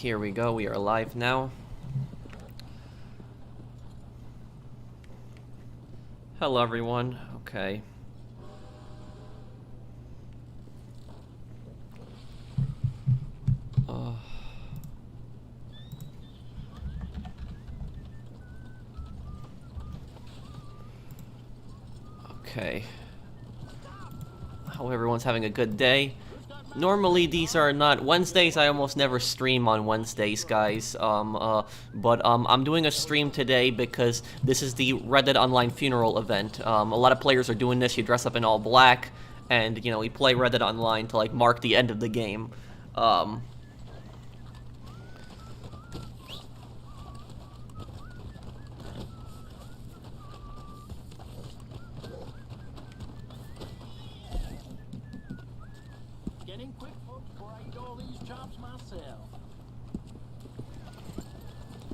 Here we go, we are live now. Hello everyone, okay. Okay. Hope everyone's having a good day. Normally these are not Wednesdays. I almost never stream on Wednesdays, guys. But I'm doing a stream today because this is the Red Dead Online funeral event. A lot of players are doing this. You dress up in all black, and you know we play Red Dead Online to like mark the end of the game.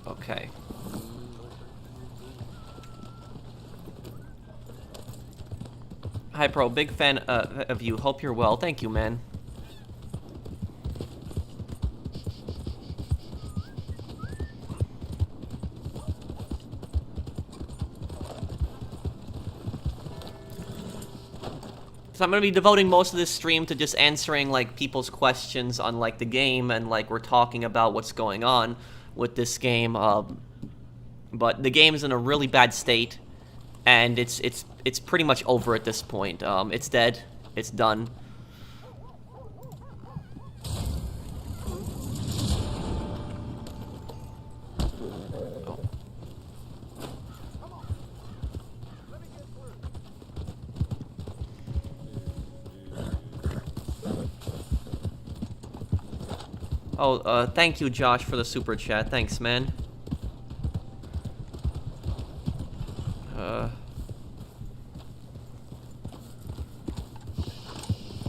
Okay. Hi, Pro. Big fan of you. Hope you're well. Thank you, man. So I'm gonna be devoting most of this stream to just answering like people's questions on like the game, and like we're talking about what's going on with this game. But the game is in a really bad state, and it's pretty much over at this point. It's dead. It's done. Oh, thank you, Josh, for the super chat. Thanks, man.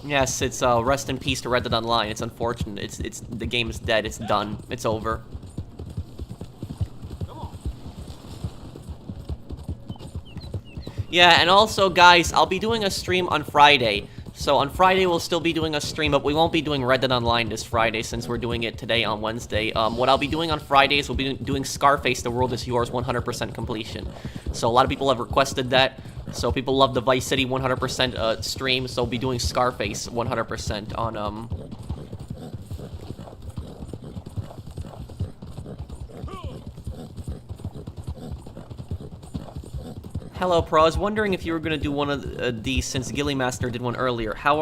Yes, it's rest in peace to Red Dead Online. It's unfortunate. It's the game is dead. It's done. It's over. Yeah, and also, guys, I'll be doing a stream on Friday. So on Friday, we'll still be doing a stream, but we won't be doing Red Dead Online this Friday since we're doing it today on Wednesday. What I'll be doing on Fridays, we'll be doing Scarface, The World Is Yours 100% completion. So a lot of people have requested that. So people love the Vice City 100% stream, so we'll be doing Scarface 100% on, Hello, Pro. I was wondering if you were going to do one of these since Gilly Master did one earlier. How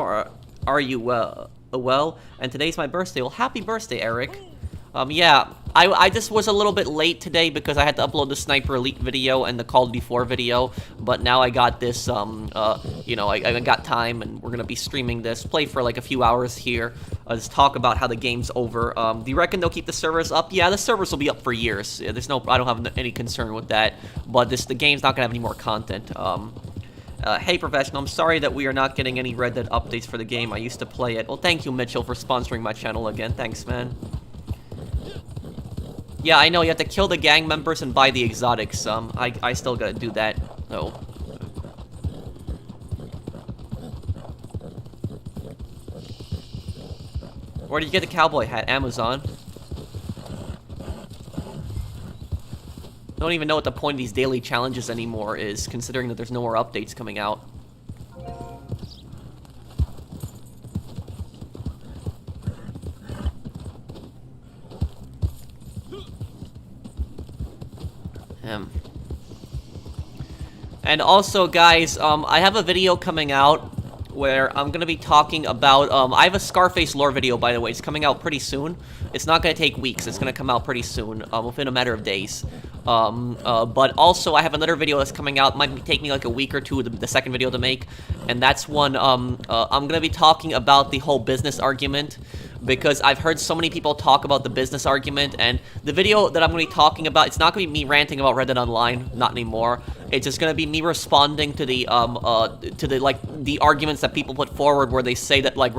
are you? Well, and today's my birthday. Well, happy birthday, Eric. Yeah, I just was a little bit late today because I had to upload the Sniper Elite video and the Call of Duty 4 video, but now I got this, you know, I got time, and we're gonna be streaming this, play for like a few hours here, just talk about how the game's over. Do you reckon they'll keep the servers up? Yeah, the servers will be up for years. Yeah, I don't have any concern with that, but the game's not gonna have any more content. Hey, Professional, I'm sorry that we are not getting any Red Dead updates for the game. I used to play it. Well, thank you, Mitchell, for sponsoring my channel again. Thanks, man. Yeah, I know, you have to kill the gang members and buy the exotics. I still gotta do that. Oh. Where did you get the cowboy hat? Amazon. I don't even know what the point of these daily challenges anymore is, considering that there's no more updates coming out. And also, guys, I have a video coming out where I'm gonna be talking about, I have a Scarface lore video, by the way. It's coming out pretty soon. It's not gonna take weeks. It's gonna come out pretty soon, within a matter of days. But also, I have another video that's coming out. It might take me like a week or two, the second video to make. And that's one, I'm gonna be talking about the whole business argument, because I've heard so many people talk about the business argument, and the video that I'm going to be talking about, it's not going to be me ranting about Red Dead Online, not anymore. It's just going to be me responding to the arguments that people put forward, where they say that, like,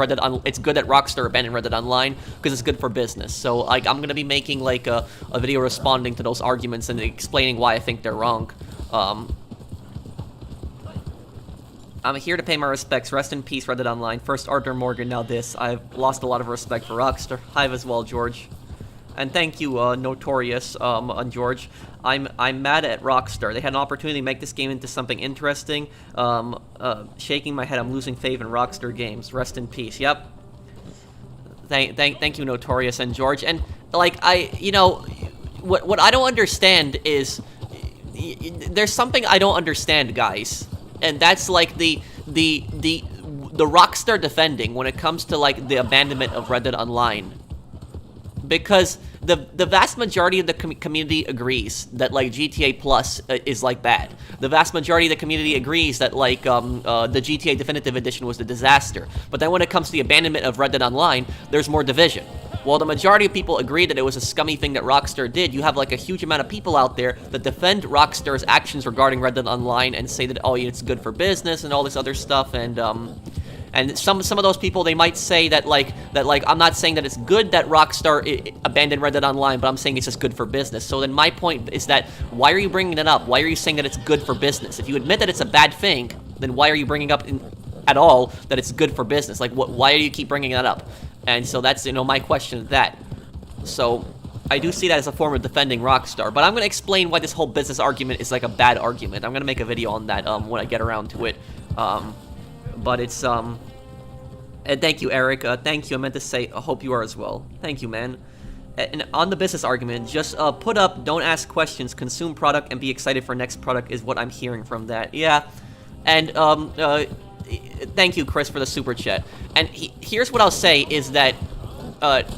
it's good that Rockstar abandoned Red Dead Online, because it's good for business. So, like, I'm going to be making, like, a video responding to those arguments and explaining why I think they're wrong. I'm here to pay my respects. Rest in peace, Red Dead Online. First Arthur Morgan, now this. I've lost a lot of respect for Rockstar. Hive as well, George. And thank you, Notorious, and George. I'm mad at Rockstar. They had an opportunity to make this game into something interesting. Shaking my head, I'm losing faith in Rockstar games. Rest in peace. Yep. Thank you, Notorious and George. And like what I don't understand is there's something I don't understand, guys, and that's like the Rockstar defending when it comes to like the abandonment of Red Dead Online. Because the vast majority of the community agrees that like GTA Plus is like bad. The vast majority of the community agrees that like the GTA Definitive Edition was a disaster. But then when it comes to the abandonment of Red Dead Online, there's more division. While the majority of people agree that it was a scummy thing that Rockstar did, you have like a huge amount of people out there that defend Rockstar's actions regarding Red Dead Online and say that, oh, it's good for business and all this other stuff, and some of those people, they might say that like I'm not saying that it's good that Rockstar abandoned Red Dead Online, but I'm saying it's just good for business. So then my point is that why are you bringing it up? Why are you saying that it's good for business? If you admit that it's a bad thing, then why are you bringing up at all that it's good for business? Like why do you keep bringing that up? And so that's my question to that. So I do see that as a form of defending Rockstar, but I'm going to explain why this whole business argument is like a bad argument. I'm going to make a video on that when I get around to it. But it's, and thank you, Eric. Thank you. I meant to say, I hope you are as well. Thank you, man. And on the business argument, just put up, don't ask questions, consume product, and be excited for next product is what I'm hearing from that. Yeah. And, thank you, Chris, for the super chat. And here's what I'll say is that, and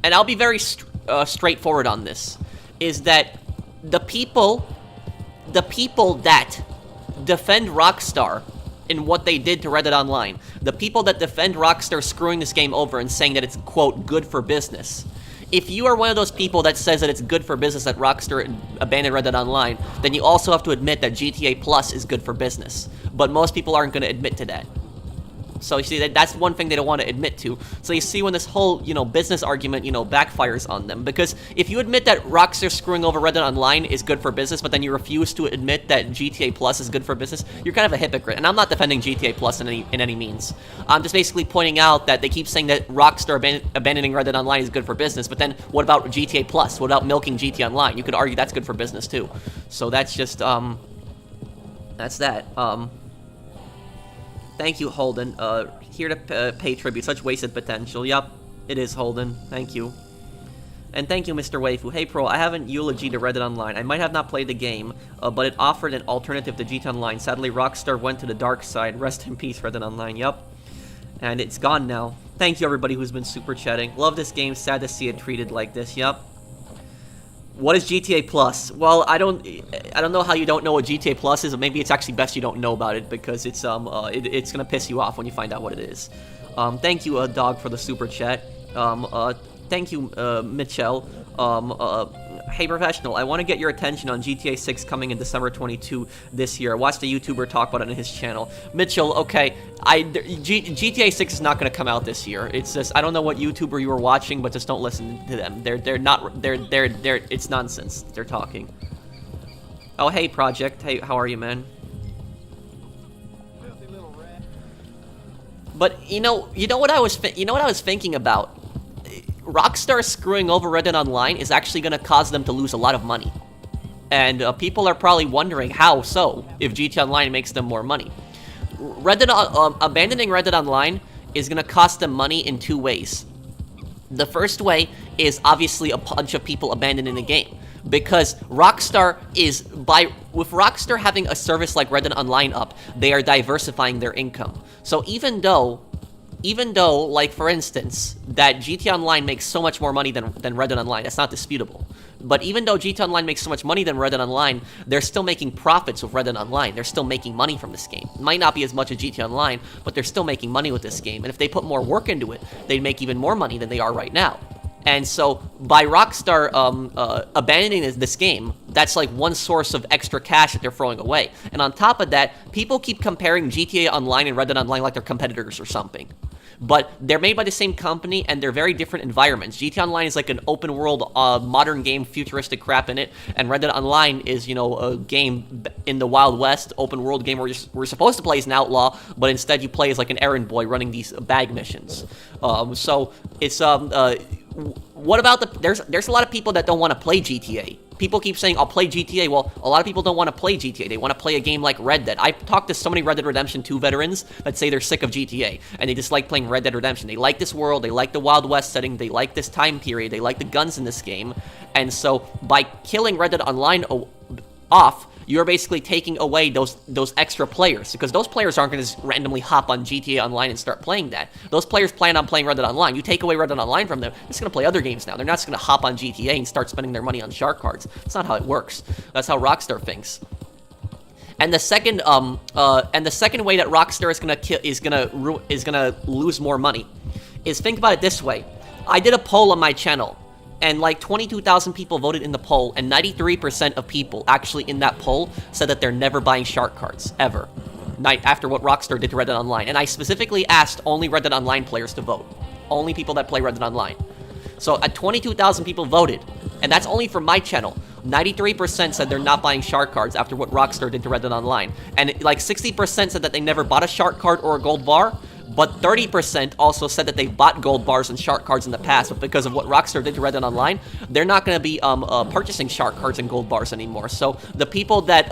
I'll be very straightforward on this, is that the people that defend Rockstar in what they did to Red Dead Online, the people that defend Rockstar screwing this game over and saying that it's, quote, good for business, if you are one of those people that says that it's good for business that Rockstar abandoned Red Dead Online, then you also have to admit that GTA Plus is good for business. But most people aren't going to admit to that. So you see, that's one thing they don't want to admit to. So you see when this whole, business argument, backfires on them. Because if you admit that Rockstar screwing over Red Dead Online is good for business, but then you refuse to admit that GTA Plus is good for business, you're kind of a hypocrite. And I'm not defending GTA Plus in any means. I'm just basically pointing out that they keep saying that Rockstar abandoning Red Dead Online is good for business, but then what about GTA Plus? What about milking GTA Online? You could argue that's good for business too. So that's just, that's that. Thank you, Holden. Here to pay tribute. Such wasted potential. Yup, it is, Holden. Thank you. And thank you, Mr. Waifu. Hey, Pro, I haven't eulogy to Red Dead Online. I might have not played the game, but it offered an alternative to GTA Online. Sadly, Rockstar went to the dark side. Rest in peace, Red Dead Online. Yup. And it's gone now. Thank you, everybody who's been super chatting. Love this game. Sad to see it treated like this. Yup. What is GTA Plus? Well, I don't know how you don't know what GTA Plus is, or maybe it's actually best you don't know about it, because it's it's gonna piss you off when you find out what it is. Thank you, Dog, for the super chat. Thank you, Mitchell. Hey, Professional, I want to get your attention on GTA 6 coming in December 22 this year. I watched a YouTuber talk about it on his channel. Mitchell, okay, GTA 6 is not going to come out this year. It's just, I don't know what YouTuber you were watching, but just don't listen to them. It's nonsense. They're talking. Oh, hey, Project. Hey, how are you, man? But you know what I was thinking about? Rockstar screwing over Red Dead Online is actually going to cause them to lose a lot of money. And people are probably wondering how so, if GTA Online makes them more money. Abandoning Red Dead Online is going to cost them money in two ways. The first way is obviously a bunch of people abandoning the game. Because Rockstar with Rockstar having a service like Red Dead Online up, they are diversifying their income. So even though, like, for instance, that GTA Online makes so much more money than Red Dead Online, that's not disputable. But even though GTA Online makes so much money than Red Dead Online, they're still making profits with Red Dead Online. They're still making money from this game. It might not be as much as GTA Online, but they're still making money with this game. And if they put more work into it, they'd make even more money than they are right now. And so, by Rockstar abandoning this game, that's like one source of extra cash that they're throwing away. And on top of that, people keep comparing GTA Online and Red Dead Online like they're competitors or something. but they're made by the same company, and they're very different environments. GTA Online is like an open world, modern game, futuristic crap in it, and Red Dead Online is, you know, a game in the Wild West, open world game where we're supposed to play as an outlaw, but instead you play as like an errand boy running these bag missions. So it's what about there's a lot of people that don't want to play GTA. People keep saying, I'll play GTA. Well, a lot of people don't want to play GTA. They want to play a game like Red Dead. I've talked to so many Red Dead Redemption 2 veterans that say they're sick of GTA, and they just like playing Red Dead Redemption. They like this world, they like the Wild West setting, they like this time period, they like the guns in this game, and so by killing Red Dead Online off, you're basically taking away those extra players, because those players aren't going to just randomly hop on GTA Online and start playing that. Those players plan on playing Red Dead Online. You take away Red Dead Online from them, they're just going to play other games now. They're not just going to hop on GTA and start spending their money on shark cards. That's not how it works. That's how Rockstar thinks. And the second way that Rockstar is gonna lose more money is, think about it this way. I did a poll on my channel, and like 22,000 people voted in the poll, and 93% of people actually in that poll said that they're never buying shark cards, ever. After what Rockstar did to Red Dead Online. And I specifically asked only Red Dead Online players to vote. Only people that play Red Dead Online. So at 22,000 people voted, and that's only from my channel. 93% said they're not buying shark cards after what Rockstar did to Red Dead Online. And like 60% said that they never bought a shark card or a gold bar. But 30% also said that they bought gold bars and shark cards in the past, but because of what Rockstar did to Red Dead Online, they're not going to be purchasing shark cards and gold bars anymore. So the people that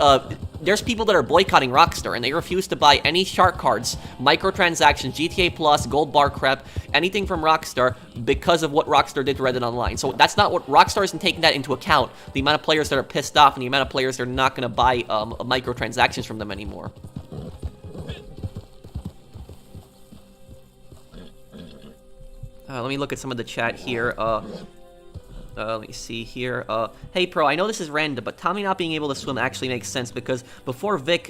there's people that are boycotting Rockstar, and they refuse to buy any shark cards, microtransactions, GTA Plus, gold bar crap, anything from Rockstar because of what Rockstar did to Red Dead Online. So that's not what Rockstar isn't taking that into account. The amount of players that are pissed off and the amount of players that are not going to buy microtransactions from them anymore. Let me look at some of the chat here. Let me see here. Hey, Pro, I know this is random, but Tommy not being able to swim actually makes sense because before before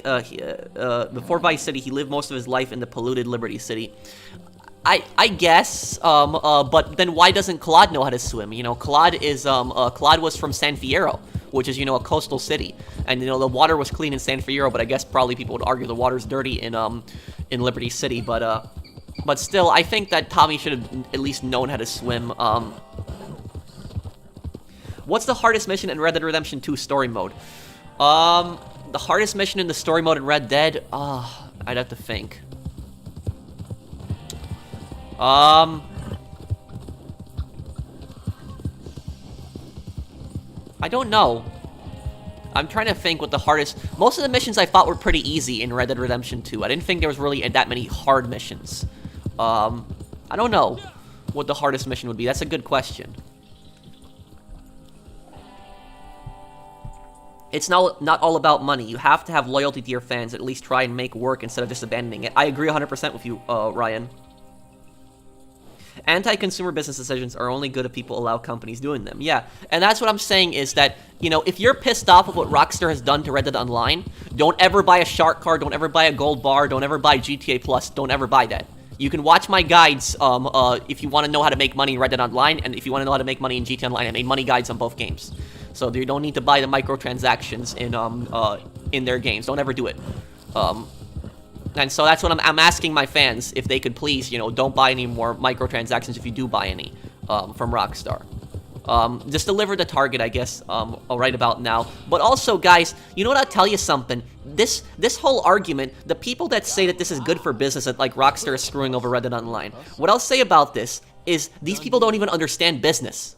Vice City, he lived most of his life in the polluted Liberty City. I guess, but then why doesn't Claude know how to swim? You know, Claude was from San Fierro, which is, you know, a coastal city. And, you know, the water was clean in San Fierro, but I guess probably people would argue the water's dirty in Liberty City, but still, I think that Tommy should have at least known how to swim. What's the hardest mission in Red Dead Redemption 2 story mode? The hardest mission in the story mode in Red Dead? I'd have to think. I don't know. I'm trying to think what the hardest... Most of the missions I thought were pretty easy in Red Dead Redemption 2. I didn't think there was really that many hard missions. I don't know what the hardest mission would be. That's a good question. It's not all about money. You have to have loyalty to your fans. At least try and make work instead of just abandoning it. I agree 100% with you, Ryan. Anti-consumer business decisions are only good if people allow companies doing them. Yeah, and that's what I'm saying is that, you know, if you're pissed off of what Rockstar has done to Red Dead Online, don't ever buy a shark card, don't ever buy a gold bar, don't ever buy GTA Plus, don't ever buy that. You can watch my guides if you want to know how to make money in Red Dead Online, and if you want to know how to make money in GTA Online. I made money guides on both games. So you don't need to buy the microtransactions in their games. Don't ever do it. And so that's what I'm asking my fans, if they could please, you know, don't buy any more microtransactions if you do buy any from Rockstar. Just deliver the target, I guess, right about now. But also, guys, you know what? I'll tell you something. This whole argument, the people that say that this is good for business, that like Rockstar is screwing over Red Dead Online, what I'll say about this is these people don't even understand business.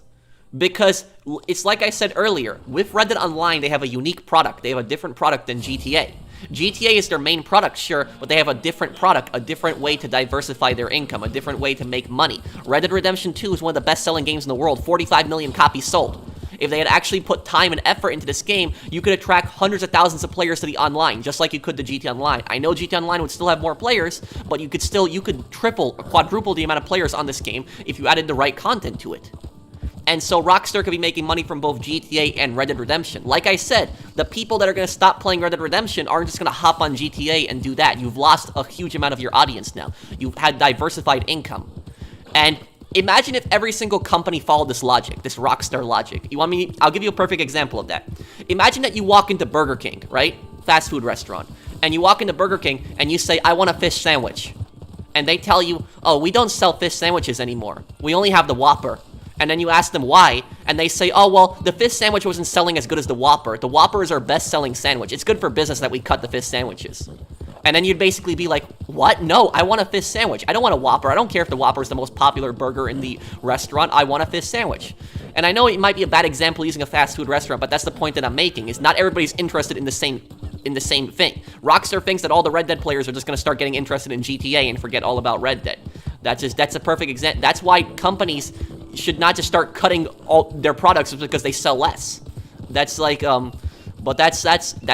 Because it's like I said earlier, with Red Dead Online, they have a unique product. They have a different product than GTA. GTA is their main product, sure, but they have a different product, a different way to diversify their income, a different way to make money. Red Dead Redemption 2 is one of the best-selling games in the world, 45 million copies sold. If they had actually put time and effort into this game, you could attract hundreds of thousands of players to the online, just like you could to GTA Online. I know GTA Online would still have more players, but you could triple or quadruple the amount of players on this game if you added the right content to it. And so Rockstar could be making money from both GTA and Red Dead Redemption. Like I said, the people that are going to stop playing Red Dead Redemption aren't just going to hop on GTA and do that. You've lost a huge amount of your audience now. You've had diversified income. And imagine if every single company followed this logic, this Rockstar logic. You want me? I'll give you a perfect example of that. Imagine that you walk into Burger King, right? Fast food restaurant. And you walk into Burger King and you say, I want a fish sandwich. and they tell you, oh, we don't sell fish sandwiches anymore. We only have the Whopper. And then you ask them why, and they say, oh, well, the fish sandwich wasn't selling as good as the Whopper. The Whopper is our best-selling sandwich. It's good for business that we cut the fish sandwiches. And then you'd basically be like, what? No, I want a fish sandwich. I don't want a Whopper. I don't care if the Whopper is the most popular burger in the restaurant. I want a fish sandwich. And I know it might be a bad example using a fast food restaurant, but that's the point that I'm making, is not everybody's interested in the same thing. Rockstar thinks that all the Red Dead players are just going to start getting interested in GTA and forget all about Red Dead. That's a perfect example. That's why companies should not just start cutting all their products because they sell less. That's like, but that's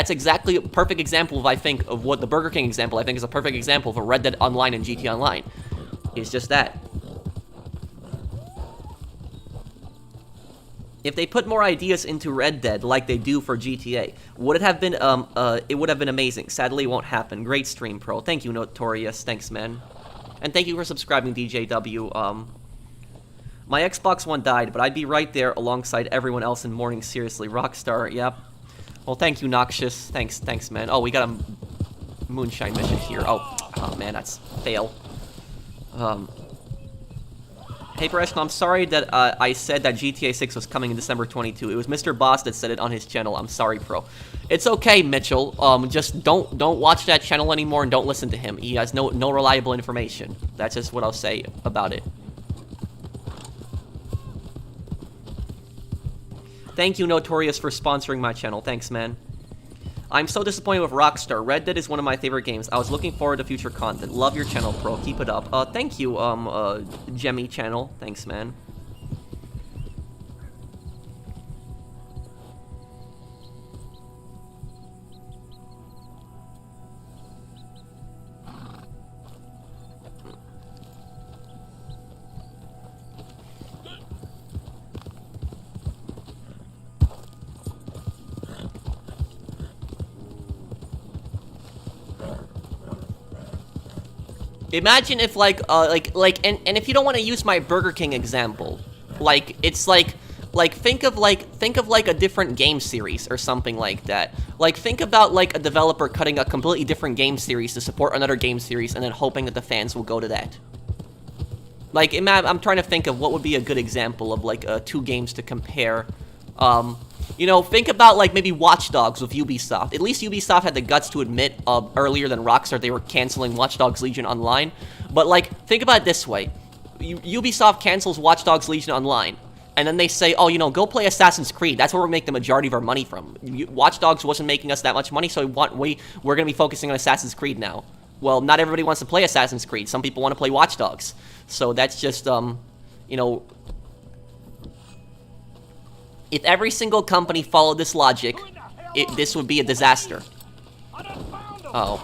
exactly a perfect example of, I think, of what the Burger King example, I think, is a perfect example of a Red Dead Online and GTA Online. It's just that. If they put more ideas into Red Dead like they do for GTA, would it have been, it would have been amazing. Sadly, it won't happen. Great stream, Pro. Thank you, Notorious. Thanks, man. And thank you for subscribing, DJW. My Xbox One died, but I'd be right there alongside everyone else in mourning. Seriously, Rockstar, yep. Well, thank you, Noxious. Thanks, man. Oh, we got a Moonshine mission here. Oh man, that's fail. Paper Eshkel, I'm sorry that I said that GTA 6 was coming in December 22. It was Mr. Boss that said it on his channel. I'm sorry, Pro. It's okay, Mitchell. Just don't watch that channel anymore and don't listen to him. He has no reliable information. That's just what I'll say about it. Thank you, Notorious, for sponsoring my channel. Thanks, man. I'm so disappointed with Rockstar. Red Dead is one of my favorite games. I was looking forward to future content. Love your channel, Pro. Keep it up. Thank you, Jemmy channel. Thanks, man. Imagine if, and if you don't want to use my Burger King example, it's think of a different game series or something like that. Like, think about, a developer cutting a completely different game series to support another game series and then hoping that the fans will go to that. I'm trying to think of what would be a good example of, two games to compare. You know, think about, maybe Watch Dogs with Ubisoft. At least Ubisoft had the guts to admit, earlier than Rockstar, they were canceling Watch Dogs Legion Online. But, think about it this way. Ubisoft cancels Watch Dogs Legion Online. And then they say, oh, you know, go play Assassin's Creed. That's where we make the majority of our money from. Watch Dogs wasn't making us that much money, so we're going to be focusing on Assassin's Creed now. Well, not everybody wants to play Assassin's Creed. Some people want to play Watch Dogs. So that's just, you know... If every single company followed this logic, this would be a disaster. Oh.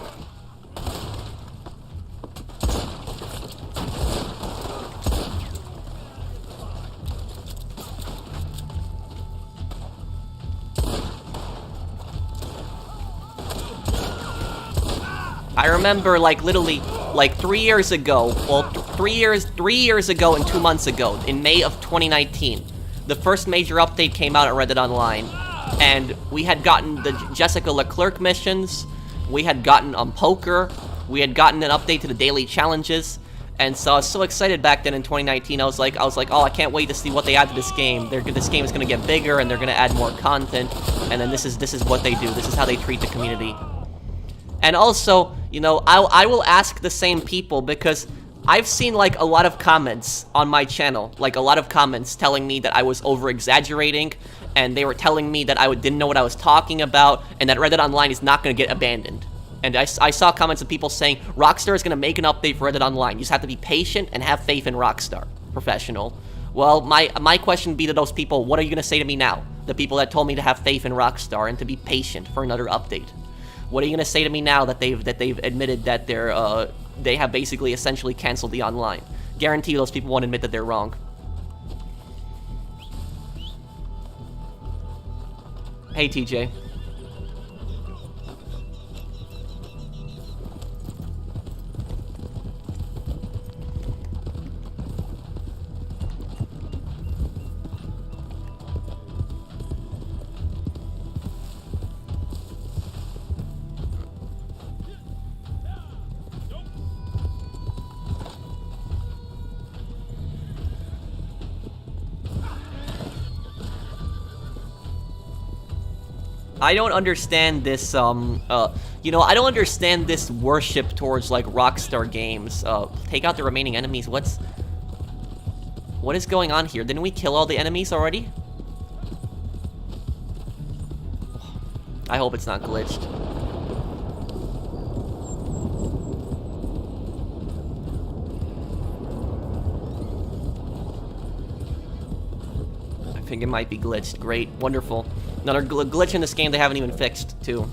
I remember, literally, 3 years ago, well, 3 years ago and 2 months ago, in May of 2019, the first major update came out at Red Dead Online, and we had gotten the Jessica Leclerc missions, we had gotten poker, we had gotten an update to the daily challenges, and so I was so excited back then in 2019. I was like, oh, I can't wait to see what they add to this game. This game is gonna get bigger, and they're gonna add more content, and then this is what they do. This is how they treat the community. And also, you know, I will ask the same people, because I've seen, a lot of comments on my channel, a lot of comments telling me that I was over-exaggerating, and they were telling me that I didn't know what I was talking about, and that Red Dead Online is not going to get abandoned. And I saw comments of people saying, Rockstar is going to make an update for Red Dead Online. You just have to be patient and have faith in Rockstar. Professional. Well, my question would be to those people, what are you going to say to me now? The people that told me to have faith in Rockstar and to be patient for another update. What are you going to say to me now that they've admitted that they have basically essentially canceled the online? Guarantee those people won't admit that they're wrong. Hey, TJ. I don't understand this, you know, I don't understand this worship towards, like, Rockstar games. Take out the remaining enemies. What is going on here? Didn't we kill all the enemies already? I hope it's not glitched. I think it might be glitched. Great. Wonderful. Another glitch in this game they haven't even fixed, too.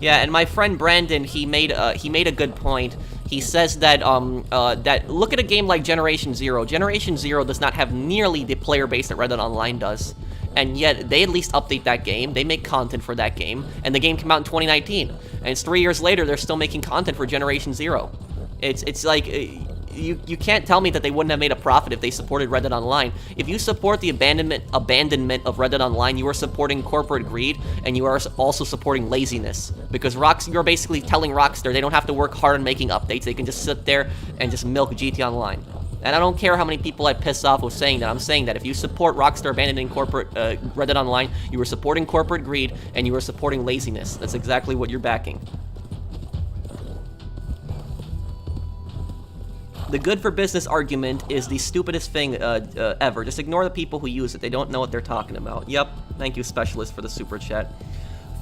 Yeah, and my friend Brandon, he made a good point. He says that that look at a game like Generation Zero. Generation Zero does not have nearly the player base that Red Dead Online does, and yet they at least update that game. They make content for that game, and the game came out in 2019, and it's 3 years later. They're still making content for Generation Zero. It's like. You can't tell me that they wouldn't have made a profit if they supported Red Dead Online. If you support the abandonment of Red Dead Online, you are supporting corporate greed, and you are also supporting laziness. Because you're basically telling Rockstar they don't have to work hard on making updates. They can just sit there and just milk GT Online. And I don't care how many people I piss off with saying that. I'm saying that if you support Rockstar abandoning corporate Red Dead Online, you are supporting corporate greed, and you are supporting laziness. That's exactly what you're backing. The good for business argument is the stupidest thing ever. Just ignore the people who use it. They don't know what they're talking about. Yep. Thank you, Specialist, for the super chat.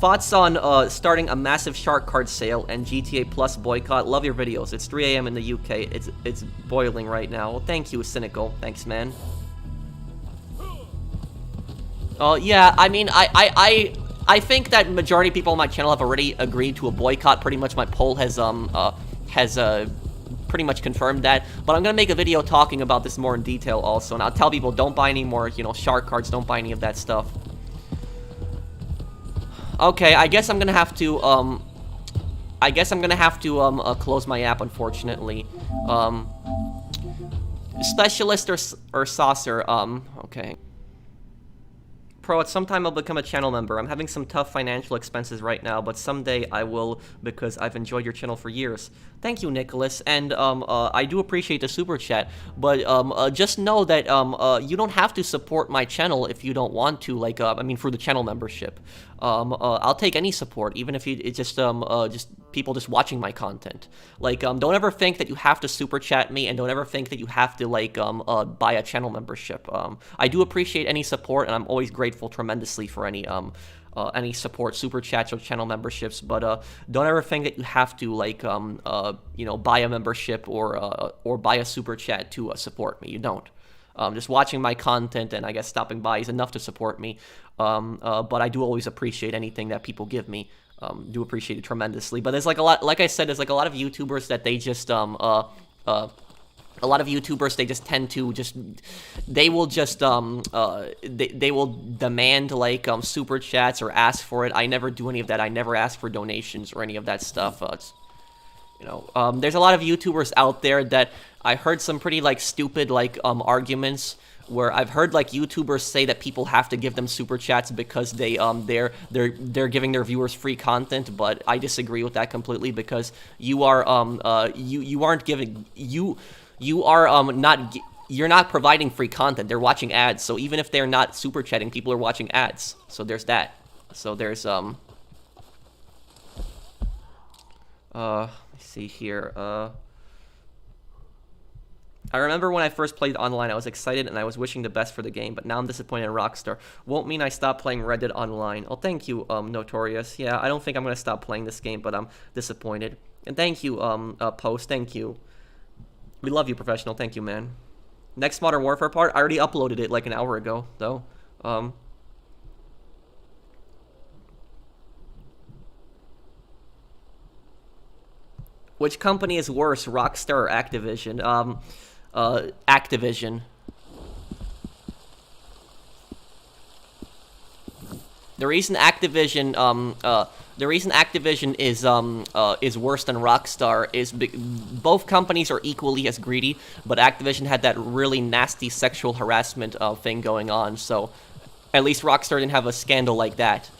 Thoughts on starting a massive shark card sale and GTA Plus boycott? Love your videos. It's 3 a.m. in the UK. It's boiling right now. Well, thank you, Cynical. Thanks, man. Yeah, I mean, I think that majority of people on my channel have already agreed to a boycott. Pretty much my poll has pretty much confirmed that, but I'm gonna make a video talking about this more in detail also, and I'll tell people don't buy any more, you know, shark cards, don't buy any of that stuff. Okay, I guess I'm gonna have to, close my app, unfortunately. Specialist or Saucer, okay. Pro, at some time I'll become a channel member. I'm having some tough financial expenses right now, but someday I will because I've enjoyed your channel for years. Thank you, Nicholas, and I do appreciate the super chat, but just know that you don't have to support my channel if you don't want to, like, I mean, for the channel membership. I'll take any support, even if it's just people just watching my content. Like, don't ever think that you have to super chat me, and don't ever think that you have to, like, buy a channel membership. I do appreciate any support, and I'm always grateful tremendously for any support, super chats or channel memberships, but don't ever think that you have to, like, you know, buy a membership or buy a super chat to support me. You don't. Just watching my content and I guess stopping by is enough to support me. But I do always appreciate anything that people give me. Do appreciate it tremendously. But there's like a lot, like I said, there's like a lot of YouTubers that they just a lot of YouTubers, they just tend to just, they will just, they will demand, like, super chats or ask for it. I never do any of that. I never ask for donations or any of that stuff. You know, there's a lot of YouTubers out there that I heard some pretty, like, stupid, like, arguments where I've heard, like, YouTubers say that people have to give them super chats because they're giving their viewers free content, but I disagree with that completely because you are, you aren't giving, you're not providing free content. They're watching ads. So even if they're not super chatting, people are watching ads. So there's that. So there's let's see here. I remember when I first played online, I was excited and I was wishing the best for the game, but now I'm disappointed in Rockstar. Won't mean I stop playing Red Dead Online. Oh, thank you, Notorious. Yeah, I don't think I'm gonna stop playing this game, but I'm disappointed. And thank you, Post. Thank you. We love you, Professional. Thank you, man. Next Modern Warfare part, I already uploaded it like an hour ago, though. Which company is worse, Rockstar or Activision? Activision. The reason Activision, is worse than Rockstar is both companies are equally as greedy, but Activision had that really nasty sexual harassment thing going on, so at least Rockstar didn't have a scandal like that.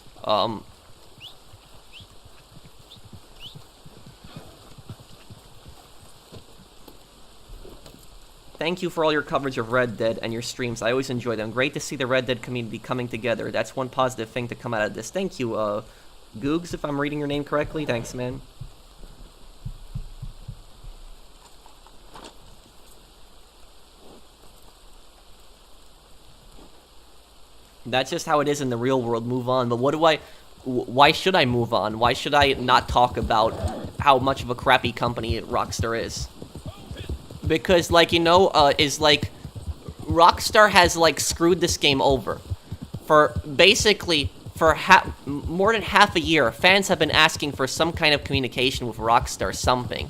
thank you for all your coverage of Red Dead and your streams. I always enjoy them. Great to see the Red Dead community coming together. That's one positive thing to come out of this. Thank you, Googs, if I'm reading your name correctly. Thanks, man. That's just how it is in the real world. Move on. But why should I move on? Why should I not talk about how much of a crappy company Rockstar is? Because, like, you know, Rockstar has, like, screwed this game over. For more than half a year, fans have been asking for some kind of communication with Rockstar, something.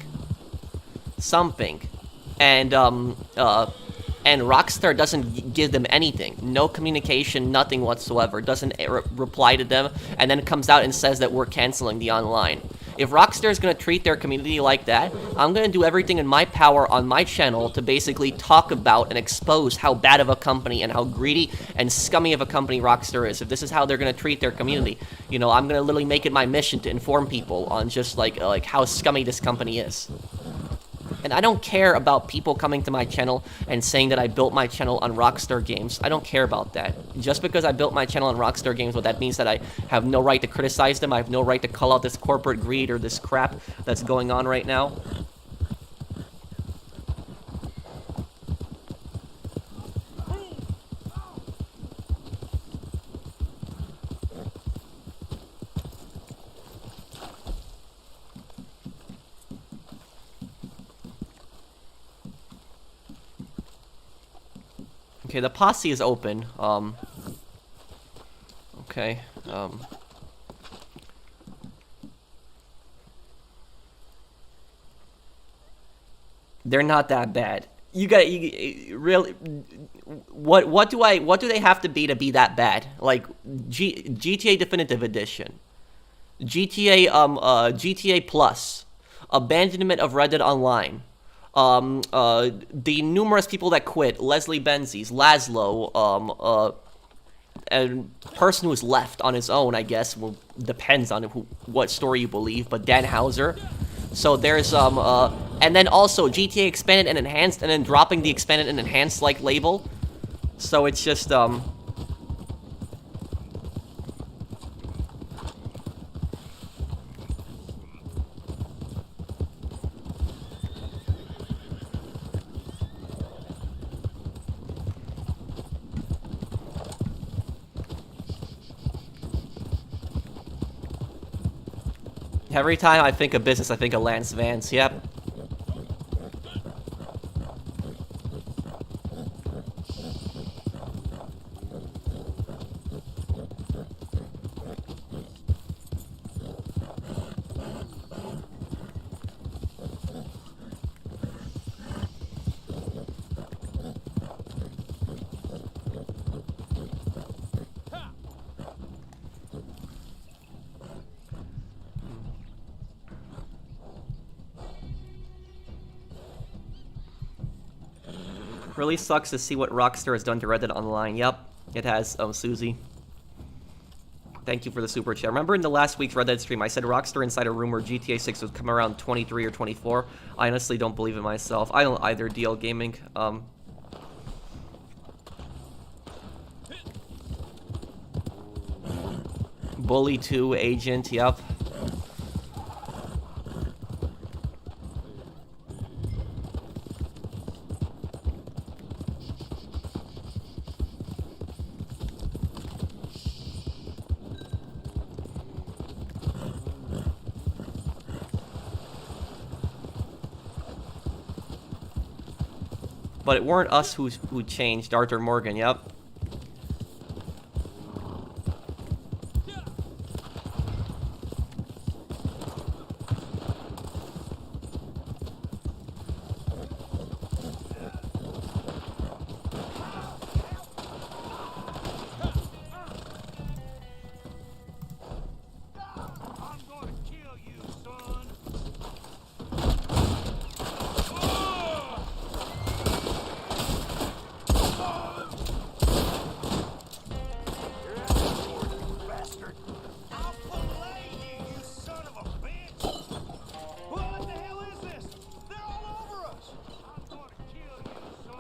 And Rockstar doesn't give them anything. No communication, nothing whatsoever. Doesn't reply to them, and then comes out and says that we're canceling the online. If Rockstar is going to treat their community like that, I'm going to do everything in my power on my channel to basically talk about and expose how bad of a company and how greedy and scummy of a company Rockstar is. If this is how they're going to treat their community, you know, I'm going to literally make it my mission to inform people on just, like how scummy this company is. And I don't care about people coming to my channel and saying that I built my channel on Rockstar Games. I don't care about that. Just because I built my channel on Rockstar Games, well, that means that I have no right to criticize them. I have no right to call out this corporate greed or this crap that's going on right now. Okay, the posse is open. Okay. They're not that bad. You really. What do they have to be that bad? Like GTA Definitive Edition, GTA Plus, Abandonment of Red Dead Online. The numerous people that quit, Leslie Benzies, Laszlo, and person who's left on his own, I guess, well, depends on what story you believe, but Dan Houser. So there's, and then also GTA Expanded and Enhanced, and then dropping the Expanded and Enhanced, like, label. So it's just, every time I think of business, I think of Lance Vance, yep. Really sucks to see what Rockstar has done to Red Dead Online. Yep, it has, Susie. Thank you for the super chat. Remember in the last week's Red Dead stream, I said Rockstar inside a room where GTA 6 would come around 23 or 24. I honestly don't believe it myself. I don't either, DL Gaming. Bully 2, Agent, yep. But it weren't us who changed. Arthur Morgan, yep.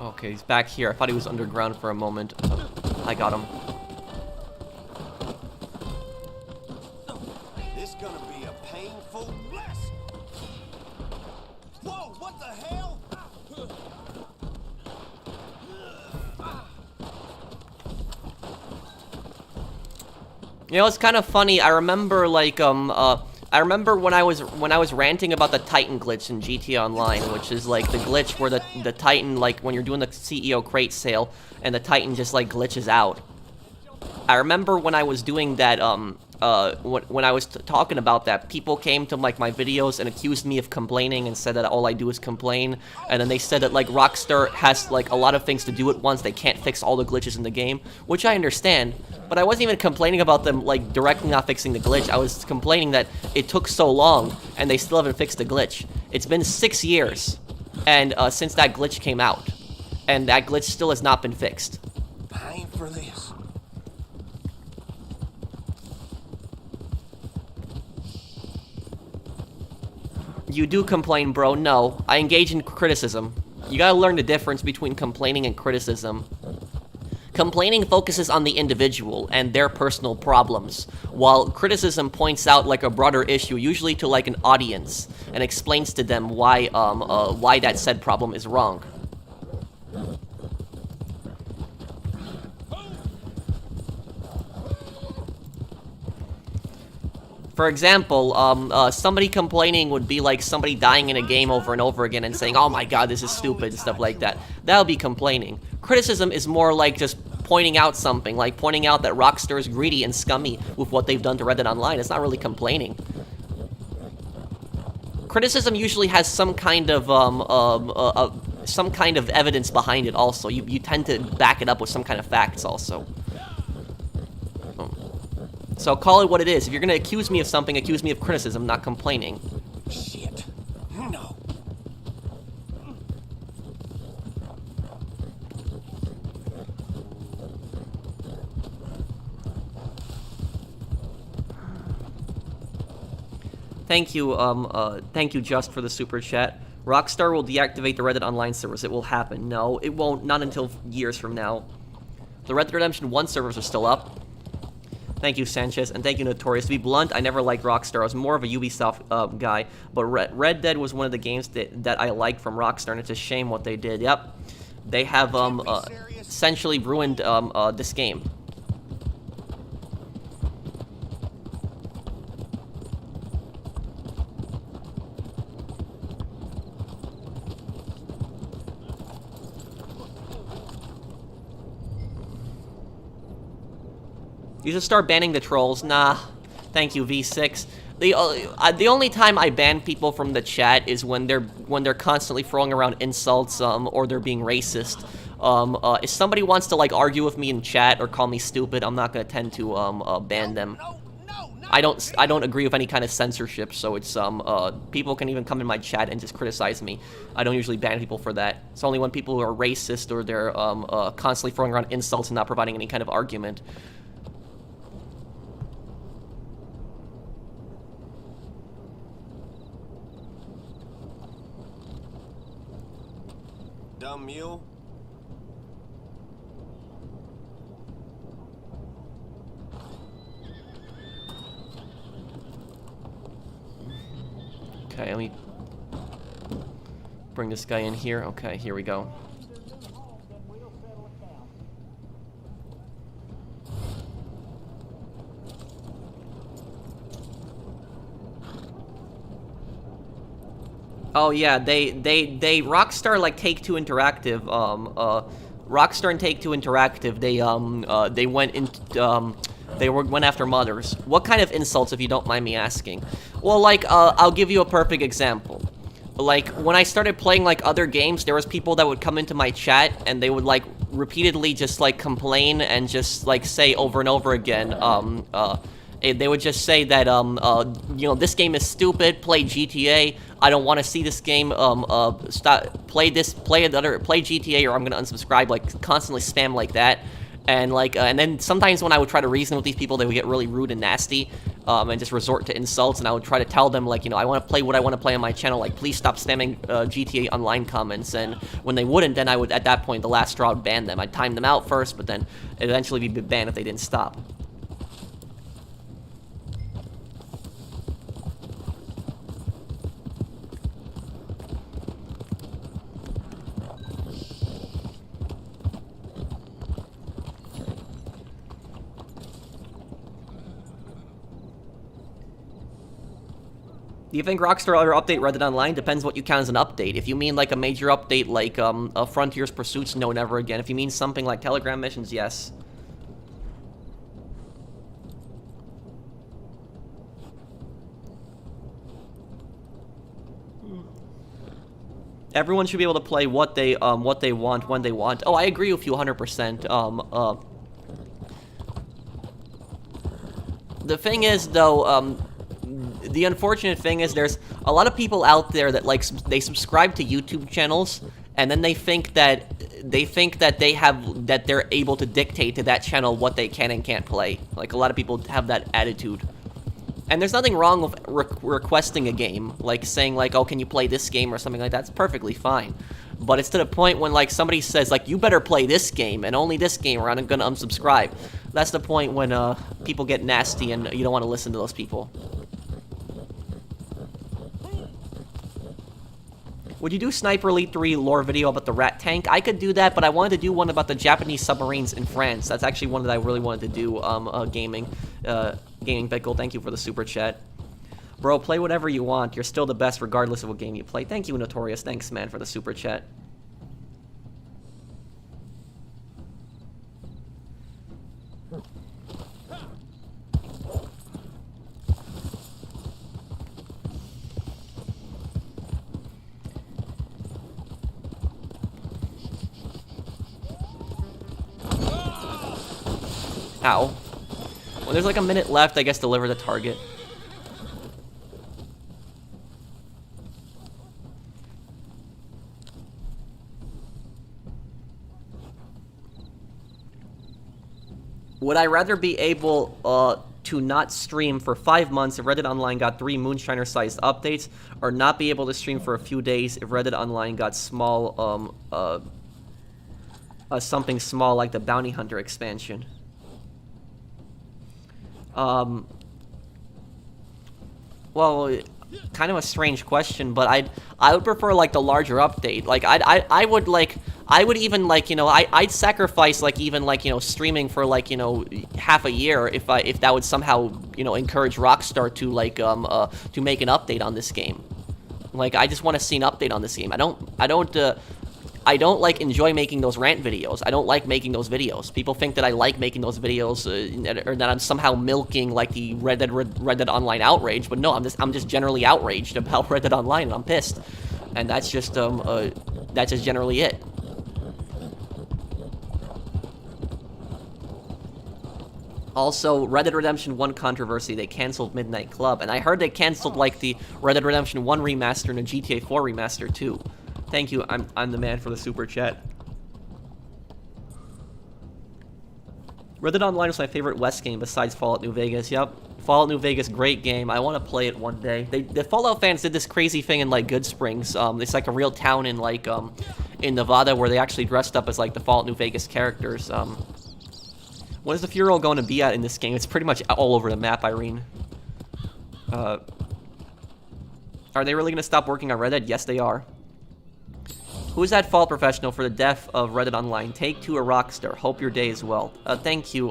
Okay, he's back here. I thought he was underground for a moment. I got him. This gonna be a painful lesson. Whoa, what the hell? You know, it's kind of funny. I remember, like, I remember when I was ranting about the Titan glitch in GTA Online, which is like the glitch where the Titan, like, when you're doing the CEO crate sale and the Titan just like glitches out. I remember when I was doing that, when I was talking about that, people came to like my videos and accused me of complaining and said that all I do is complain. And then they said that like Rockstar has like a lot of things to do at once. They can't fix all the glitches in the game, which I understand. But I wasn't even complaining about them like directly not fixing the glitch. I was complaining that it took so long and they still haven't fixed the glitch. It's been 6 years, and since that glitch came out, and that glitch still has not been fixed. Paying for this. You do complain, bro. No, I engage in criticism. You gotta learn the difference between complaining and criticism. Complaining focuses on the individual and their personal problems, while criticism points out like a broader issue, usually to like an audience, and explains to them why that said problem is wrong. For example, somebody complaining would be like somebody dying in a game over and over again and saying, "Oh my god, this is stupid," and stuff like that. That would be complaining. Criticism is more like just pointing out something, like pointing out that Rockstar is greedy and scummy with what they've done to Red Dead Online. It's not really complaining. Criticism usually has some kind of evidence behind it. Also, you tend to back it up with some kind of facts. Also. So call it what it is. If you're gonna accuse me of something, accuse me of criticism, not complaining. Shit. No. Thank you, Just, for the super chat. Rockstar will deactivate the Red Dead Online servers. It will happen. No, it won't. Not until years from now. The Red Dead Redemption 1 servers are still up. Thank you, Sanchez, and thank you, Notorious. To be blunt, I never liked Rockstar. I was more of a Ubisoft guy, but Red Dead was one of the games that I liked from Rockstar, and it's a shame what they did. Yep, they have essentially ruined this game. You should start banning the trolls. Nah. Thank you, V6. The only time I ban people from the chat is when they're constantly throwing around insults, or they're being racist. If somebody wants to like argue with me in chat or call me stupid, I'm not gonna tend to ban them. I don't agree with any kind of censorship, so it's people can even come in my chat and just criticize me. I don't usually ban people for that. It's only when people who are racist or they're constantly throwing around insults and not providing any kind of argument. Dumb mule. Okay, let me bring this guy in here. Okay, here we go. Oh yeah, they Rockstar, like Take-Two Interactive, Rockstar and Take-Two Interactive, they went into, went after modders. What kind of insults, if you don't mind me asking? Well, like, I'll give you a perfect example. Like, when I started playing, like, other games, there was people that would come into my chat, and they would, like, repeatedly just, like, complain and just, like, say over and over again, they would just say that, you know, this game is stupid, play GTA, I don't want to see this game, play GTA, or I'm gonna unsubscribe, like, constantly spam like that. And like, and then sometimes when I would try to reason with these people, they would get really rude and nasty, and just resort to insults. And I would try to tell them, like, you know, I want to play what I want to play on my channel. Like, please stop spamming GTA Online comments. And when they wouldn't, then I would, at that point, the last straw would ban them. I'd time them out first, but then eventually be banned if they didn't stop. Do you think Rockstar will ever update Red Dead Online? Depends what you count as an update. If you mean like a major update like Frontier's Pursuits, no, never again. If you mean something like Telegram missions, yes. Everyone should be able to play what they want when they want. Oh, I agree with you 100%. The thing is, though, the unfortunate thing is there's a lot of people out there that like they subscribe to YouTube channels and then they think that they're able to dictate to that channel what they can and can't play. Like a lot of people have that attitude. And there's nothing wrong with requesting a game, like saying like, oh, can you play this game or something like that? It's perfectly fine. But it's to the point when like somebody says like, you better play this game and only this game or I'm gonna unsubscribe. That's the point when people get nasty and you don't want to listen to those people. Would you do Sniper Elite 3 lore video about the rat tank? I could do that, but I wanted to do one about the Japanese submarines in France. That's actually one that I really wanted to do, gaming. Gaming Pickle, thank you for the super chat. Bro, play whatever you want. You're still the best regardless of what game you play. Thank you, Notorious. Thanks, man, for the super chat. Ow. Well, there's like a minute left, I guess, deliver the target. Would I rather be able to not stream for 5 months if Red Dead Online got 3 Moonshiner-sized updates, or not be able to stream for a few days if Red Dead Online got small, something small like the Bounty Hunter expansion? Well, kind of a strange question, but I would prefer like the larger update. Like I would even like, you know, I'd sacrifice like even like, you know, streaming for like, you know, half a year if that would somehow, you know, encourage Rockstar to like to make an update on this game. Like I just want to see an update on this game. I don't like enjoy making those rant videos. I don't like making those videos. People think that I like making those videos, or that I'm somehow milking like the Red Dead Online outrage. But no, I'm just generally outraged about Red Dead Online, and I'm pissed. And that's just generally it. Also, Red Dead Redemption 1 controversy, they canceled Midnight Club, and I heard they canceled like the Red Dead Redemption 1 remaster and a GTA 4 remaster too. Thank you, I'm the man for the super chat. Red Dead Online was my favorite West game besides Fallout New Vegas. Yep, Fallout New Vegas, great game. I want to play it one day. The Fallout fans did this crazy thing in like Good Springs. It's like a real town in like in Nevada where they actually dressed up as like the Fallout New Vegas characters. What is the funeral going to be at in this game? It's pretty much all over the map, Irene. Are they really going to stop working on Red Dead? Yes, they are. Who's that fault professional for the death of Red Dead Online? Take-Two or Rockstar? Hope your day is well. Thank you,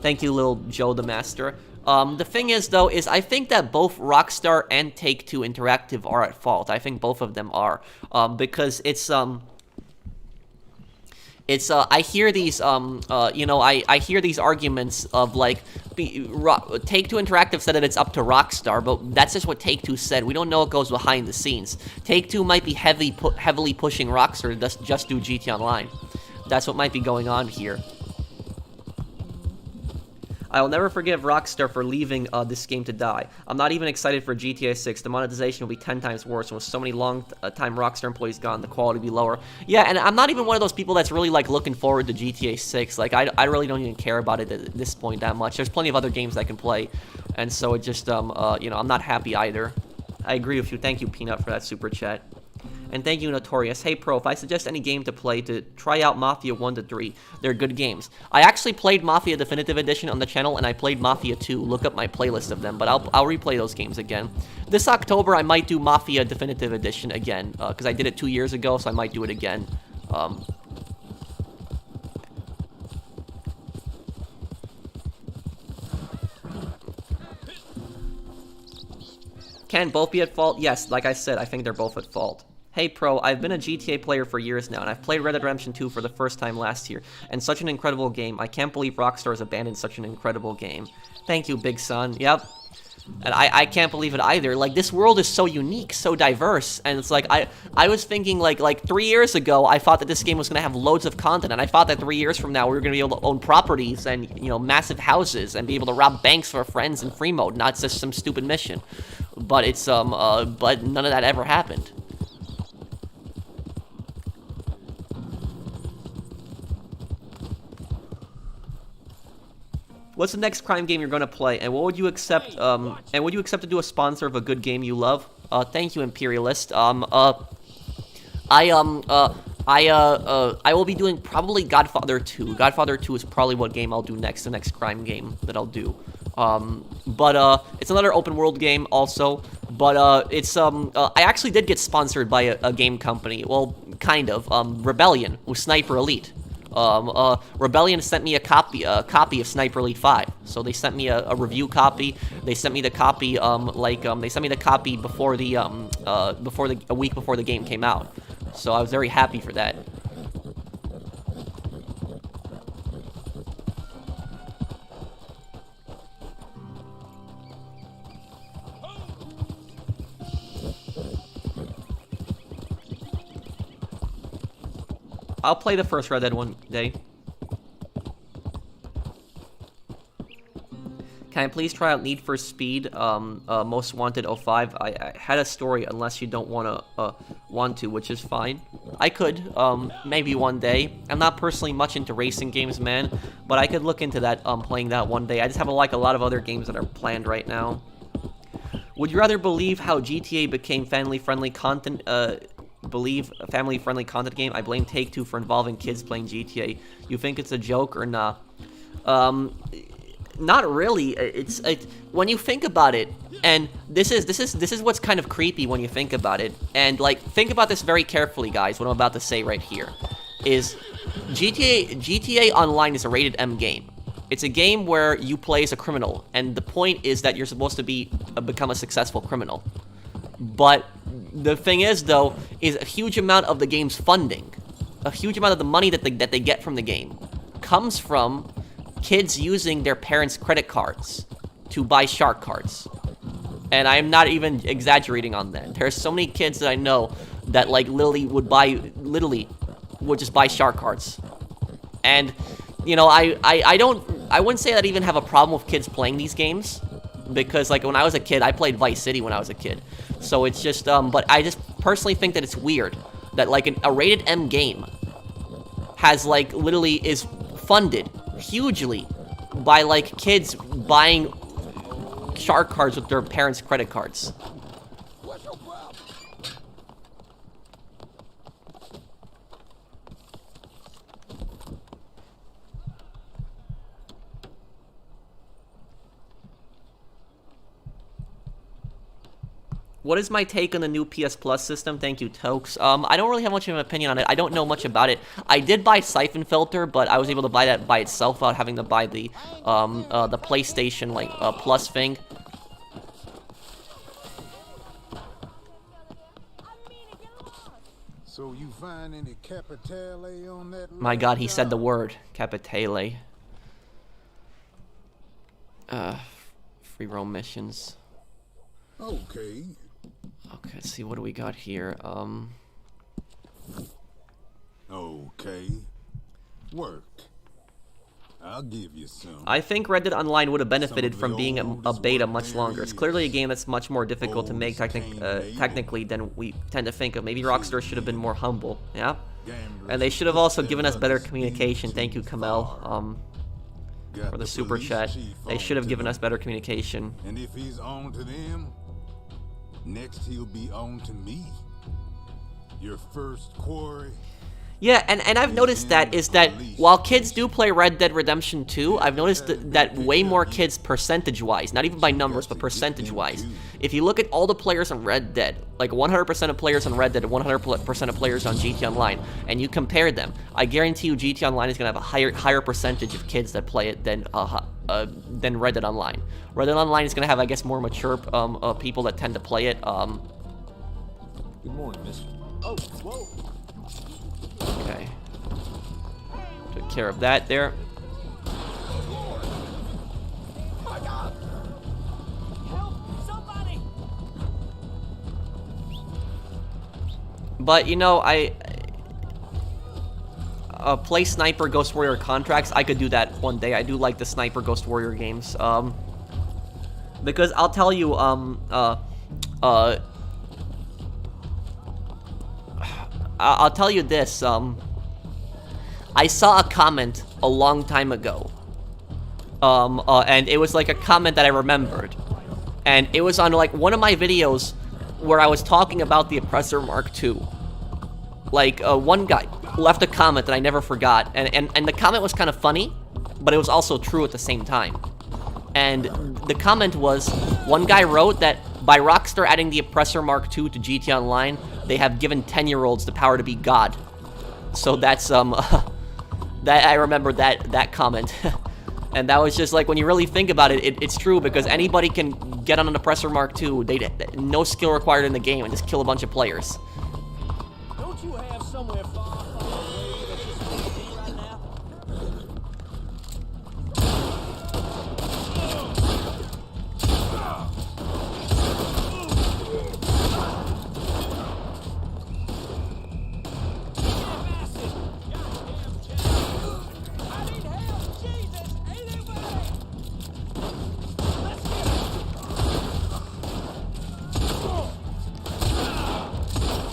little Joe the Master. The thing is, though, is I think that both Rockstar and Take-Two Interactive are at fault. I think both of them are. Because I hear these, you know, I hear these arguments of, like, Take-Two Interactive said that it's up to Rockstar, but that's just what Take-Two said. We don't know what goes behind the scenes. Take-Two might be heavily pushing Rockstar to just do GT Online. That's what might be going on here. I will never forgive Rockstar for leaving this game to die. I'm not even excited for GTA 6. The monetization will be 10 times worse, and with so many long-time Rockstar employees gone, the quality will be lower. Yeah, and I'm not even one of those people that's really, like, looking forward to GTA 6. Like, I really don't even care about it at this point that much. There's plenty of other games I can play, and so it just, you know, I'm not happy either. I agree with you. Thank you, Peanut, for that super chat. And thank you, Notorious. Hey, Pro, if I suggest any game to play, to try out Mafia 1 to 3. They're good games. I actually played Mafia Definitive Edition on the channel, and I played Mafia 2. Look up my playlist of them, but I'll replay those games again. This October, I might do Mafia Definitive Edition again, because I did it 2 years ago, so I might do it again. Can both be at fault? Yes, like I said, I think they're both at fault. Hey Pro, I've been a GTA player for years now, and I've played Red Dead Redemption 2 for the first time last year, and such an incredible game. I can't believe Rockstar has abandoned such an incredible game. Thank you, Big Son. Yep. And I can't believe it either. Like, this world is so unique, so diverse, and it's like, I was thinking, like 3 years ago, I thought that this game was going to have loads of content, and I thought that 3 years from now, we were going to be able to own properties and, you know, massive houses, and be able to rob banks for friends in free mode, not just some stupid mission. But it's, but none of that ever happened. What's the next crime game you're gonna play, and what would you accept? And would you accept to do a sponsor of a good game you love? Thank you, Imperialist. I will be doing probably Godfather 2. Godfather 2 is probably what game I'll do next, the next crime game that I'll do. But it's another open world game also, but it's I actually did get sponsored by a game company. Well, kind of. Rebellion with Sniper Elite. Rebellion sent me a copy of Sniper Elite 5. So they sent me a review copy. They sent me the copy, they sent me the copy before a week before the game came out. So I was very happy for that. I'll play the first Red Dead one day. Can I please try out Need for Speed, Most Wanted 05? I had a story, unless you don't want to, which is fine. I could, maybe one day. I'm not personally much into racing games, man, but I could look into that, playing that one day. I just have a lot of other games that are planned right now. Would you rather believe how GTA became family-friendly content, believe a family-friendly content game? I blame Take-Two for involving kids playing GTA. You think it's a joke or not? Not really. It's when you think about it, and this is what's kind of creepy when you think about it. And like, think about this very carefully, guys. What I'm about to say right here is GTA Online is a rated M game. It's a game where you play as a criminal, and the point is that you're supposed to become a successful criminal. But the thing is, though, is a huge amount of the game's funding, a huge amount of the money that they get from the game, comes from kids using their parents' credit cards to buy shark cards. And I'm not even exaggerating on that. There's so many kids that I know that, like, literally would just buy shark cards. And, you know, I wouldn't say that I even have a problem with kids playing these games, because, like, when I was a kid, I played Vice City when I was a kid. So it's just, but I just personally think that it's weird that, like, a rated M game has, like, literally is funded hugely by, like, kids buying shark cards with their parents' credit cards. What is my take on the new PS Plus system? Thank you, Tokes. I don't really have much of an opinion on it. I don't know much about it. I did buy Siphon Filter, but I was able to buy that by itself without having to buy the PlayStation, like, Plus thing. So you find any Capitale on that? My God, he said the word Capitale. Free roam missions. Okay. Okay, let's see, what do we got here? Okay. Worked. I'll give you some. I think Red Dead Online would have benefited Some from of the being a oldest beta one much there longer. It's is. clearly a game that's much more difficult to make Oldest Cain Abel. technically than we tend to think of. Maybe Rockstar should have been more humble, yeah? Gamblers And they should have push also their given us better luck communication. too Thank you, Kamel, far. Got for the super police chat. chief They on should have to given them. us better communication. And if he's on to them, next he'll be on to me. Your first quarry. Yeah, and I've noticed that is that while kids do play Red Dead Redemption 2, I've noticed that way more kids percentage-wise, not even by numbers, but percentage-wise. If you look at all the players on Red Dead, like 100% of players on Red Dead and 100% of players on GT Online, and you compare them, I guarantee you GT Online is going to have a higher percentage of kids that play it than Red Dead Online. Red Dead Online is going to have, I guess, more mature people that tend to play it. Good morning, mister. Oh, whoa. Okay. Took care of that there. My God! Help! Somebody! But, you know, play Sniper Ghost Warrior contracts. I could do that one day. I do like the Sniper Ghost Warrior games. Because I'll tell you, I'll tell you this, I saw a comment a long time ago, and it was like a comment that I remembered, and it was on like one of my videos where I was talking about the Oppressor Mark II. Like, one guy left a comment that I never forgot, and the comment was kind of funny, but it was also true at the same time. And the comment was, one guy wrote that by Rockstar adding the Oppressor Mark II to GT Online, they have given 10-year-olds the power to be God. So that's, that I remember that comment. And that was just like, when you really think about it, it's true, because anybody can get on an Oppressor Mark II, no skill required in the game, and just kill a bunch of players. Don't you have somewhere far, far away that's just easy right now?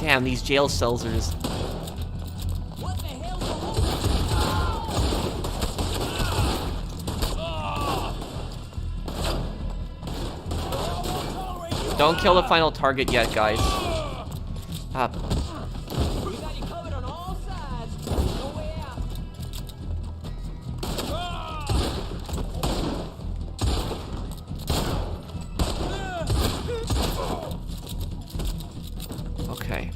Damn, these jail cells are just... What the hell? Don't kill the final target yet, guys. We got you covered on all sides. No way out. Okay.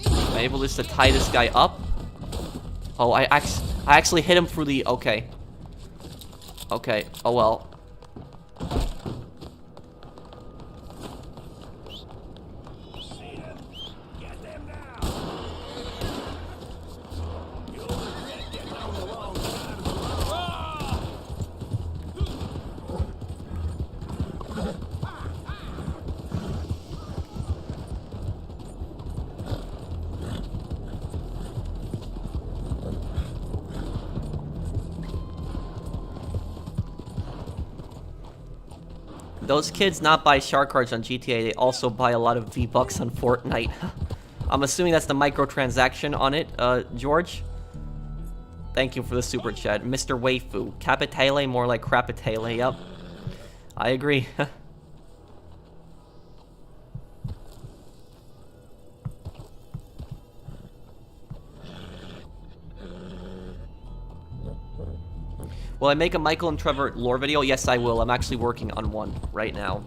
Am I able just to tie this guy up? Oh, I actually hit him through the... Okay. Okay. Oh, well. Those kids not buy shark cards on GTA, they also buy a lot of V-Bucks on Fortnite. I'm assuming that's the microtransaction on it, George? Thank you for the super chat. Mr. Waifu. Capitale, more like Crapitale, yep. I agree. Will I make a Michael and Trevor lore video? Yes, I will. I'm actually working on one right now.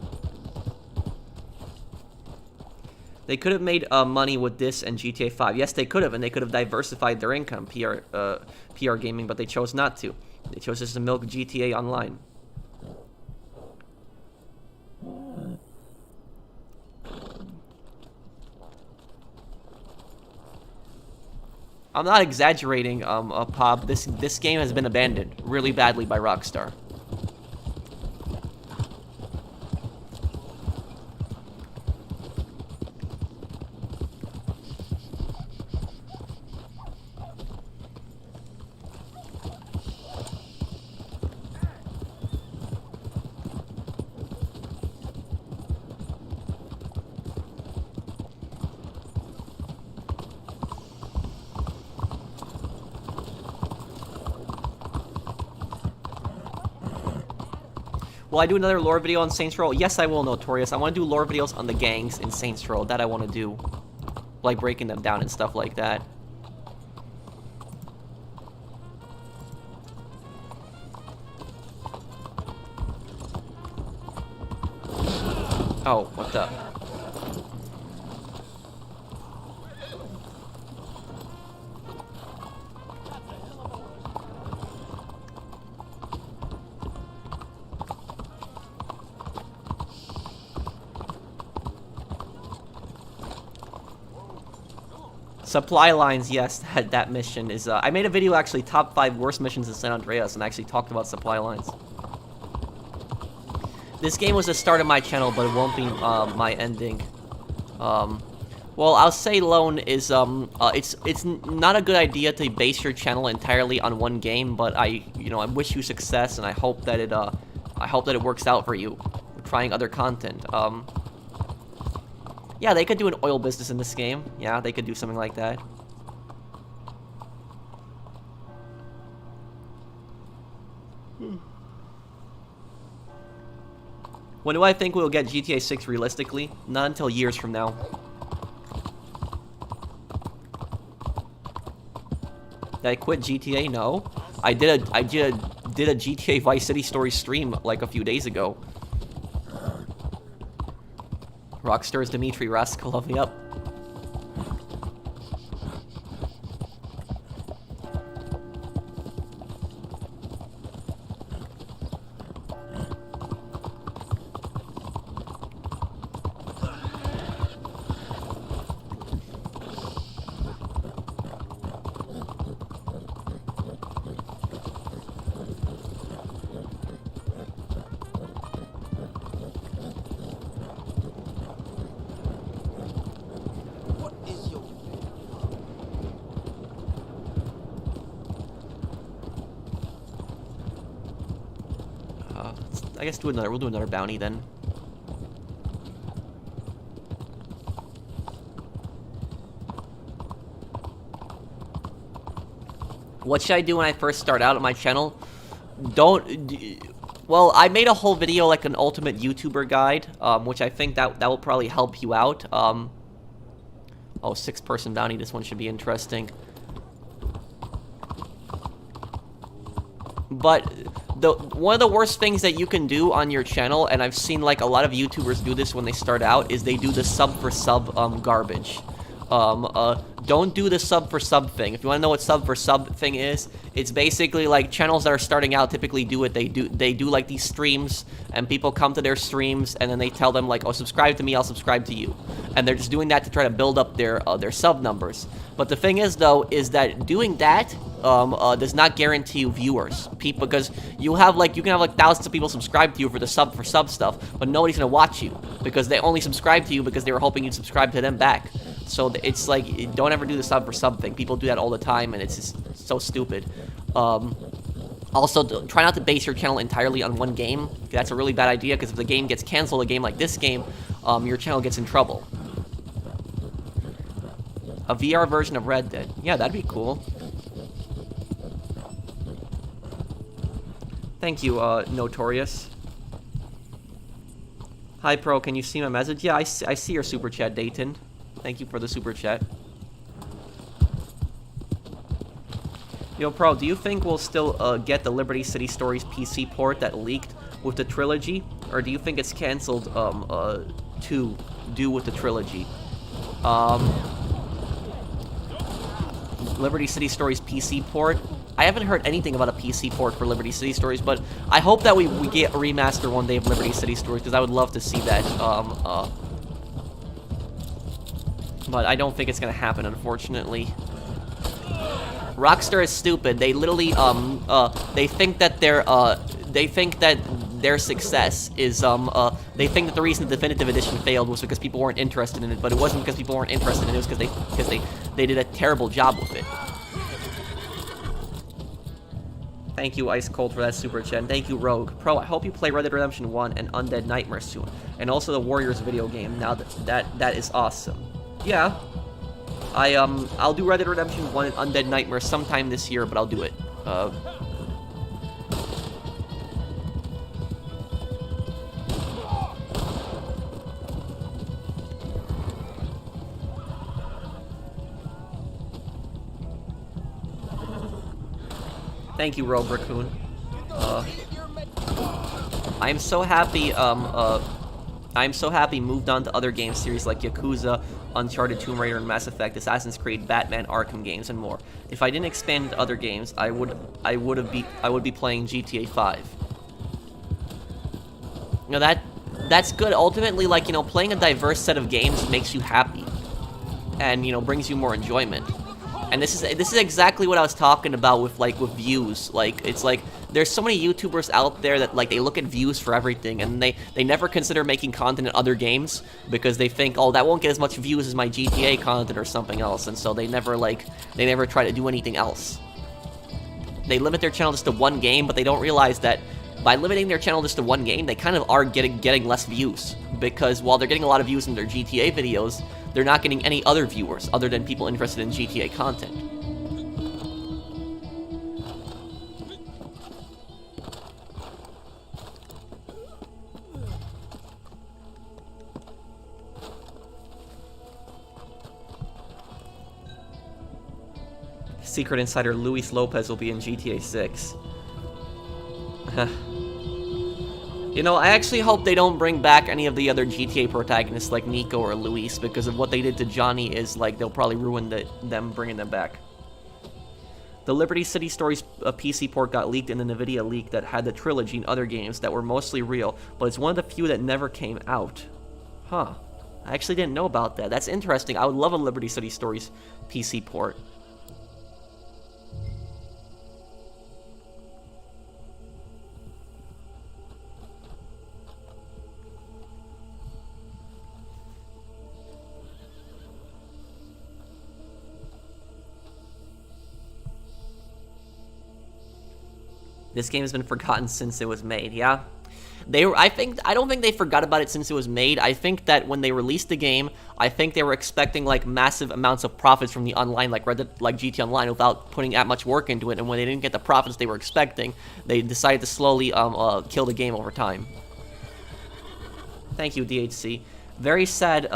They could have made money with this and GTA 5. Yes, they could have, and they could have diversified their income, PR gaming, but they chose not to. They chose just to milk GTA Online. I'm not exaggerating, Pop. This game has been abandoned really badly by Rockstar. Will I do another lore video on Saints Row? Yes, I will, Notorious. I want to do lore videos on the gangs in Saints Row. That I want to do. Like breaking them down and stuff like that. Oh, what the? Supply lines, yes, that mission is, I made a video actually, top 5 worst missions in San Andreas, and actually talked about supply lines. This game was the start of my channel, but it won't be, my ending. Well, I'll say Lone is, it's not a good idea to base your channel entirely on one game, but I wish you success, and I hope that it works out for you, trying other content. Yeah, they could do an oil business in this game. Yeah, they could do something like that. When do I think we'll get GTA 6 realistically? Not until years from now. Did I quit GTA? No. I did a GTA Vice City Story stream like a few days ago. Rockstar's Dmitry Raskolov, yep. I guess we'll do another bounty then. What should I do when I first start out on my channel? Well, I made a whole video like an ultimate YouTuber guide, which I think that will probably help you out. Oh, 6-person bounty, this one should be interesting. But one of the worst things that you can do on your channel, and I've seen like a lot of YouTubers do this when they start out, is they do the sub for sub garbage. Don't do the sub for sub thing. If you want to know what sub for sub thing is, it's basically like channels that are starting out typically do what they do like these streams, and people come to their streams and then they tell them like, oh, subscribe to me, I'll subscribe to you, and they're just doing that to try to build up their sub numbers. But the thing is though, is that doing that does not guarantee you viewers, because you can have like thousands of people subscribe to you for the sub for sub stuff, but nobody's gonna watch you because they only subscribe to you because they were hoping you'd subscribe to them back. So it's like, don't ever do the sub for sub thing. People do that all the time, and it's just so stupid. Also, try not to base your channel entirely on one game. That's a really bad idea, because if the game gets canceled, a game like this game, your channel gets in trouble. A VR version of Red Dead. Yeah, that'd be cool. Thank you, Notorious. Hi, Pro, can you see my message? Yeah, I see your super chat, Dayton. Thank you for the super chat. Yo, Pro, do you think we'll still get the Liberty City Stories PC port that leaked with the trilogy? Or do you think it's cancelled to do with the trilogy? Liberty City Stories PC port? I haven't heard anything about a PC port for Liberty City Stories, but I hope that we get a remaster one day of Liberty City Stories, because I would love to see that. But I don't think it's gonna happen, unfortunately. Rockstar is stupid. They literally, they think that their success is, they think that the reason the Definitive Edition failed was because people weren't interested in it, but it wasn't because people weren't interested in it, it was because they did a terrible job with it. Thank you, Ice Cold, for that super chat. And thank you, Rogue. Pro, I hope you play Red Dead Redemption 1 and Undead Nightmare soon. And also the Warriors video game. Now that is awesome. Yeah. I'll do Red Dead Redemption 1 and Undead Nightmare sometime this year, but I'll do it. Thank you, Rogue Raccoon. I'm so happy, I'm so happy moved on to other game series like Yakuza, Uncharted, Tomb Raider, and Mass Effect, Assassin's Creed, Batman, Arkham games, and more. If I didn't expand into other games, I would be playing GTA 5. You know, that's good. Ultimately, like, you know, playing a diverse set of games makes you happy, and, you know, brings you more enjoyment. And this is exactly what I was talking about with views. Like, it's like there's so many YouTubers out there that, like, they look at views for everything, and they never consider making content in other games because they think, oh, that won't get as much views as my GTA content or something else, and so they never try to do anything else. They limit their channel just to one game, but they don't realize that by limiting their channel just to one game, they kind of are getting less views, because while they're getting a lot of views in their GTA videos, they're not getting any other viewers other than people interested in GTA content. Secret Insider Luis Lopez will be in GTA 6. You know, I actually hope they don't bring back any of the other GTA protagonists like Nico or Luis, because of what they did to Johnny is, like, they'll probably ruin them bringing them back. The Liberty City Stories PC port got leaked in the NVIDIA leak that had the trilogy and other games that were mostly real, but it's one of the few that never came out. Huh. I actually didn't know about that. That's interesting. I would love a Liberty City Stories PC port. This game has been forgotten since it was made, yeah? I don't think they forgot about it since it was made. I think that when they released the game, I think they were expecting, like, massive amounts of profits from the online, like GT Online, without putting that much work into it, and when they didn't get the profits they were expecting, they decided to slowly kill the game over time. Thank you, DHC. Very sad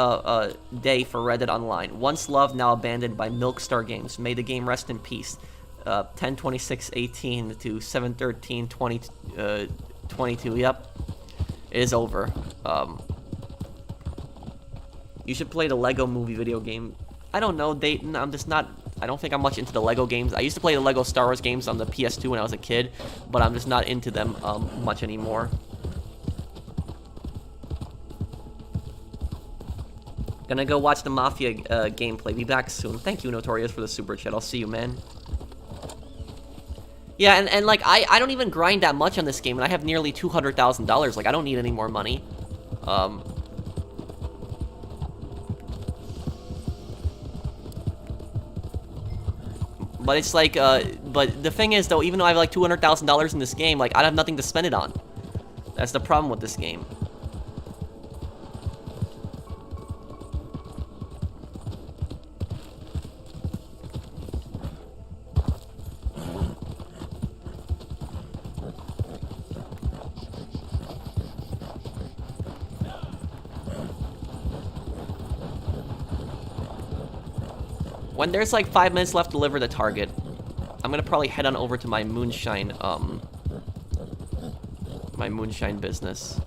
day for Red Dead Online. Once loved, now abandoned by Milkstar Games. May the game rest in peace. 10/26/18 to 7/13/22. Yep, it is over. You should play the Lego Movie video game. I don't know, Dayton. I'm just not. I don't think I'm much into the Lego games. I used to play the Lego Star Wars games on the PS2 when I was a kid, but I'm just not into them much anymore. Gonna go watch the Mafia gameplay. Be back soon. Thank you, Notorious, for the super chat. I'll see you, man. Yeah, and like, I don't even grind that much on this game, and I have nearly $200,000. Like, I don't need any more money. But it's like, but the thing is, though, even though I have like $200,000 in this game, like, I have nothing to spend it on. That's the problem with this game. When there's like 5 minutes left to deliver the target, I'm gonna probably head on over to my Moonshine, business.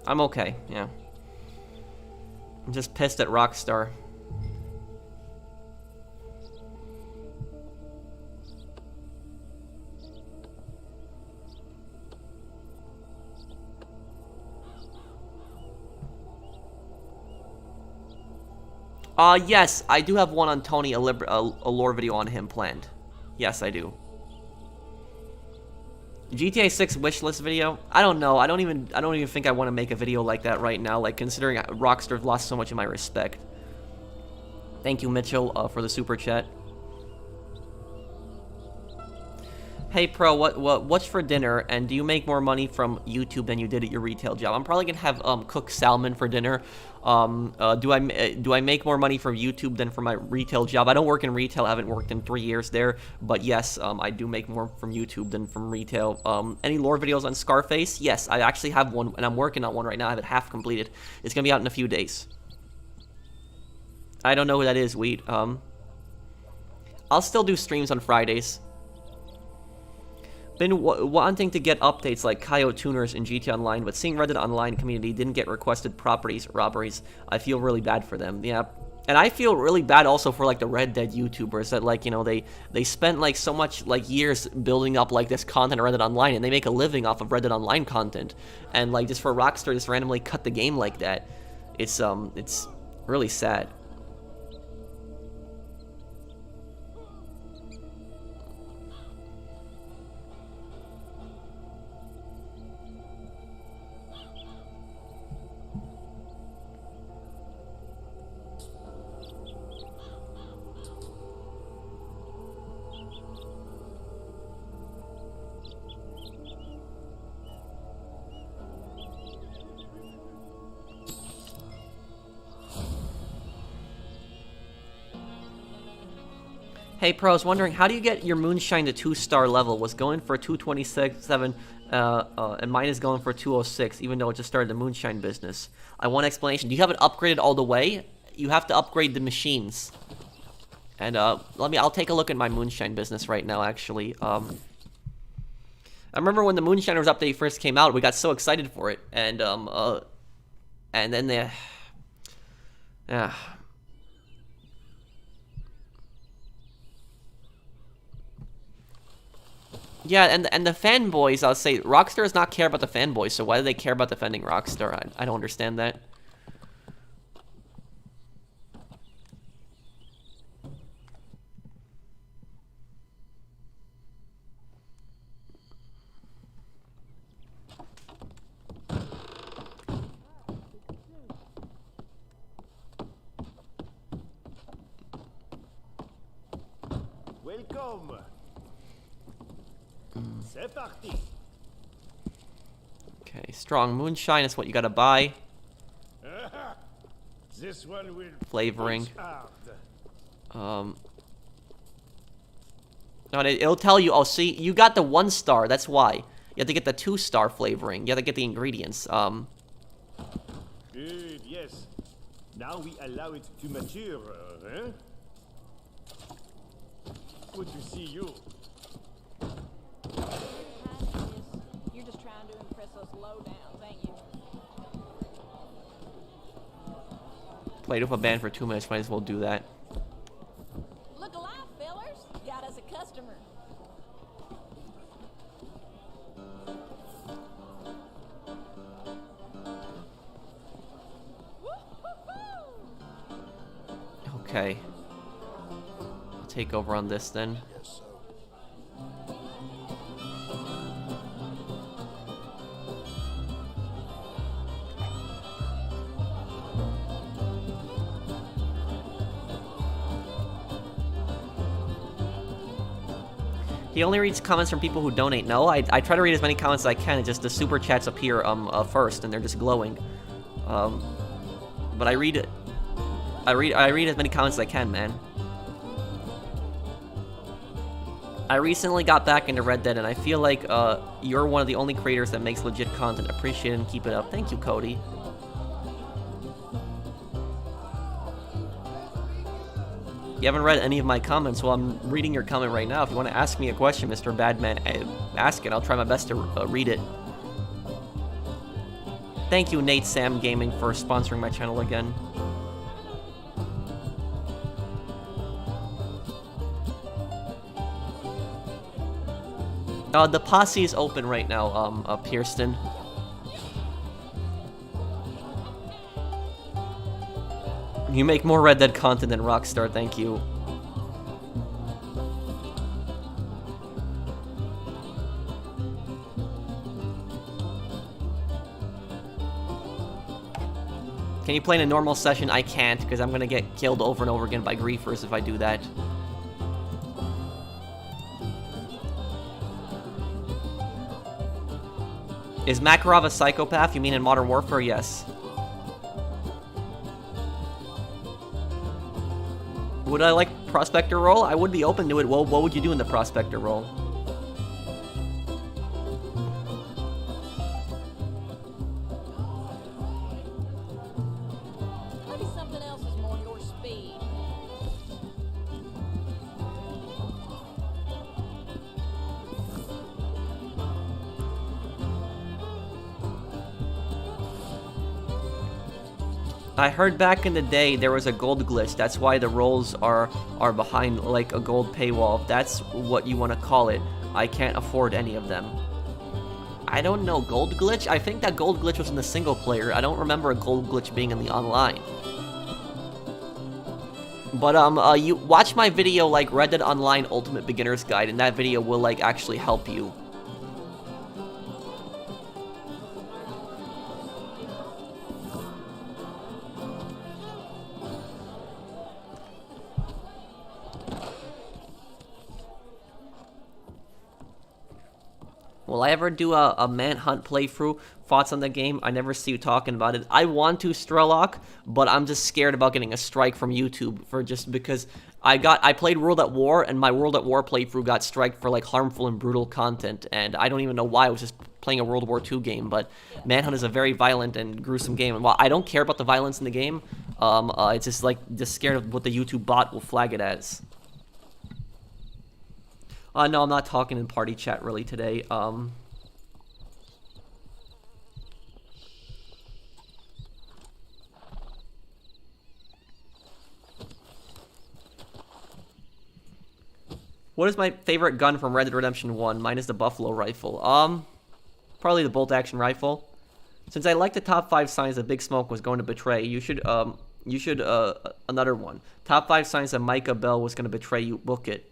I'm okay, yeah. I'm just pissed at Rockstar. Yes, I do have one on Tony, a lore video on him planned. Yes, I do. GTA 6 wishlist video? I don't know. I don't even think I want to make a video like that right now, like, considering Rockstar's lost so much of my respect. Thank you, Mitchell, for the super chat. Hey Pro, what's for dinner? And do you make more money from YouTube than you did at your retail job? I'm probably gonna have cooked salmon for dinner. Do I make more money from YouTube than from my retail job? I don't work in retail. I haven't worked in 3 years there. But yes, I do make more from YouTube than from retail. Any lore videos on Scarface? Yes, I actually have one, and I'm working on one right now. I have it half completed. It's gonna be out in a few days. I don't know who that is, Wheat. I'll still do streams on Fridays. Been wanting to get updates like Coyote Tuners in GTA Online, but seeing Reddit Online community didn't get requested robberies, I feel really bad for them. Yeah, and I feel really bad also for like the Red Dead YouTubers that like, you know, they spent like so much like years building up like this content on Reddit Online, and they make a living off of Reddit Online content, and like just for Rockstar to just randomly cut the game like that, it's really sad. Hey Pro, I was wondering, how do you get your Moonshine to 2-star level? Was going for 227, and mine is going for 206, even though it just started the Moonshine business. I want explanation. Do you have it upgraded all the way? You have to upgrade the machines. And I'll take a look at my Moonshine business right now, actually. I remember when the Moonshiners update first came out, we got so excited for it, and then the, yeah. Yeah, and the fanboys, I'll say, Rockstar does not care about the fanboys, so why do they care about defending Rockstar? I don't understand that. Welcome. C'est parti. Okay, strong Moonshine is what you gotta buy. This one will Flavoring. push hard. No, it'll tell you, oh, see, you got the 1-star, that's why. You have to get the 2-star flavoring. You have to get the ingredients. Good, yes. Now we allow it to mature, huh? Good to see you. You're just trying to impress us low-downs, ain't you? Played with a band for 2 minutes, might as well do that. Look alive, fellers. Got us a customer. Okay. I'll take over on this then. He only reads comments from people who donate. No, I try to read as many comments as I can. It's just the super chats appear first, and they're just glowing. But I read as many comments as I can, man. I recently got back into Red Dead, and I feel like you're one of the only creators that makes legit content. Appreciate it and keep it up. Thank you, Cody. You haven't read any of my comments, well, I'm reading your comment right now. If you want to ask me a question, Mr. Badman, ask it. I'll try my best to read it. Thank you, Nate Sam Gaming, for sponsoring my channel again. The posse is open right now, Pierston. You make more Red Dead content than Rockstar, thank you. Can you play in a normal session? I can't, because I'm gonna get killed over and over again by griefers if I do that. Is Makarov a psychopath? You mean in Modern Warfare? Yes. Would I like Prospector role? I would be open to it. Well, what would you do in the Prospector role? Maybe something else is more your speed. I heard back in the day there was a gold glitch. That's why the roles are behind like a gold paywall. If that's what you want to call it. I can't afford any of them. I don't know, gold glitch? I think that gold glitch was in the single player. I don't remember a gold glitch being in the online. But you watch my video like Red Dead Online Ultimate Beginner's Guide, and that video will like actually help you. Will I ever do a Manhunt playthrough? Thoughts on the game? I never see you talking about it. I want to, Strelok, but I'm just scared about getting a strike from YouTube for just because I played World at War, and my World at War playthrough got striked for like harmful and brutal content, and I don't even know why. I was just playing a World War II game, but Manhunt is a very violent and gruesome game, and while I don't care about the violence in the game, it's just like just scared of what the YouTube bot will flag it as. No, I'm not talking in party chat really today. What is my favorite gun from Red Dead Redemption 1? Mine is the Buffalo Rifle. Probably the bolt-action rifle. Since I like the top 5 signs that Big Smoke was going to betray, you should, another one. Top 5 signs that Micah Bell was going to betray you. Book it.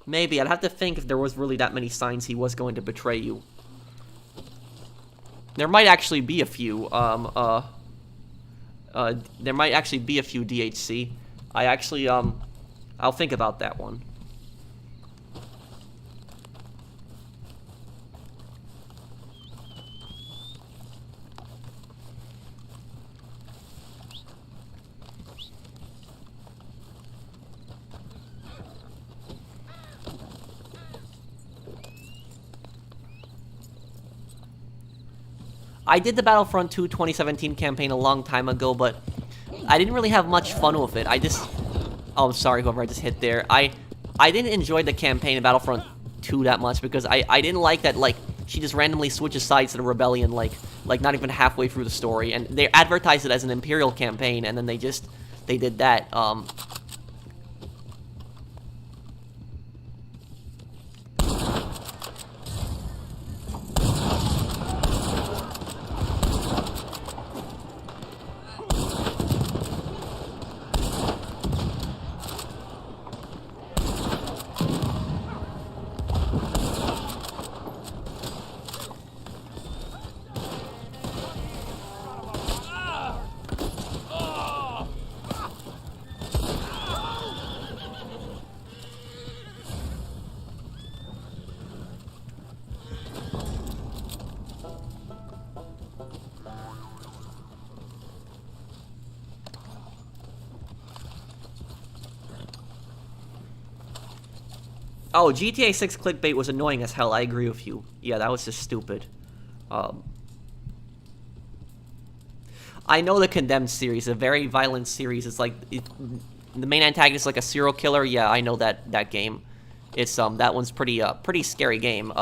Maybe. I'd have to think if there was really that many signs he was going to betray you. There might actually be a few. There might actually be a few DHC. I actually, I'll think about that one. I did the Battlefront 2 2017 campaign a long time ago, but I didn't really have much fun with it. Oh, I'm sorry, whoever I just hit there. I didn't enjoy the campaign in Battlefront 2 that much because I didn't like that, like, she just randomly switches sides to the rebellion, like not even halfway through the story. And they advertised it as an Imperial campaign, and then they did that. Oh, GTA 6 clickbait was annoying as hell, I agree with you. Yeah, that was just stupid. I know the Condemned series, a very violent series. It's like, the main antagonist is like a serial killer. Yeah, I know that game. It's, that one's pretty scary game.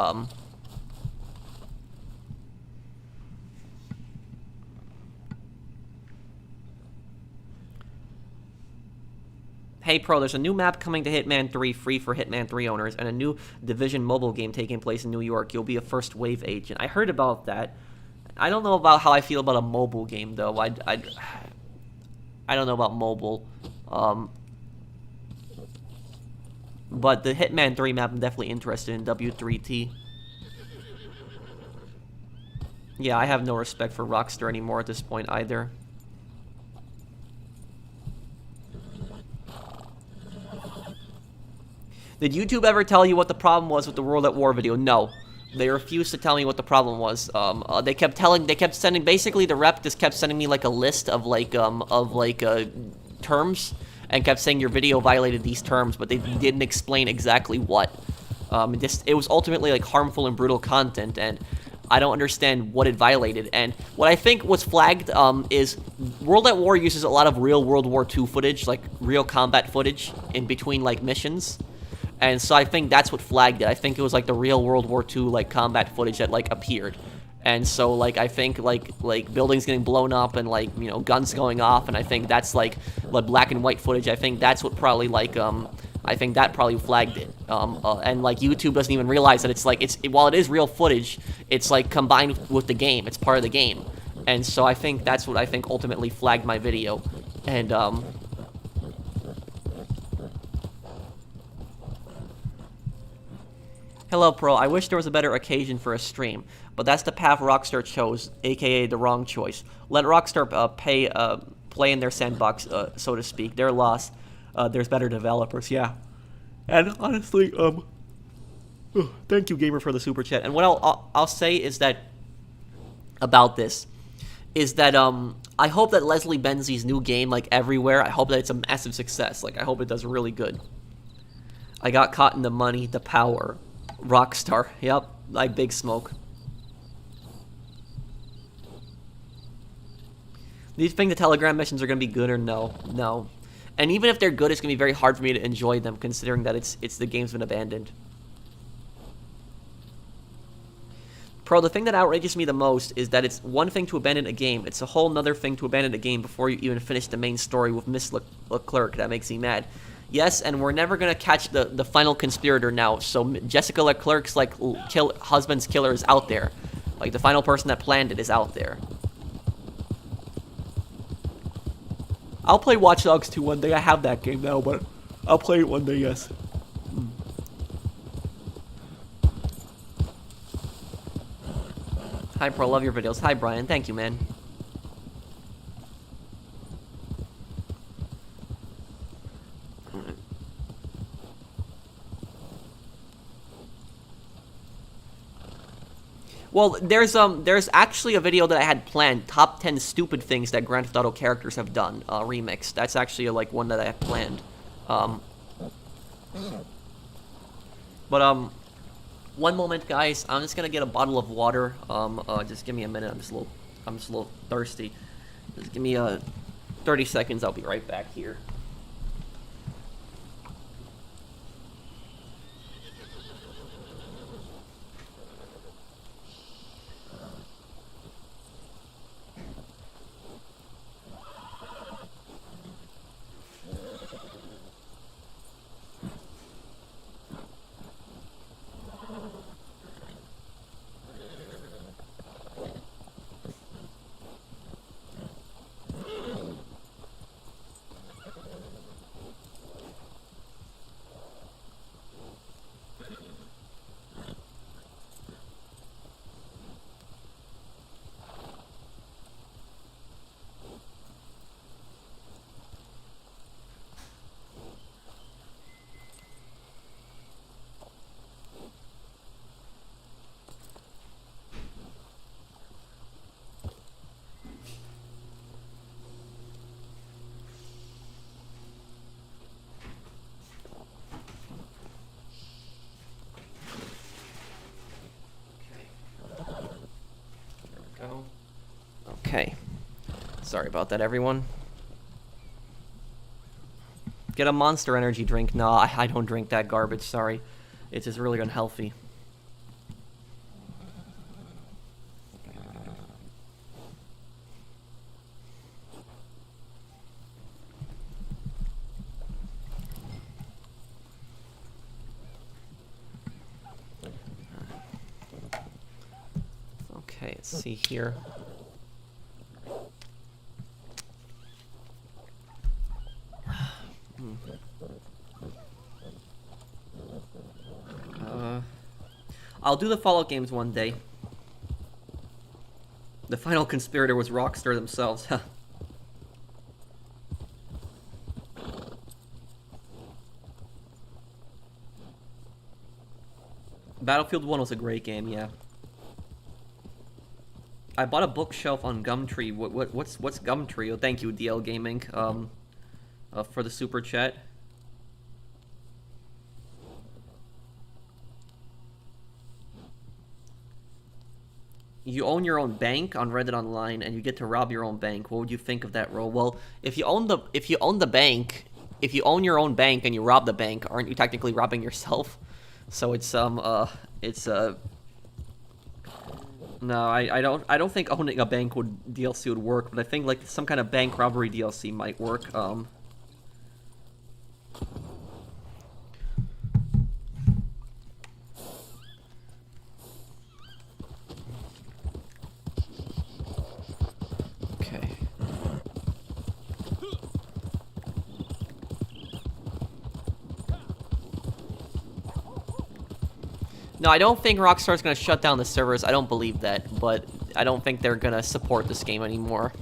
Hey Pro, there's a new map coming to Hitman 3 free for Hitman 3 owners, and a new Division mobile game taking place in New York. You'll be a first wave agent. I heard about that. I don't know about how I feel about a mobile game though. I don't know about mobile. But the Hitman 3 map I'm definitely interested in, W3T. Yeah, I have no respect for Rockstar anymore at this point either. Did YouTube ever tell you what the problem was with the World at War video? No. They refused to tell me what the problem was. They kept sending, basically the rep just kept sending me like a list of terms, and kept saying your video violated these terms, but they didn't explain exactly what. It was ultimately like harmful and brutal content, and I don't understand what it violated. And what I think was flagged is World at War uses a lot of real World War II footage, like real combat footage in between like missions. And so I think that's what flagged it. I think it was like the real World War II like combat footage that like appeared. And so like I think like buildings getting blown up and like, you know, guns going off, and I think that's like black and white footage. I think that's what probably like I think that probably flagged it. And like YouTube doesn't even realize that it's like while it is real footage, it's like combined with the game. It's part of the game. And so I think that's what I think ultimately flagged my video. And hello, Pro. I wish there was a better occasion for a stream, but that's the path Rockstar chose, aka the wrong choice. Let Rockstar play in their sandbox, so to speak. Their loss. There's better developers, yeah. And honestly, thank you, Gamer, for the super chat. And what I'll say is that about this is that I hope that Leslie Benzie's new game, like everywhere, I hope that it's a massive success. Like I hope it does really good. I got caught in the money, the power. Rockstar, yep, like Big Smoke. Do you think the Telegram missions are gonna be good or no? No. And even if they're good, it's gonna be very hard for me to enjoy them, considering that it's the game's been abandoned. Pro, the thing that outrages me the most is that it's one thing to abandon a game, it's a whole nother thing to abandon a game before you even finish the main story with Miss Leclerc. That makes me mad. Yes, and we're never gonna catch the final conspirator now. So Jessica Leclerc's like husband's killer is out there. Like the final person that planned it is out there. I'll play Watch Dogs 2 one day. I have that game now, but I'll play it one day. Yes. Hi, Pro. Love your videos. Hi, Brian. Thank you, man. Well, there's actually a video that I had planned, top 10 stupid things that Grand Theft Auto characters have done, remix. That's actually like one that I have planned. One moment, guys. I'm just gonna get a bottle of water. Just give me a minute. I'm just a little thirsty. Just give me 30 seconds. I'll be right back here. Okay. Sorry about that, everyone. Get a Monster Energy drink. No, I don't drink that garbage, sorry. It's just really unhealthy. Okay, let's see here. I'll do the Fallout games one day. The final conspirator was Rockstar themselves. Battlefield 1 was a great game, yeah. I bought a bookshelf on Gumtree. What's Gumtree? Oh, thank you, DL Gaming, for the super chat. You own your own bank on Reddit Online, and you get to rob your own bank. What would you think of that role? Well, if you own the bank, if you own your own bank and you rob the bank, aren't you technically robbing yourself? So it's no, I don't think owning a bank DLC would work, but I think like some kind of bank robbery DLC might work. Okay. No, I don't think Rockstar's gonna shut down the servers. I don't believe that, but I don't think they're gonna support this game anymore.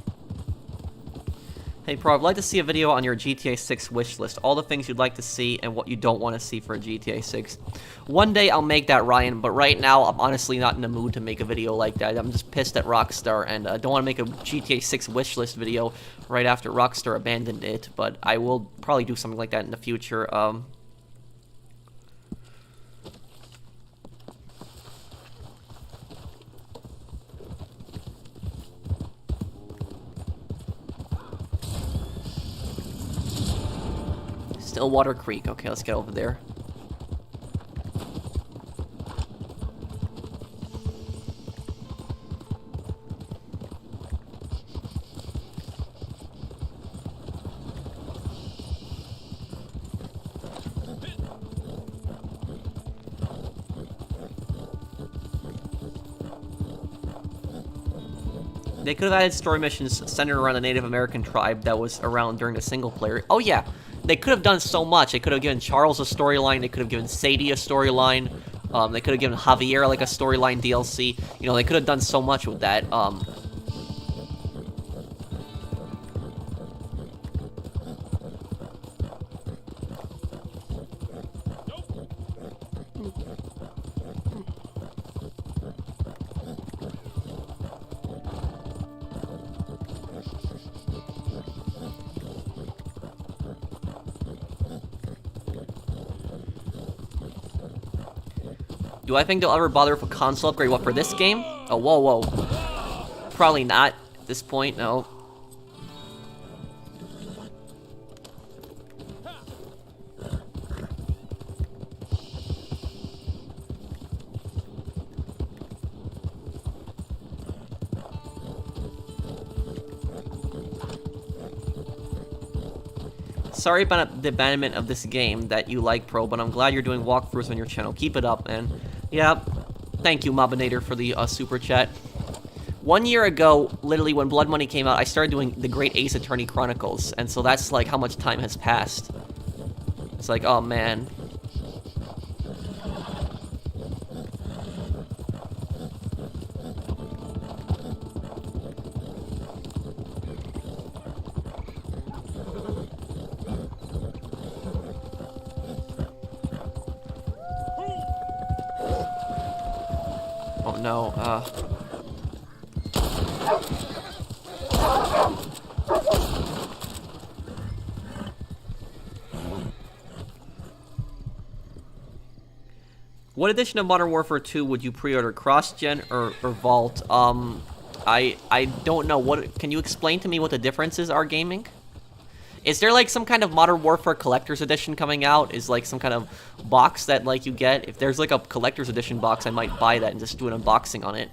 Hey Pro, I'd like to see a video on your GTA 6 wishlist. All the things you'd like to see and what you don't want to see for a GTA 6. One day I'll make that, Ryan, but right now I'm honestly not in the mood to make a video like that. I'm just pissed at Rockstar and don't want to make a GTA 6 wishlist video right after Rockstar abandoned it, but I will probably do something like that in the future. Stillwater Creek. Okay, let's get over there. They could have added story missions centered around a Native American tribe that was around during the single player. Oh yeah, they could have done so much. They could have given Charles a storyline. They could have given Sadie a storyline. They could have given Javier like a storyline DLC. You know, they could have done so much with that. Do I think they'll ever bother with a console upgrade? What, for this game? Oh, whoa, whoa. Probably not at this point, no. Sorry about the abandonment of this game that you like, Pro, but I'm glad you're doing walkthroughs on your channel. Keep it up, man. Yeah, thank you, Mobinator, for the super chat. 1 year ago, literally when Blood Money came out, I started doing the Great Ace Attorney Chronicles, and so that's like how much time has passed. It's like, oh man. Oh no, What edition of Modern Warfare 2 would you pre-order, cross-gen or Vault? I don't know. What can you explain to me what the differences are, gaming? Is there like some kind of Modern Warfare Collector's Edition coming out? Is like some kind of box that like you get? If there's like a Collector's Edition box, I might buy that and just do an unboxing on it.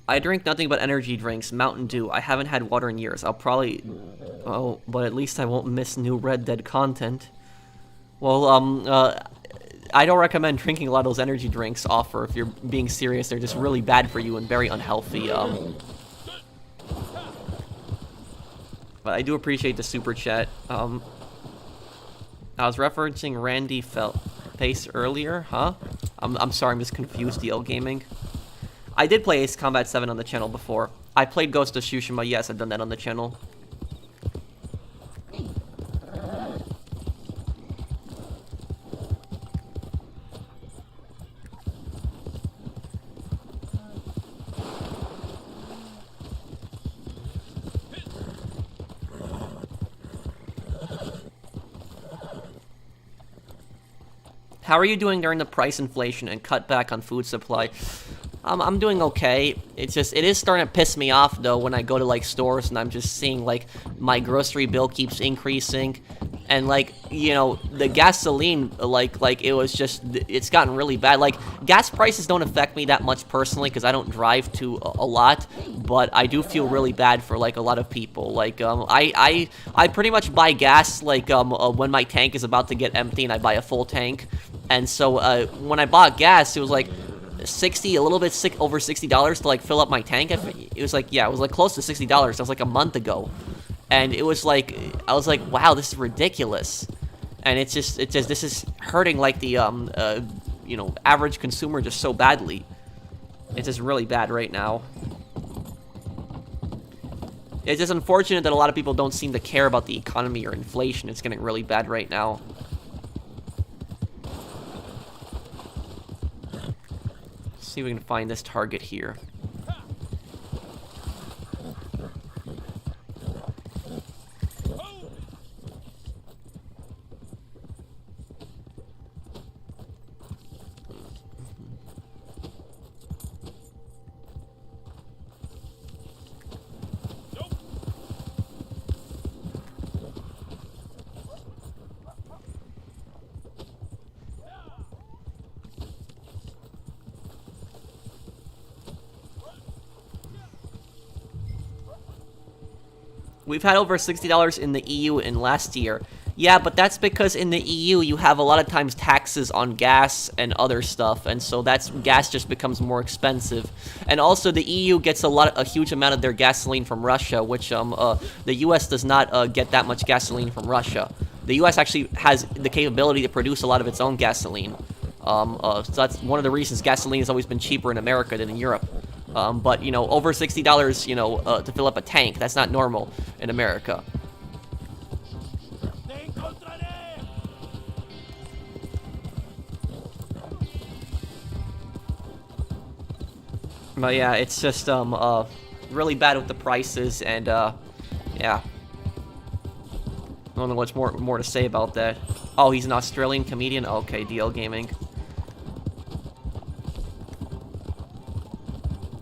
I drink nothing but energy drinks, Mountain Dew. I haven't had water in years. I'll probably... Oh, but at least I won't miss new Red Dead content. Well, I don't recommend drinking a lot of those energy drinks, Offer. If you're being serious, they're just really bad for you and very unhealthy. But I do appreciate the super chat. I was referencing Randy Pace earlier, huh? I'm sorry, I'm just confused, DL Gaming. I did play Ace Combat 7 on the channel before. I played Ghost of Tsushima, yes, I've done that on the channel. How are you doing during the price inflation and cut back on food supply? I'm doing okay. It's just, it is starting to piss me off though when I go to like stores and I'm just seeing like my grocery bill keeps increasing, and like, you know, the gasoline, like it was just, it's gotten really bad. Like, gas prices don't affect me that much personally because I don't drive to a lot, but I do feel really bad for like a lot of people. Like, I pretty much buy gas like when my tank is about to get empty and I buy a full tank. And so when I bought gas, it was like a little bit over $60 to like fill up my tank. It was like, yeah, it was like close to $60. That was like a month ago, and it was like, I was like, wow, this is ridiculous. And it's just this is hurting like the you know, average consumer just so badly. It's just really bad right now. It's just unfortunate that a lot of people don't seem to care about the economy or inflation. It's getting really bad right now. See if we can find this target here. We've had over $60 in the EU in last year. Yeah, but that's because in the EU you have a lot of times taxes on gas and other stuff, and so gas just becomes more expensive. And also the EU gets a huge amount of their gasoline from Russia, which the US does not get that much gasoline from Russia. The US actually has the capability to produce a lot of its own gasoline. So that's one of the reasons gasoline has always been cheaper in America than in Europe. But, you know, over $60, you know, to fill up a tank, that's not normal in America. But yeah, it's just, really bad with the prices, and, yeah. I don't know what's more to say about that. Oh, he's an Australian comedian? Okay, DL Gaming.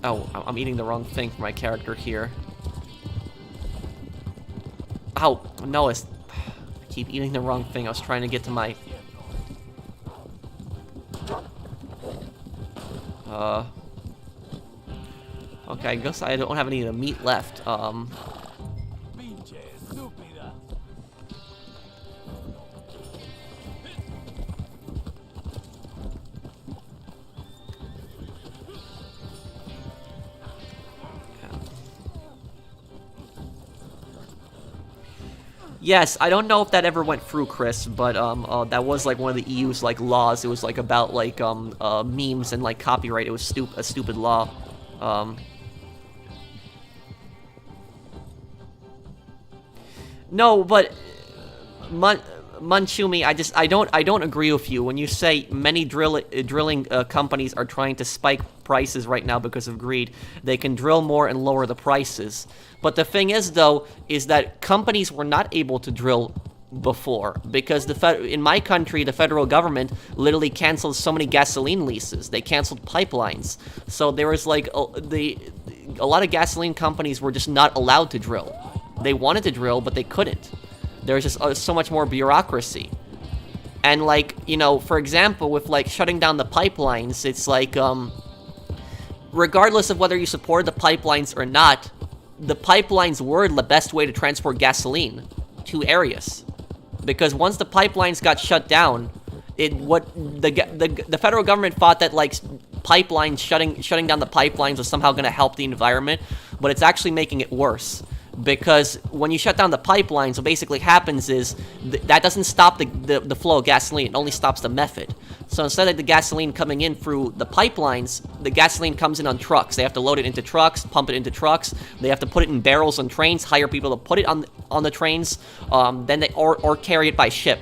Oh, I'm eating the wrong thing for my character here. Oh, no, I keep eating the wrong thing. I was trying to get to my... Okay, I guess I don't have any of the meat left. Yes, I don't know if that ever went through, Chris, but that was like one of the EU's like laws. It was like about like memes and like copyright. It was a stupid law. No, but Munchumi, I don't agree with you when you say many drilling companies are trying to spike prices right now because of greed. They can drill more and lower the prices. But the thing is, though, is that companies were not able to drill before because in my country, the federal government literally canceled so many gasoline leases. They canceled pipelines. So there was like a lot of gasoline companies were just not allowed to drill. They wanted to drill, but they couldn't. There's just so much more bureaucracy. And like, you know, for example, with like shutting down the pipelines, it's like, regardless of whether you support the pipelines or not, the pipelines were the best way to transport gasoline to areas. Because once the pipelines got shut down, the federal government thought that like shutting down the pipelines was somehow going to help the environment, but it's actually making it worse. because when you shut down the pipeline, so basically happens is that doesn't stop the flow of gasoline. It only stops the method. So instead of the gasoline coming in through the pipelines, the gasoline comes in on trucks. They have to load it into trucks, pump it into trucks. They have to put it in barrels on trains, hire people to put it on the trains, then or carry it by ship.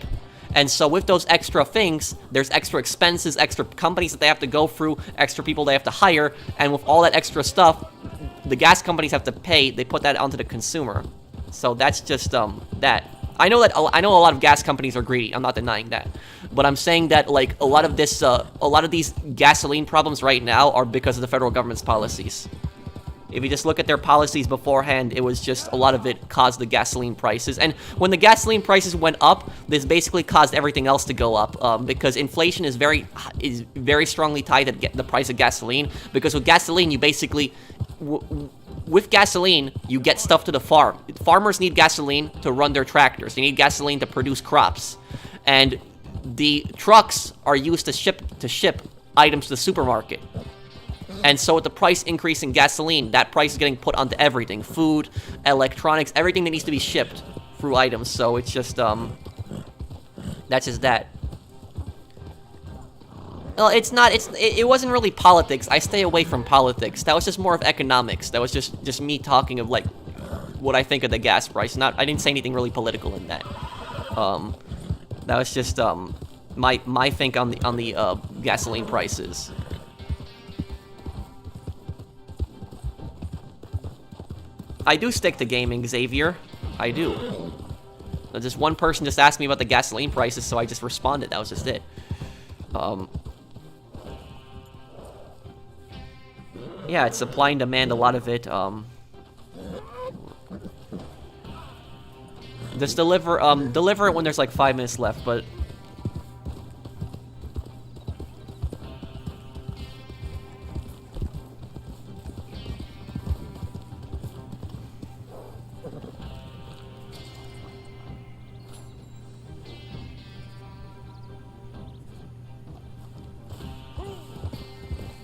And so with those extra things, there's extra expenses, extra companies that they have to go through, extra people they have to hire, and with all that extra stuff, the gas companies have to pay. They put that onto the consumer. So that's just that. I know a lot of gas companies are greedy. I'm not denying that, but I'm saying that like a lot of these gasoline problems right now are because of the federal government's policies. If you just look at their policies beforehand, it was just a lot of it caused the gasoline prices. And when the gasoline prices went up, this basically caused everything else to go up because inflation is very strongly tied to the price of gasoline. Because with gasoline, you basically with gasoline, you get stuff to the farm. Farmers need gasoline to run their tractors. They need gasoline to produce crops. And the trucks are used to ship items to the supermarket. And so with the price increase in gasoline, that price is getting put onto everything. Food, electronics, everything that needs to be shipped through items. So it's just, that's just that. Well, it wasn't really politics. I stay away from politics. That was just more of economics. That was just me talking of, like, what I think of the gas price. I didn't say anything really political in that. That was just, my think on the gasoline prices. I do stick to gaming, Xavier. I do. Just one person just asked me about the gasoline prices, so I just responded. That was just it. Yeah, it's supply and demand, a lot of it. Just deliver it when there's like 5 minutes left, but...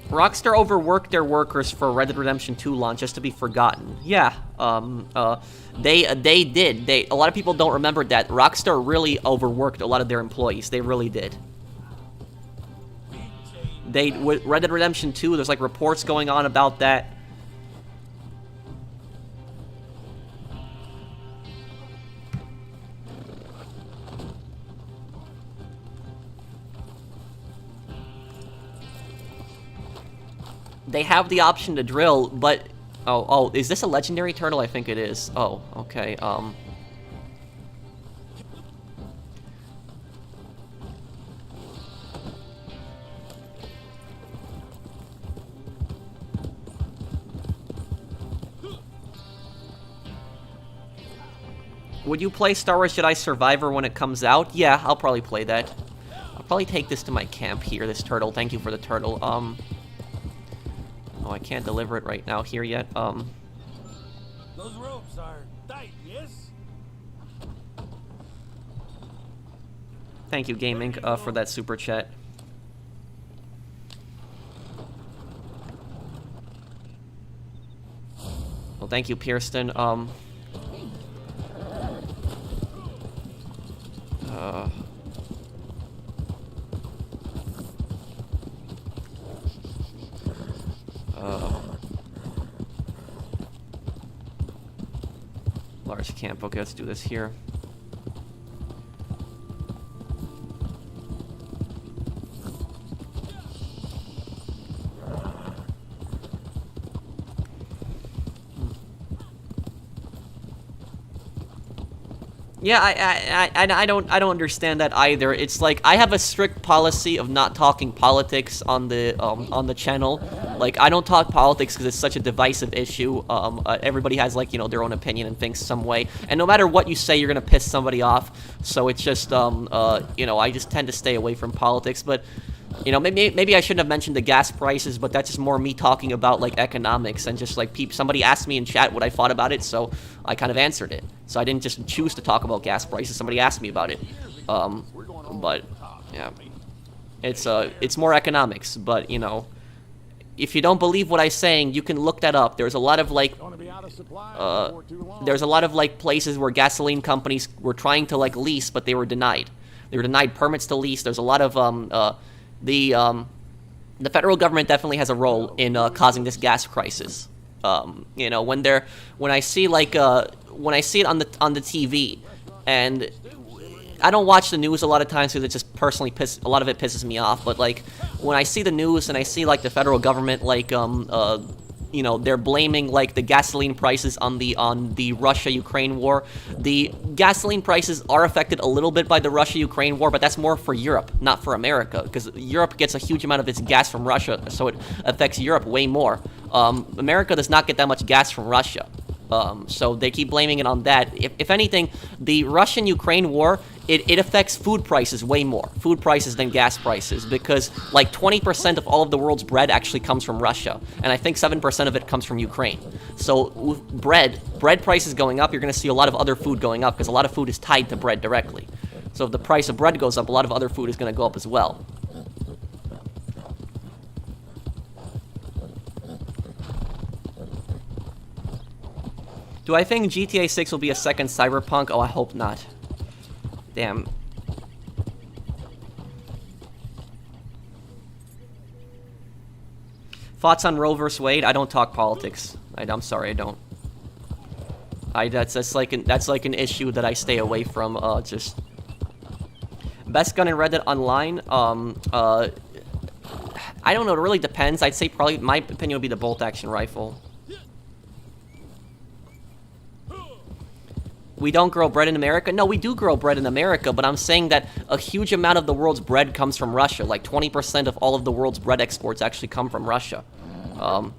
Rockstar overworked their workers for Red Dead Redemption 2 launch just to be forgotten. Yeah, they did. A lot of people don't remember that. Rockstar really overworked a lot of their employees. They really did. With Red Dead Redemption 2, there's like reports going on about that. They have the option to drill, but... Oh, is this a legendary turtle? I think it is. Oh, okay, Would you play Star Wars Jedi Survivor when it comes out? Yeah, I'll probably play that. I'll probably take this to my camp here, this turtle. Thank you for the turtle. Oh, I can't deliver it right now here yet. Those ropes are tight, yes? Thank you, Gaming, for that super chat. Well, thank you, Pierston. Large camp. Okay, let's do this here. Yeah, I don't understand that either. It's like I have a strict policy of not talking politics on the channel. Like I don't talk politics because it's such a divisive issue. Everybody has like their own opinion and thinks some way, and no matter what you say, you're gonna piss somebody off. So it's just I just tend to stay away from politics. But maybe I shouldn't have mentioned the gas prices, but that's just more me talking about like economics and just like somebody asked me in chat what I thought about it, so I kind of answered it. So I didn't just choose to talk about gas prices. Somebody asked me about it. But yeah, it's more economics. But if you don't believe what I'm saying, you can look that up. There's a lot of like Gonna be out of supply before too long. there's a lot of like places where gasoline companies were trying to like lease, but they were denied. They were denied permits to lease. There's a lot of the federal government definitely has a role in causing this gas crisis. You know, when I see like when I see it on the TV, and I don't watch the news a lot of times because it just personally a lot of it pisses me off. But like when I see the news and I see like the federal government like you know, they're blaming like the gasoline prices on the Russia-Ukraine war. The gasoline prices are affected a little bit by the Russia-Ukraine war, but that's more for Europe, not for America, because Europe gets a huge amount of its gas from Russia, so it affects Europe way more. America does not get that much gas from Russia. So they keep blaming it on that. If anything, the Russian-Ukraine war, it affects food prices way more. Food prices than gas prices, because like 20% of all of the world's bread actually comes from Russia, and I think 7% of it comes from Ukraine. So with bread prices going up, you're going to see a lot of other food going up, because a lot of food is tied to bread directly. So if the price of bread goes up, a lot of other food is going to go up as well. Do I think GTA 6 will be a second Cyberpunk? Oh, I hope not. Damn. Thoughts on Roe vs. Wade? I don't talk politics. I'm sorry, I don't. That's like an issue that I stay away from. Just best gun in Reddit online. I don't know. It really depends. I'd say probably my opinion would be the bolt action rifle. We don't grow bread in America? No, we do grow bread in America, but I'm saying that a huge amount of the world's bread comes from Russia. Like 20% of all of the world's bread exports actually come from Russia. Or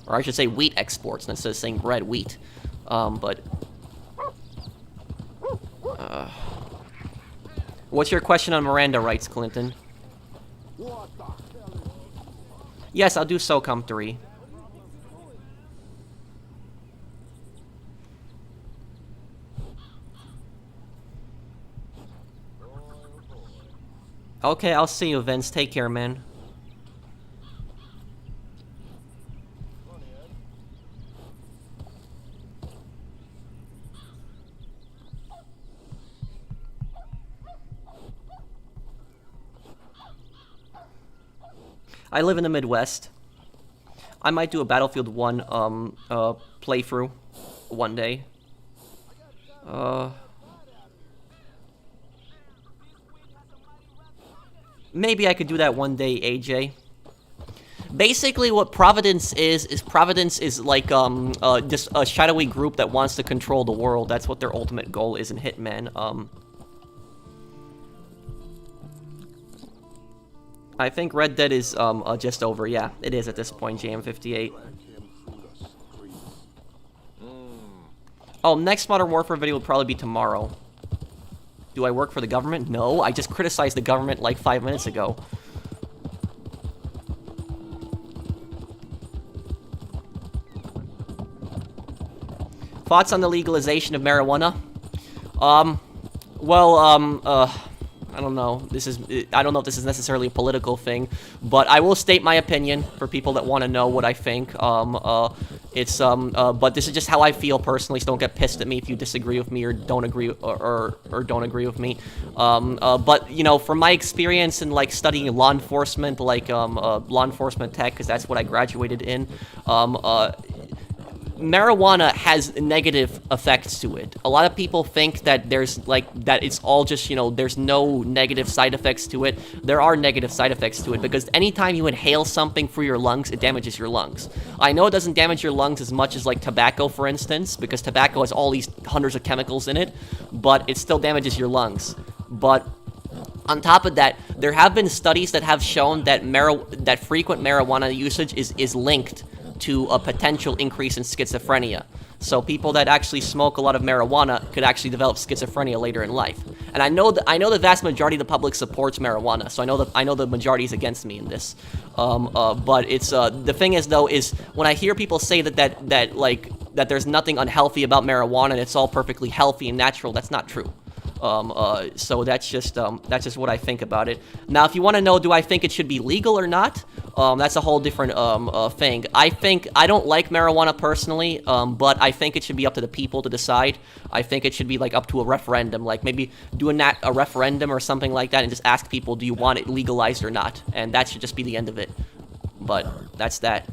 I should say wheat exports, instead of saying bread, wheat. What's your question on Miranda rights, Clinton? Yes, I'll do so, Comtory. Okay, I'll see you, Vince. Take care, man. I live in the Midwest. I might do a Battlefield 1 playthrough one day. Maybe I could do that one day, AJ. Basically, what Providence is like just a shadowy group that wants to control the world. That's what their ultimate goal is in Hitman. I think Red Dead is just over. Yeah, it is at this point, JM58. Oh, next Modern Warfare video will probably be tomorrow. Do I work for the government? No, I just criticized the government like 5 minutes ago. Thoughts on the legalization of marijuana? I don't know. I don't know if this is necessarily a political thing, but I will state my opinion for people that want to know what I think. But this is just how I feel personally, so don't get pissed at me if you disagree with me or don't agree or don't agree with me. But you know, from my experience in like studying law enforcement, like law enforcement tech, because that's what I graduated in. Marijuana has negative effects to it. A lot of people think that that it's all just, you know, there's no negative side effects to it. There are negative side effects to it, because anytime you inhale something through your lungs, it damages your lungs. I know it doesn't damage your lungs as much as like tobacco, for instance, because tobacco has all these hundreds of chemicals in it, but it still damages your lungs. But on top of that, there have been studies that have shown that frequent marijuana usage is linked to a potential increase in schizophrenia. So people that actually smoke a lot of marijuana could actually develop schizophrenia later in life. And I know the vast majority of the public supports marijuana, so I know the majority is against me in this. But it's the thing is though, is when I hear people say that there's nothing unhealthy about marijuana and it's all perfectly healthy and natural, that's not true. So that's just what I think about it. Now, if you want to know, do I think it should be legal or not? That's a whole different thing. I don't like marijuana personally, but I think it should be up to the people to decide. I think it should be like up to a referendum, like maybe doing that a referendum or something like that, and just ask people, do you want it legalized or not? And that should just be the end of it. But that's that.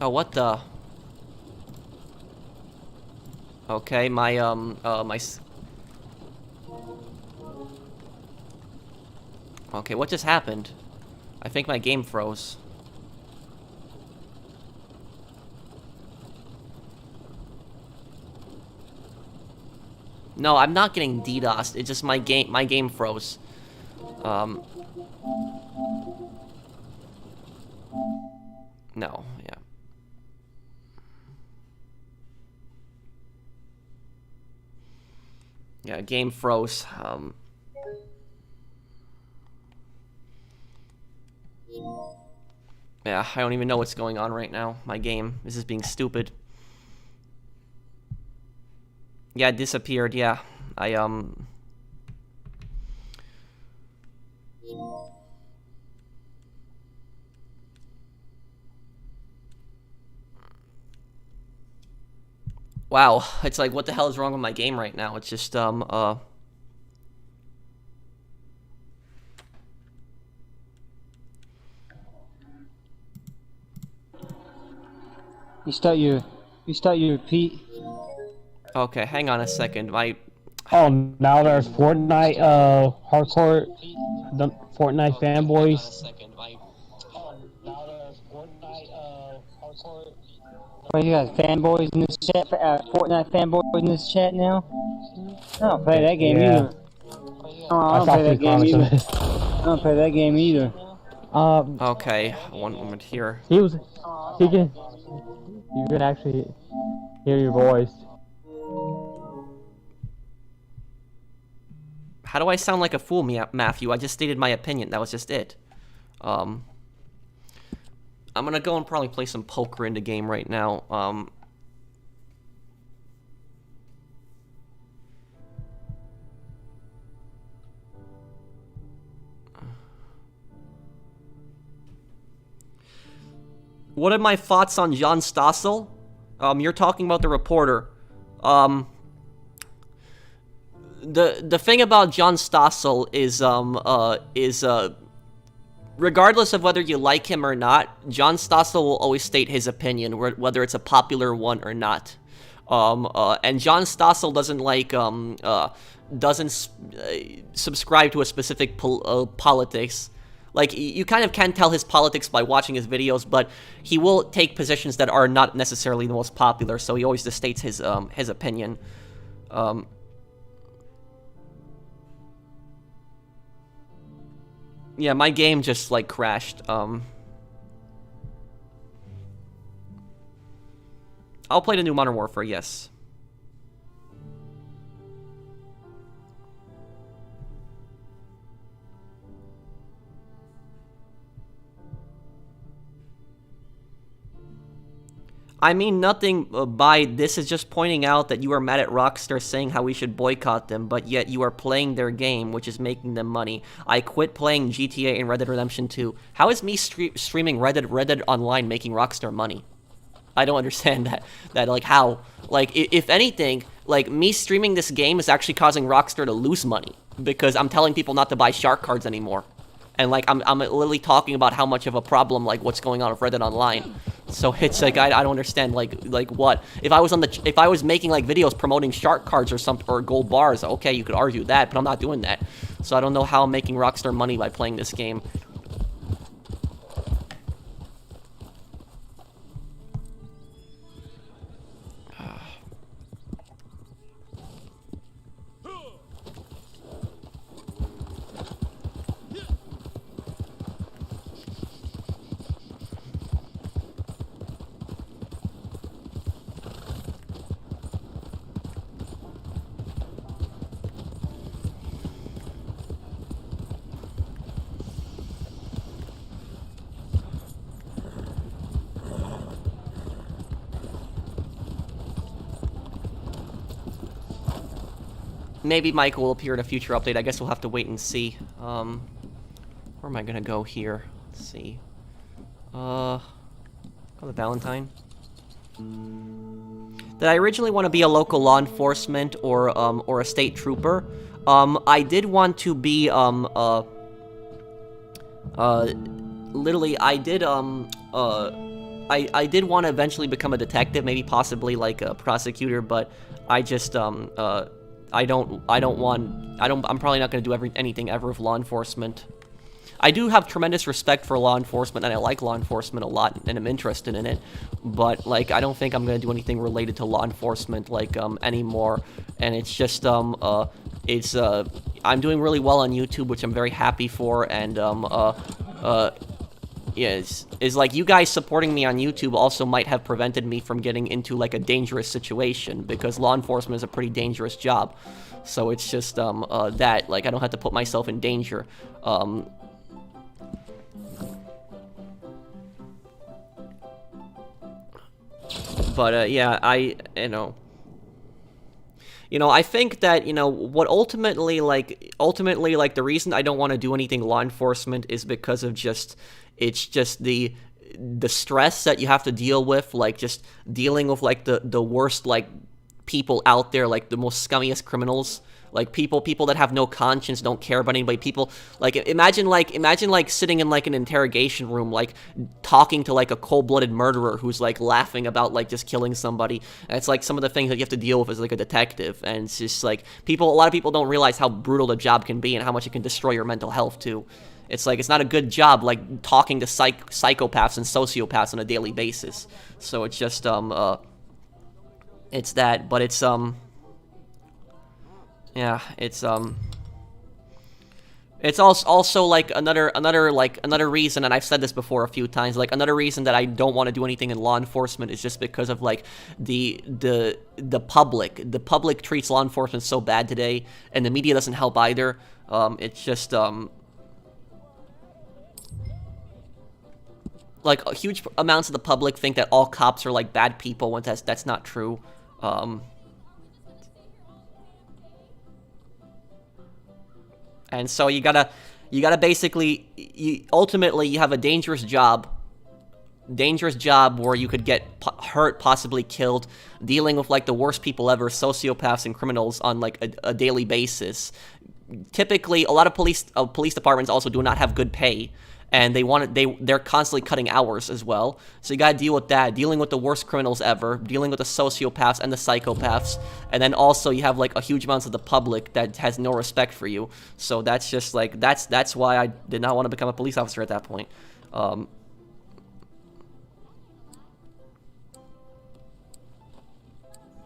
Oh, what the? Okay, okay, what just happened? I think my game froze. No, I'm not getting DDoSed. It's just my game froze. No, yeah. Yeah, game froze. Yeah, I don't even know what's going on right now. My game is just being stupid. Yeah, it disappeared, yeah. Wow, it's like, what the hell is wrong with my game right now? It's just, You start your repeat. Okay, hang on a second. Oh, now there's Fortnite, hardcore, the Fortnite fanboys. What, you got fanboys in this chat? Fortnite fanboys in this chat now? I don't play that game either. Oh, I don't play that game either. I don't play that game either. Okay, one moment here. You can actually hear your voice. How do I sound like a fool, Matthew? I just stated my opinion. That was just it. I'm gonna go and probably play some poker in the game right now. What are my thoughts on John Stossel? You're talking about the reporter. The thing about John Stossel is regardless of whether you like him or not, John Stossel will always state his opinion, whether it's a popular one or not. And John Stossel doesn't subscribe to a specific politics. Like, you kind of can tell his politics by watching his videos, but he will take positions that are not necessarily the most popular, so he always just states his opinion. Yeah, my game just, like, crashed. I'll play the new Modern Warfare, yes. I mean nothing by this is just pointing out that you are mad at Rockstar saying how we should boycott them, but yet you are playing their game, which is making them money. I quit playing GTA and Red Dead Redemption 2. How is me streaming Red Dead Online making Rockstar money? I don't understand that. Like, how? Like, if anything, like, me streaming this game is actually causing Rockstar to lose money, because I'm telling people not to buy shark cards anymore. And, like, I'm literally talking about how much of a problem, like, what's going on with Red Dead Online. So it's like, I don't understand, like what? If I was making, like, videos promoting shark cards or something, or gold bars, okay, you could argue that, but I'm not doing that. So I don't know how I'm making Rockstar money by playing this game. maybe Michael will appear in a future update. I guess we'll have to wait and see. Where am I gonna go here? Let's see. Go to Valentine. Did I originally want to be a local law enforcement or a state trooper? I did want to be, literally, I did want to eventually become a detective, maybe possibly like a prosecutor, but I just, I'm probably not going to do anything ever with law enforcement. I do have tremendous respect for law enforcement, and I like law enforcement a lot, and I'm interested in it, but, like, I don't think I'm going to do anything related to law enforcement, like, anymore, and it's just, I'm doing really well on YouTube, which I'm very happy for, and, is like, you guys supporting me on YouTube also might have prevented me from getting into, like, a dangerous situation, because law enforcement is a pretty dangerous job, so it's just, that, like, I don't have to put myself in danger, but, yeah, I think that, what ultimately, the reason I don't want to do anything law enforcement is because of it's just the stress that you have to deal with, like, just dealing with, like, the worst, like, people out there, like, the most scummiest criminals, like, people that have no conscience, don't care about anybody, people, like, imagine sitting in, like, an interrogation room, like, talking to, like, a cold-blooded murderer who's, like, laughing about, like, just killing somebody, and it's, like, some of the things that you have to deal with as, like, a detective, and it's just, like, a lot of people don't realize how brutal the job can be and how much it can destroy your mental health, too. It's, like, it's not a good job, like, talking to psychopaths and sociopaths on a daily basis, so it's just, it's that, but it's, yeah, it's also like another reason, and I've said this before a few times, like, another reason that I don't want to do anything in law enforcement is just because of, like, the public treats law enforcement so bad today, and the media doesn't help either. It's just, like, huge amounts of the public think that all cops are, like, bad people, when that's not true. And so you gotta basically, ultimately, you have a dangerous job where you could get hurt, possibly killed, dealing with, like, the worst people ever, sociopaths and criminals on, like, a daily basis. Typically, a lot of police departments also do not have good pay, and they're constantly cutting hours as well. So you gotta deal with that, dealing with the worst criminals ever, dealing with the sociopaths and the psychopaths, and then also you have, like, a huge amounts of the public that has no respect for you. So that's just, like, that's why I did not want to become a police officer at that point. Do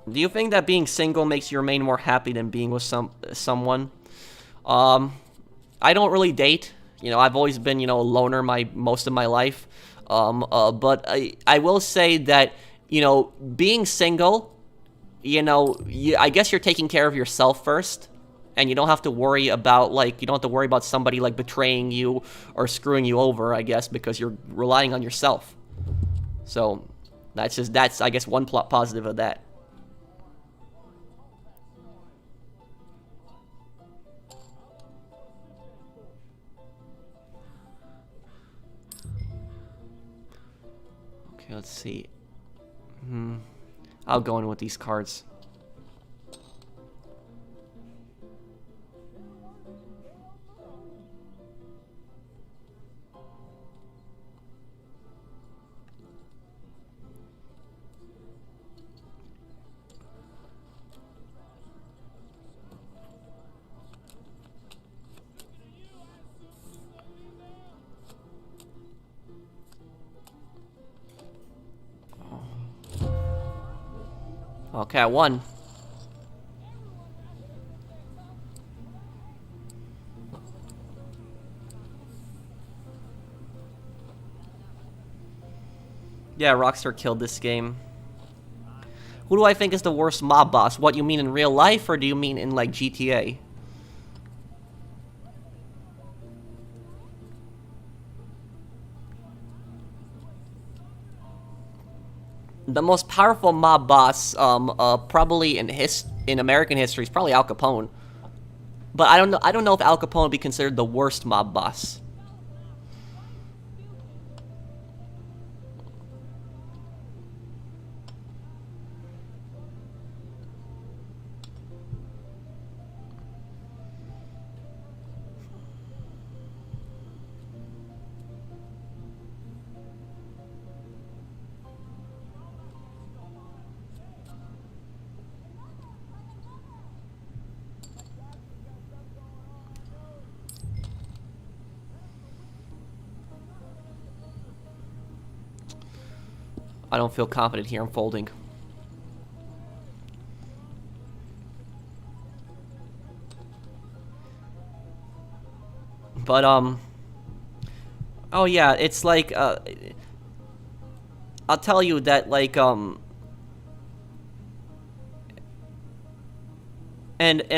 you think that being single makes you remain more happy than being with someone? I don't really date. I've always been, a loner most of my life. But I will say that, being single, I guess you're taking care of yourself first. And you don't have to worry about, somebody, like, betraying you or screwing you over, I guess, because you're relying on yourself. So, that's, I guess, one positive of that. Okay, let's see. I'll go in with these cards. Okay, I won. Yeah, Rockstar killed this game. Who do I think is the worst mob boss? What, you mean in real life, or do you mean in, like, GTA? The most powerful mob boss, probably in American history is probably Al Capone. But I don't know. I don't know if Al Capone would be considered the worst mob boss. I don't feel confident here. I'm folding. But, oh yeah, it's like, I'll tell you that, like, and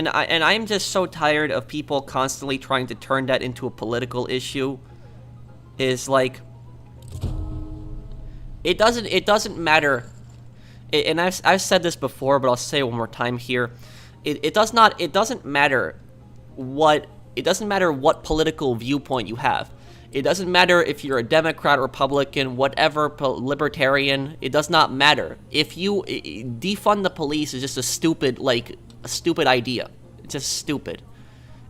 I'm just so tired of people constantly trying to turn that into a political issue. Is like, it doesn't matter, and I've said this before, but I'll say it one more time here. It doesn't matter what political viewpoint you have. It doesn't matter if you're a Democrat, Republican, whatever, libertarian. It does not matter. If you defund the police is just a stupid idea. It's just stupid.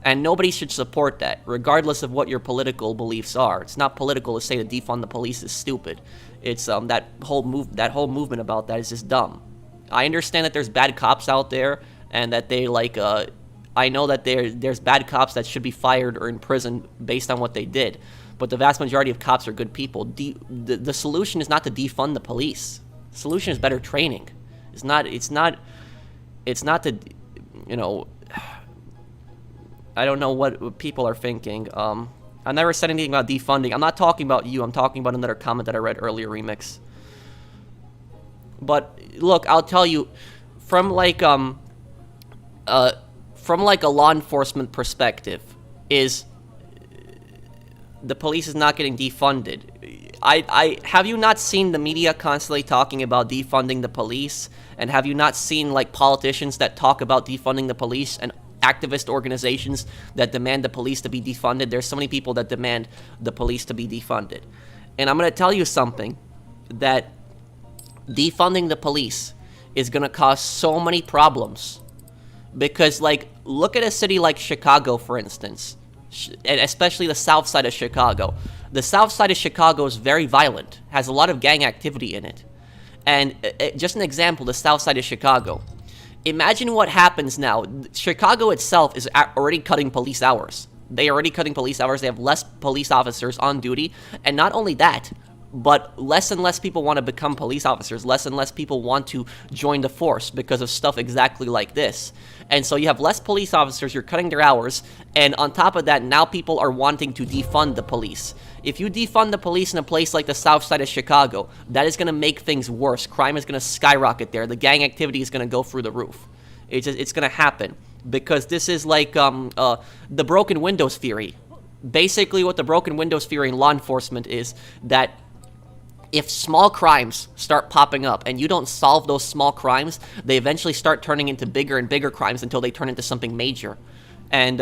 And nobody should support that, regardless of what your political beliefs are. It's not political to say that defund the police is stupid. It's that whole movement about that is just dumb. I understand that there's bad cops out there, and that they I know that there's bad cops that should be fired or in prison based on what they did. But the vast majority of cops are good people. The solution is not to defund the police. The solution is better training. It's not to, you know, I don't know what people are thinking. I never said anything about defunding. I'm not talking about you. I'm talking about another comment that I read earlier, Remix. But look, I'll tell you, from like a law enforcement perspective, is the police is not getting defunded. I have you not seen the media constantly talking about defunding the police? And have you not seen like politicians that talk about defunding the police and activist organizations that demand the police to be defunded? There's so many people that demand the police to be defunded. And I'm going to tell you something, that defunding the police is going to cause so many problems. Because, like, look at a city like Chicago, for instance, and especially the south side of Chicago. The south side of Chicago is very violent, has a lot of gang activity in it. And just an example, the south side of Chicago. Imagine what happens now. Chicago itself is already cutting police hours. They are already cutting police hours. They have less police officers on duty. And not only that, but less and less people want to become police officers. Less and less people want to join the force because of stuff exactly like this. And so you have less police officers, you're cutting their hours, and on top of that, now people are wanting to defund the police. If you defund the police in a place like the south side of Chicago, that is going to make things worse. Crime is going to skyrocket there. The gang activity is going to go through the roof. It's going to happen. Because this is like the broken windows theory. Basically what the broken windows theory in law enforcement is that if small crimes start popping up and you don't solve those small crimes, they eventually start turning into bigger and bigger crimes until they turn into something major. And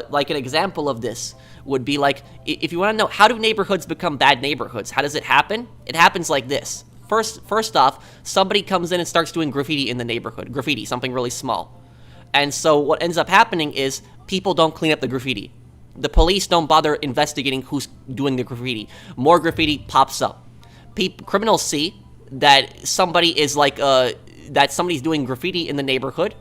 like an example of this would be like, if you want to know, how do neighborhoods become bad neighborhoods? How does it happen? It happens like this. First off, somebody comes in and starts doing graffiti in the neighborhood. Graffiti, something really small. And so what ends up happening is people don't clean up the graffiti. The police don't bother investigating who's doing the graffiti. More graffiti pops up. Criminals see that somebody is like that somebody's doing graffiti in the neighborhood,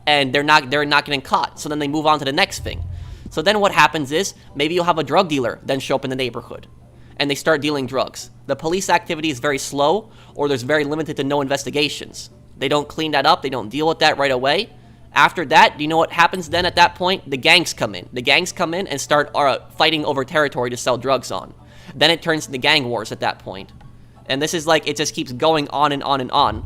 and they're not getting caught. So then they move on to the next thing. So then what happens is maybe you'll have a drug dealer then show up in the neighborhood, and they start dealing drugs. The police activity is very slow, or there's very limited to no investigations. They don't clean that up. They don't deal with that right away. After that, do you know what happens then at that point? The gangs come in. The gangs come in and start fighting over territory to sell drugs on. Then it turns into gang wars at that point. And this is like, it just keeps going on and on and on.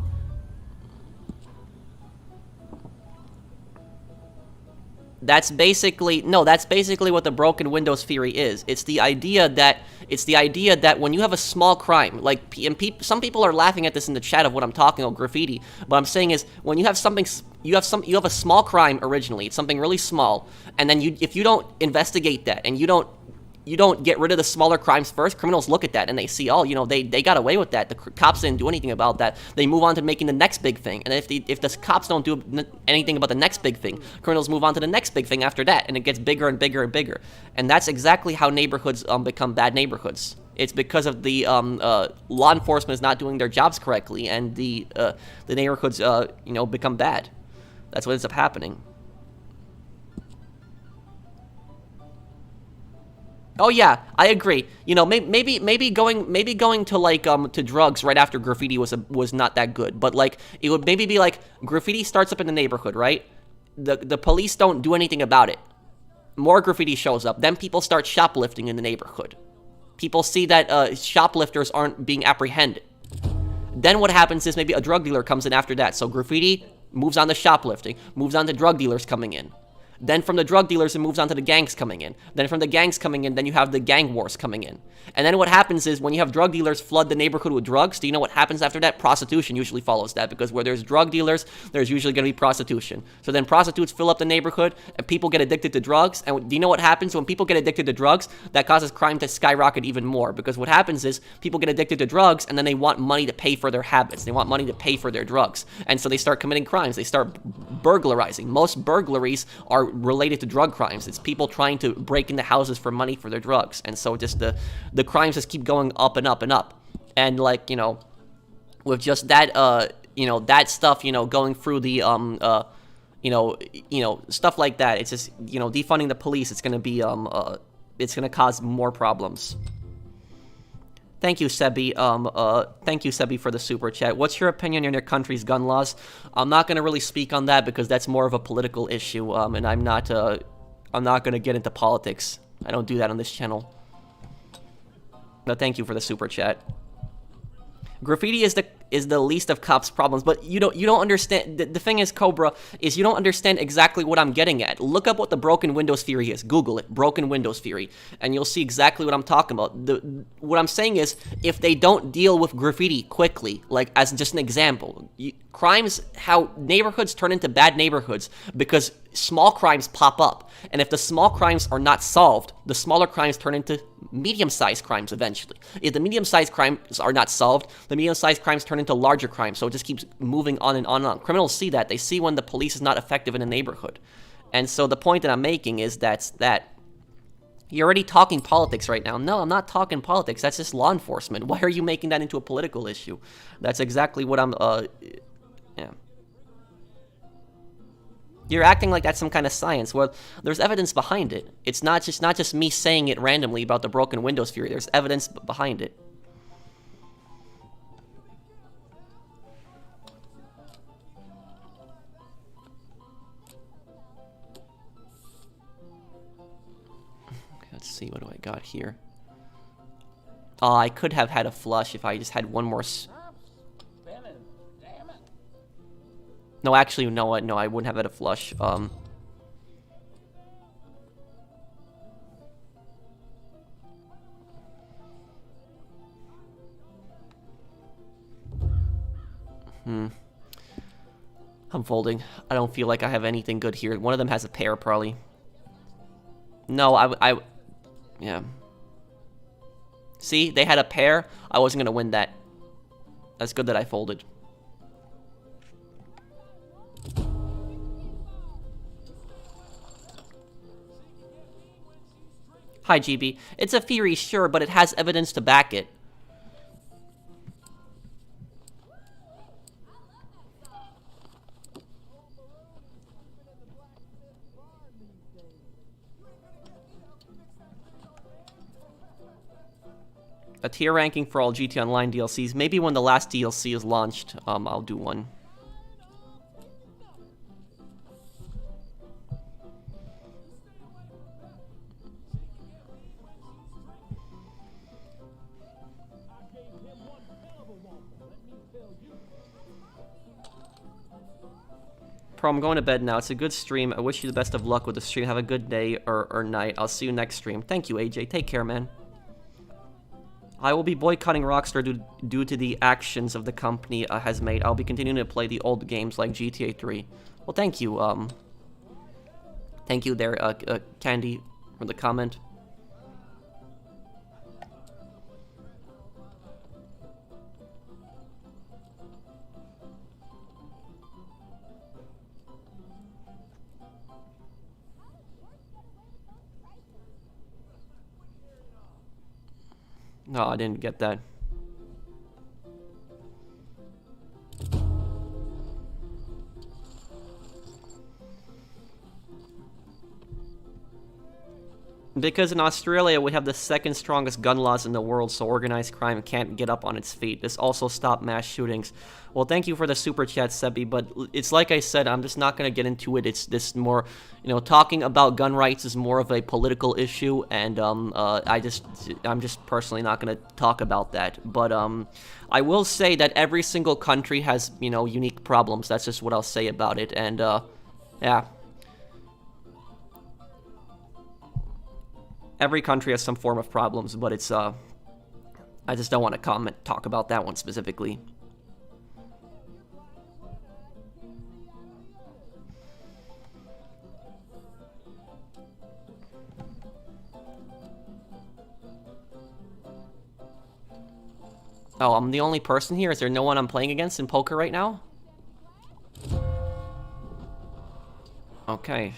That's basically what the broken windows theory is. It's the idea that when you have a small crime, like some people are laughing at this in the chat of what I'm talking about graffiti, but I'm saying is when you have something, you have a small crime originally, it's something really small, and then if you don't investigate that and you don't get rid of the smaller crimes first, criminals look at that and they see, oh, you know, they got away with that. The cops didn't do anything about that. They move on to making the next big thing. And if the cops don't do anything about the next big thing, criminals move on to the next big thing after that. And it gets bigger and bigger and bigger. And that's exactly how neighborhoods become bad neighborhoods. It's because of the law enforcement is not doing their jobs correctly, and the neighborhoods, become bad. That's what ends up happening. Oh yeah, I agree. You know, maybe going to like to drugs right after graffiti was not that good. But like it would maybe be like graffiti starts up in the neighborhood, right? The police don't do anything about it. More graffiti shows up. Then people start shoplifting in the neighborhood. People see that shoplifters aren't being apprehended. Then what happens is maybe a drug dealer comes in after that. So graffiti moves on to shoplifting, moves on to drug dealers coming in. Then from the drug dealers, it moves on to the gangs coming in. Then from the gangs coming in, then you have the gang wars coming in. And then what happens is when you have drug dealers flood the neighborhood with drugs, do you know what happens after that? Prostitution usually follows that, because where there's drug dealers, there's usually going to be prostitution. So then prostitutes fill up the neighborhood and people get addicted to drugs. And do you know what happens when people get addicted to drugs? That causes crime to skyrocket even more, because what happens is people get addicted to drugs and then they want money to pay for their habits. They want money to pay for their drugs. And so they start committing crimes. They start burglarizing. Most burglaries are related to drug crimes. It's people trying to break into houses for money for their drugs. And so just the crimes just keep going up and up and up. And like, you know, with just that that stuff, going through the stuff like that, it's just, defunding the police, it's going to be it's going to cause more problems. Thank you, Sebi. Thank you, Sebi, for the super chat. What's your opinion on your country's gun laws? I'm not gonna really speak on that because that's more of a political issue, and I'm not gonna get into politics. I don't do that on this channel. But thank you for the super chat. Graffiti is the least of cops' problems, but you don't understand. The thing is, Cobra, is you don't understand exactly what I'm getting at. Look up what the broken windows theory is. Google it, broken windows theory, and you'll see exactly what I'm talking about. What I'm saying is, if they don't deal with graffiti quickly, like as just an example, how neighborhoods turn into bad neighborhoods because small crimes pop up, and if the small crimes are not solved, the smaller crimes turn into medium-sized crimes eventually. If the medium-sized crimes are not solved, the medium-sized crimes turn into larger crimes, so it just keeps moving on and on and on. Criminals see that. They see when the police is not effective in a neighborhood. And so the point that I'm making is that you're already talking politics right now. No, I'm not talking politics. That's just law enforcement. Why are you making that into a political issue? That's exactly what I'm, yeah. You're acting like that's some kind of science. Well, there's evidence behind it. It's not just me saying it randomly about the broken windows theory. There's evidence behind it. Okay, let's see, what do I got here? I could have had a flush if I just had one more. No, actually, no, I wouldn't have had a flush. I'm folding. I don't feel like I have anything good here. One of them has a pair, probably. No, yeah. See, they had a pair. I wasn't gonna win that. That's good that I folded. Hi, GB. It's a theory, sure, but it has evidence to back it. A tier ranking for all GT Online DLCs. Maybe when the last DLC is launched, I'll do one. Pro, I'm going to bed now. It's a good stream. I wish you the best of luck with the stream. Have a good day or night. I'll see you next stream. Thank you, AJ. Take care, man. I will be boycotting Rockstar due to the actions of the company has made. I'll be continuing to play the old games like GTA 3. Well, thank you. Thank you there, Candy, for the comment. No, I didn't get that. Because in Australia, we have the second strongest gun laws in the world, so organized crime can't get up on its feet. This also stopped mass shootings. Well, thank you for the super chat, Sebi, but it's like I said, I'm just not going to get into it. It's this more, you know, talking about gun rights is more of a political issue, and I'm just personally not going to talk about that. But I will say that every single country has, you know, unique problems. That's just what I'll say about it, and yeah. Every country has some form of problems, but it's, I just don't want to talk about that one specifically. Oh, I'm the only person here? Is there no one I'm playing against in poker right now? Okay.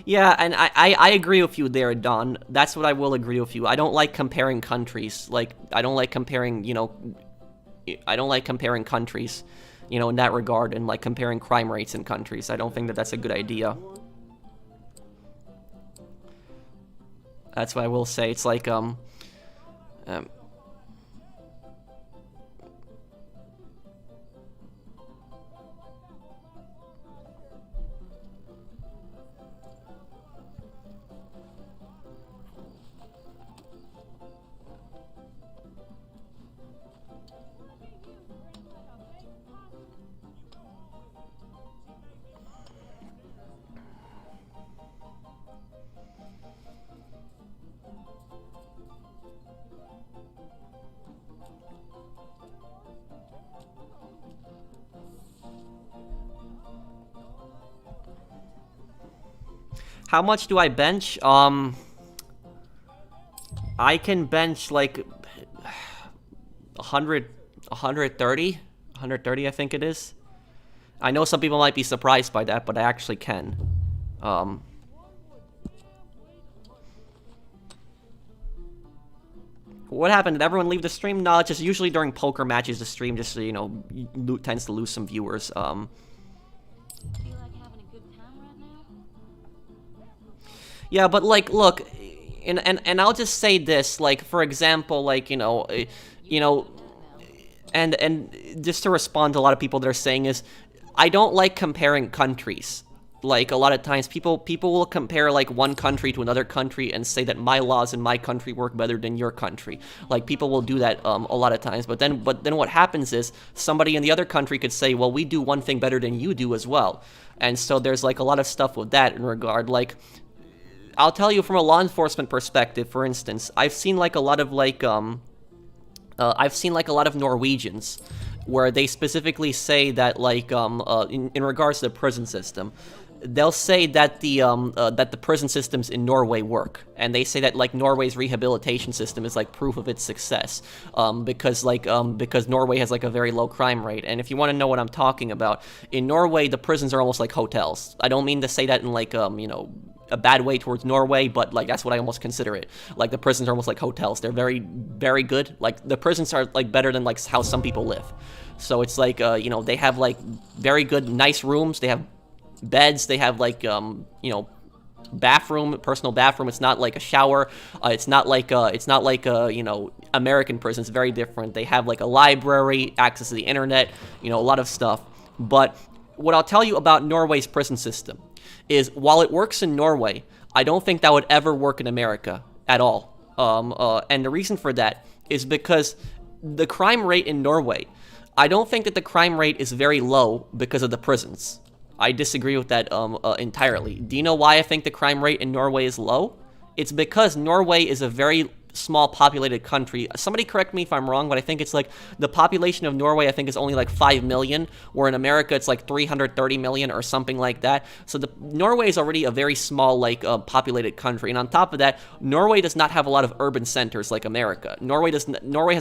Yeah, and I agree with you there, Don. That's what I will agree with you. I don't like comparing countries. Like, I don't like comparing, you know, I don't like comparing countries, you know, in that regard, and like comparing crime rates in countries. I don't think that that's a good idea. That's what I will say. It's like, how much do I bench? I can bench like 130, I think it is. I know some people might be surprised by that, but I actually can. What happened? Did everyone leave the stream? No, it's just usually during poker matches, the stream just, you know, tends to lose some viewers. Yeah, but like, look, and I'll just say this, like, for example, like, and just to respond to a lot of people that are saying is, I don't like comparing countries. Like, a lot of times people will compare like one country to another country and say that my laws in my country work better than your country. Like, people will do that a lot of times, but then what happens is somebody in the other country could say, well, we do one thing better than you do as well. And so there's like a lot of stuff with that in regard. Like, I'll tell you from a law enforcement perspective, for instance, I've seen like a lot of Norwegians where they specifically say that, like, in regards to the prison system, they'll say that the prison systems in Norway work, and they say that, like, Norway's rehabilitation system is like proof of its success, because Norway has like a very low crime rate. And if you want to know what I'm talking about, in Norway the prisons are almost like hotels. I don't mean to say that in like a bad way towards Norway, but like that's what I almost consider it. Like, the prisons are almost like hotels. They're very, very good. Like, the prisons are like better than like how some people live. So it's like, they have like very good, nice rooms. They have beds. They have like, personal bathroom. It's not like a shower. It's not like American prisons. Very different. They have like a library, access to the internet, a lot of stuff. But what I'll tell you about Norway's prison system is, while it works in Norway, I don't think that would ever work in America at all. And the reason for that is because the crime rate in Norway, I don't think that the crime rate is very low because of the prisons. I disagree with that entirely. Do you know why I think the crime rate in Norway is low? It's because Norway is a very small populated country. Somebody correct me if I'm wrong, but I think it's like the population of Norway I think is only like 5 million, where in America it's like 330 million or something like that. So Norway is already a very small like populated country, and on top of that, Norway does not have a lot of urban centers like America. Norway has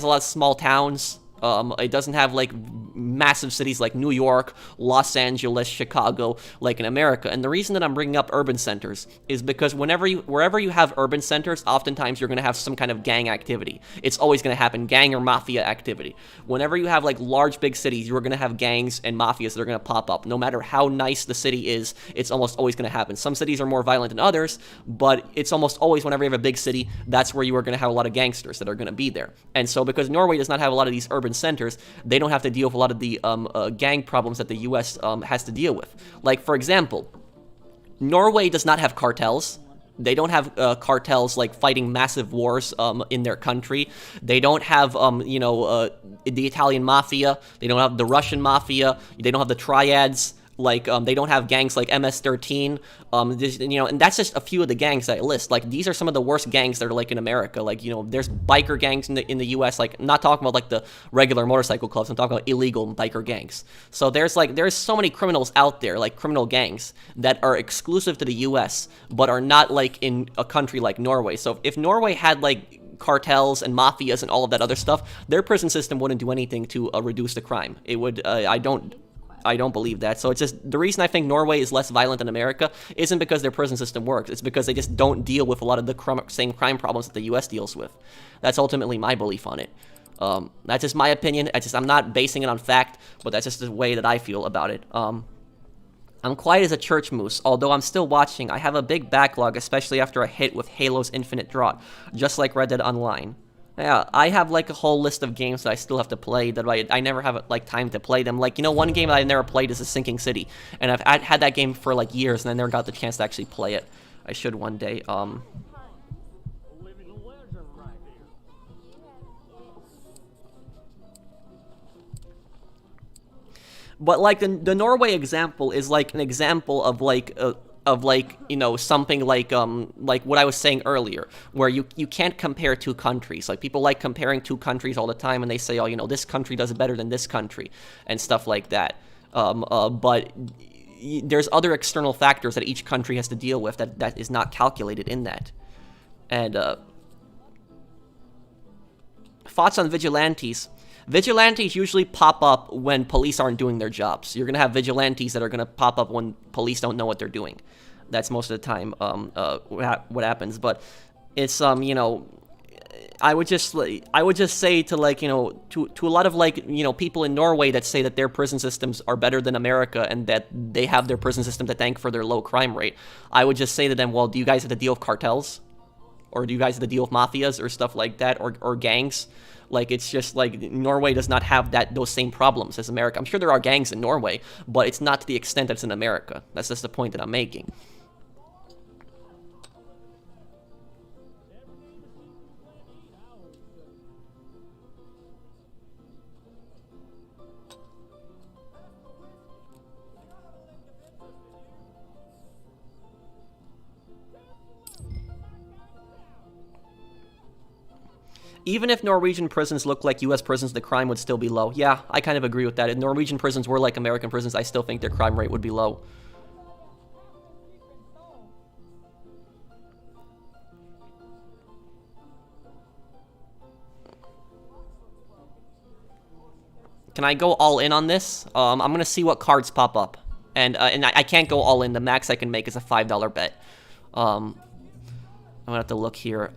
a lot of small towns. It doesn't have like massive cities like New York, Los Angeles, Chicago, like in America. And the reason that I'm bringing up urban centers is because wherever you have urban centers, oftentimes you're going to have some kind of gang activity. It's always going to happen, gang or mafia activity. Whenever you have like large big cities, you're going to have gangs and mafias that are going to pop up. No matter how nice the city is, it's almost always going to happen. Some cities are more violent than others, but it's almost always whenever you have a big city, that's where you are going to have a lot of gangsters that are going to be there. And so because Norway does not have a lot of these urban centers, they don't have to deal with a lot of the gang problems that the US has to deal with. Like, for example, Norway does not have cartels. They don't have cartels like fighting massive wars in their country. They don't have, the Italian mafia. They don't have the Russian mafia. They don't have the triads. Like, they don't have gangs like MS-13, and that's just a few of the gangs that I list. Like, these are some of the worst gangs that are, like, in America. Like, there's biker gangs in the U.S., like, I'm not talking about, like, the regular motorcycle clubs. I'm talking about illegal biker gangs. So there's so many criminals out there, like, criminal gangs, that are exclusive to the U.S., but are not, like, in a country like Norway. So if Norway had, like, cartels and mafias and all of that other stuff, their prison system wouldn't do anything to reduce the crime. It would, I don't believe that. So it's just, the reason I think Norway is less violent than America isn't because their prison system works. It's because they just don't deal with a lot of the same crime problems that the U.S. deals with. That's ultimately my belief on it. That's just my opinion. I'm not basing it on fact, but that's just the way that I feel about it. I'm quiet as a church moose, although I'm still watching. I have a big backlog, especially after a hit with Halo's Infinite Draught, just like Red Dead Online. Yeah, I have like a whole list of games that I still have to play that I never have like time to play them. Like, one game that I never played is A Sinking City, and I've had that game for like years, and I never got the chance to actually play it. I should one day. But like the Norway example is like an example of something like what I was saying earlier, where you can't compare two countries. Like, people like comparing two countries all the time, and they say, oh, this country does it better than this country, and stuff like that. But there's other external factors that each country has to deal with that is not calculated in that. And thoughts on vigilantes. Vigilantes usually pop up when police aren't doing their jobs. You're going to have vigilantes that are going to pop up when police don't know what they're doing. That's most of the time what happens. But it's, I would just say to, like, to a lot of, like, people in Norway that say that their prison systems are better than America and that they have their prison system to thank for their low crime rate, I would just say to them, well, do you guys have to deal with cartels? Or do you guys have to deal with mafias or stuff like that, or gangs? Like, it's just like Norway does not have those same problems as America. I'm sure there are gangs in Norway, but it's not to the extent that's in America. That's just the point that I'm making. Even if Norwegian prisons look like U.S. prisons, the crime would still be low. Yeah, I kind of agree with that. If Norwegian prisons were like American prisons, I still think their crime rate would be low. Can I go all in on this? I'm going to see what cards pop up. And I can't go all in. The max I can make is a $5 bet. I'm going to have to look here.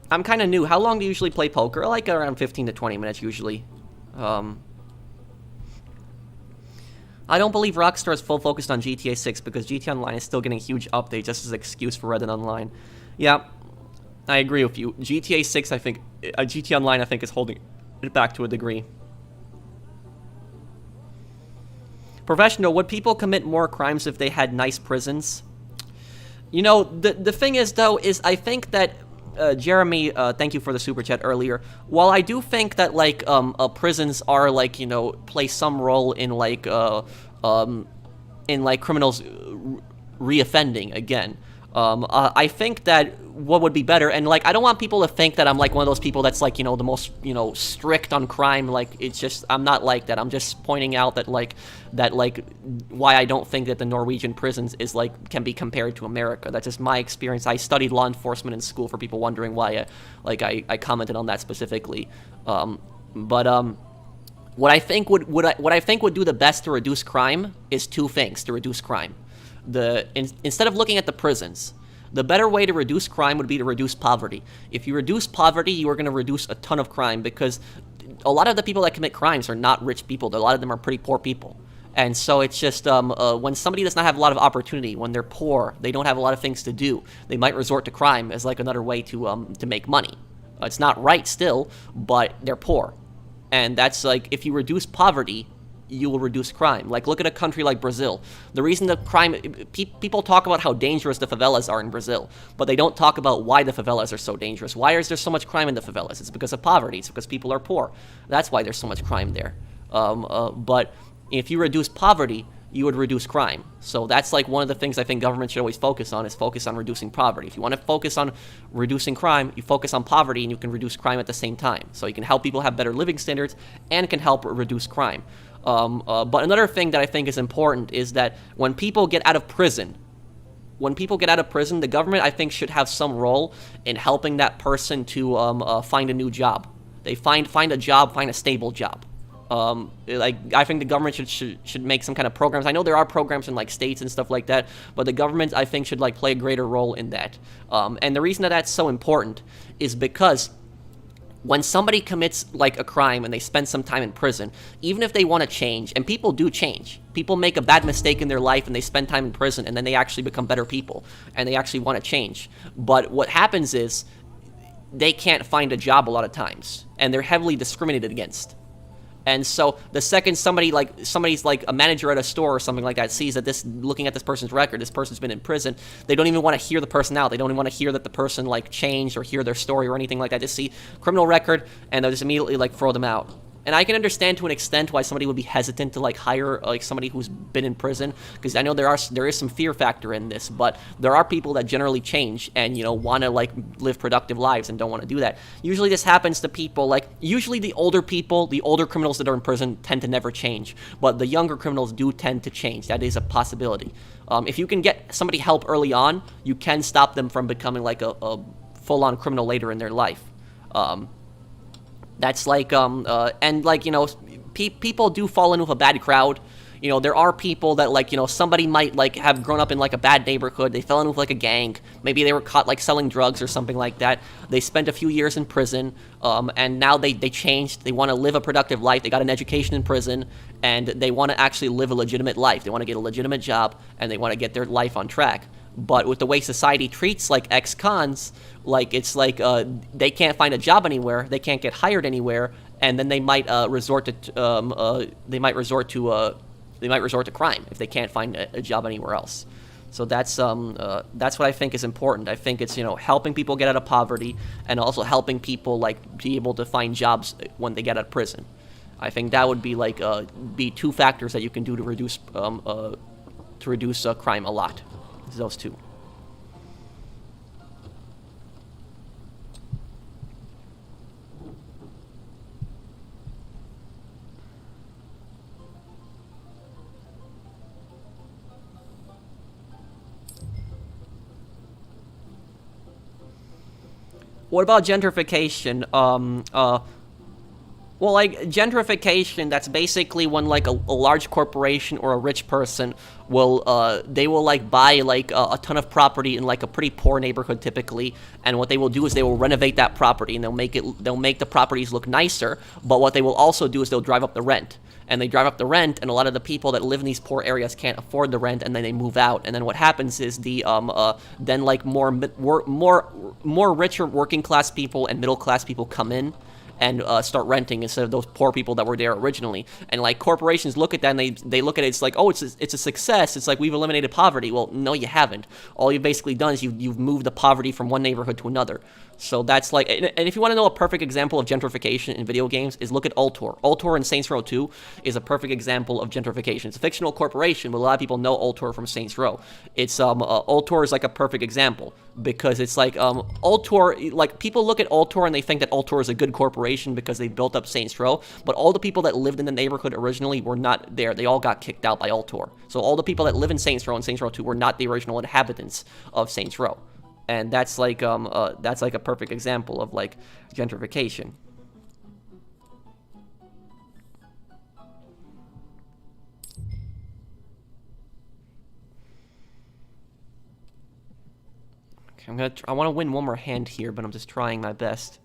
I'm kind of new. How long do you usually play poker? Like around 15 to 20 minutes usually. I don't believe Rockstar is full focused on GTA 6 because GTA Online is still getting huge updates just as an excuse for Red Dead Online. Yeah, I agree with you. GTA 6, I think, GTA Online, I think, is holding it back to a degree. Professional, would people commit more crimes if they had nice prisons? You know, the thing is, though, is I think that, Jeremy, thank you for the super chat earlier. While I do think that, like, prisons are, like, you know, play some role in, like, criminals reoffending again. I think that what would be better, and like I don't want people to think that I'm like one of those people that's like, you know, the most, you know, strict on crime. Like it's just, I'm not like that. I'm just pointing out that why I don't think that the Norwegian prisons is like can be compared to America. That's just my experience. I studied law enforcement in school, for people wondering why I commented on that specifically. What I think would do the best to reduce crime is two things to reduce crime. Instead of looking at the prisons, the better way to reduce crime would be to reduce poverty. If you reduce poverty, you are going to reduce a ton of crime, because a lot of the people that commit crimes are not rich people. A lot of them are pretty poor people. And so it's just when somebody does not have a lot of opportunity, when they're poor, they don't have a lot of things to do, they might resort to crime as like another way to make money. It's not right still, but they're poor. And that's like, if you reduce poverty, you will reduce crime. Like, look at a country like Brazil. The reason that people talk about how dangerous the favelas are in Brazil, but they don't talk about why the favelas are so dangerous. Why is there so much crime in the favelas? It's because of poverty. It's because people are poor. That's why there's so much crime there. But if you reduce poverty, you would reduce crime. So that's like one of the things I think government should always focus on, is focus on reducing poverty. If you want to focus on reducing crime, you focus on poverty, and you can reduce crime at the same time. So you can help people have better living standards and can help reduce crime. But another thing that I think is important is that when people get out of prison, the government, I think, should have some role in helping that person to find a new job. They find a job, find a stable job. I think the government should make some kind of programs. I know there are programs in like states and stuff like that, but the government, I think, should like play a greater role in that. And the reason that that's so important is because when somebody commits like a crime and they spend some time in prison, even if they want to change, and people do change, people make a bad mistake in their life and they spend time in prison, and then they actually become better people and they actually want to change. But what happens is they can't find a job a lot of times, and they're heavily discriminated against. And so the second somebody's like a manager at a store or something like that sees that looking at this person's record, this person's been in prison, they don't even want to hear the person out. They don't even want to hear that the person like changed or hear their story or anything like that. Just see criminal record and they'll just immediately like throw them out. And I can understand to an extent why somebody would be hesitant to like hire like somebody who's been in prison, because I know there is some fear factor in this, but there are people that generally change and, you know, want to like live productive lives and don't want to do that. Usually this happens to people like, usually the older people, the older criminals that are in prison tend to never change, but the younger criminals do tend to change. That is a possibility. If you can get somebody help early on, you can stop them from becoming like a full-on criminal later in their life. That's like, and like, you know, people do fall in with a bad crowd. You know, there are people that like, you know, somebody might like have grown up in like a bad neighborhood. They fell in with like a gang. Maybe they were caught like selling drugs or something like that. They spent a few years in prison, and now they changed. They want to live a productive life. They got an education in prison, and they want to actually live a legitimate life. They want to get a legitimate job, and they want to get their life on track. But with the way society treats like ex-cons, like it's like they can't find a job anywhere, they can't get hired anywhere, and then they might resort to crime if they can't find a job anywhere else. So that's what I think is important. I think it's, you know, helping people get out of poverty and also helping people like be able to find jobs when they get out of prison. I think that would be like be two factors that you can do to reduce crime a lot. Those two. What about gentrification? Well, like, gentrification, that's basically when, like, a large corporation or a rich person will, they will, like, buy, like, a ton of property in, like, a pretty poor neighborhood, typically, and what they will do is they will renovate that property, and they'll make the properties look nicer, but what they will also do is they'll drive up the rent. And they drive up the rent, and a lot of the people that live in these poor areas can't afford the rent, and then they move out. And then what happens is more richer working class people and middle class people come in, and start renting instead of those poor people that were there originally. And like corporations look at that and they look at it, it's like, oh, it's a success. It's like we've eliminated poverty. Well, no, you haven't. All you've basically done is you've moved the poverty from one neighborhood to another. So that's like, and if you want to know a perfect example of gentrification in video games, is look at Ultor. Ultor in Saints Row 2 is a perfect example of gentrification. It's a fictional corporation, but a lot of people know Ultor from Saints Row. It's Ultor is like a perfect example because it's like Ultor, like people look at Ultor and they think that Ultor is a good corporation because they built up Saints Row, but all the people that lived in the neighborhood originally were not there. They all got kicked out by Ultor. So all the people that live in Saints Row and Saints Row 2 were not the original inhabitants of Saints Row. And that's like a perfect example of like gentrification. Okay, I want to win one more hand here, but I'm just trying my best.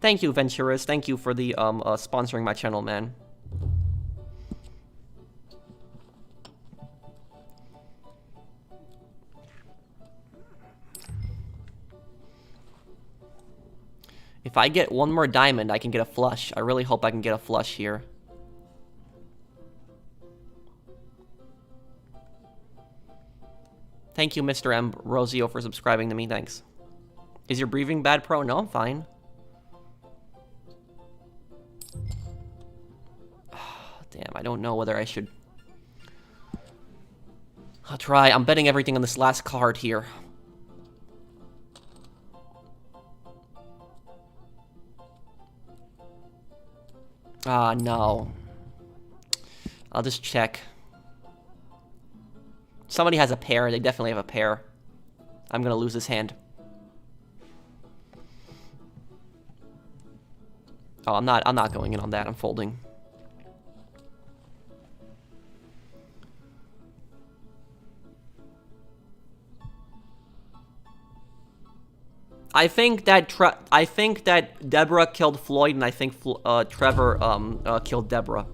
Thank you, Venturas. Thank you for the sponsoring my channel, man. If I get one more diamond, I can get a flush. I really hope I can get a flush here. Thank you, Mr. Ambrosio, for subscribing to me. Thanks. Is your breathing bad, Pro? No, I'm fine. Damn, I don't know whether I should... I'll try. I'm betting everything on this last card here. Ah, no. I'll just check. Somebody has a pair. They definitely have a pair. I'm gonna lose this hand. Oh, I'm not going in on that. I'm folding. I think that Deborah killed Floyd, and I think Trevor killed Deborah.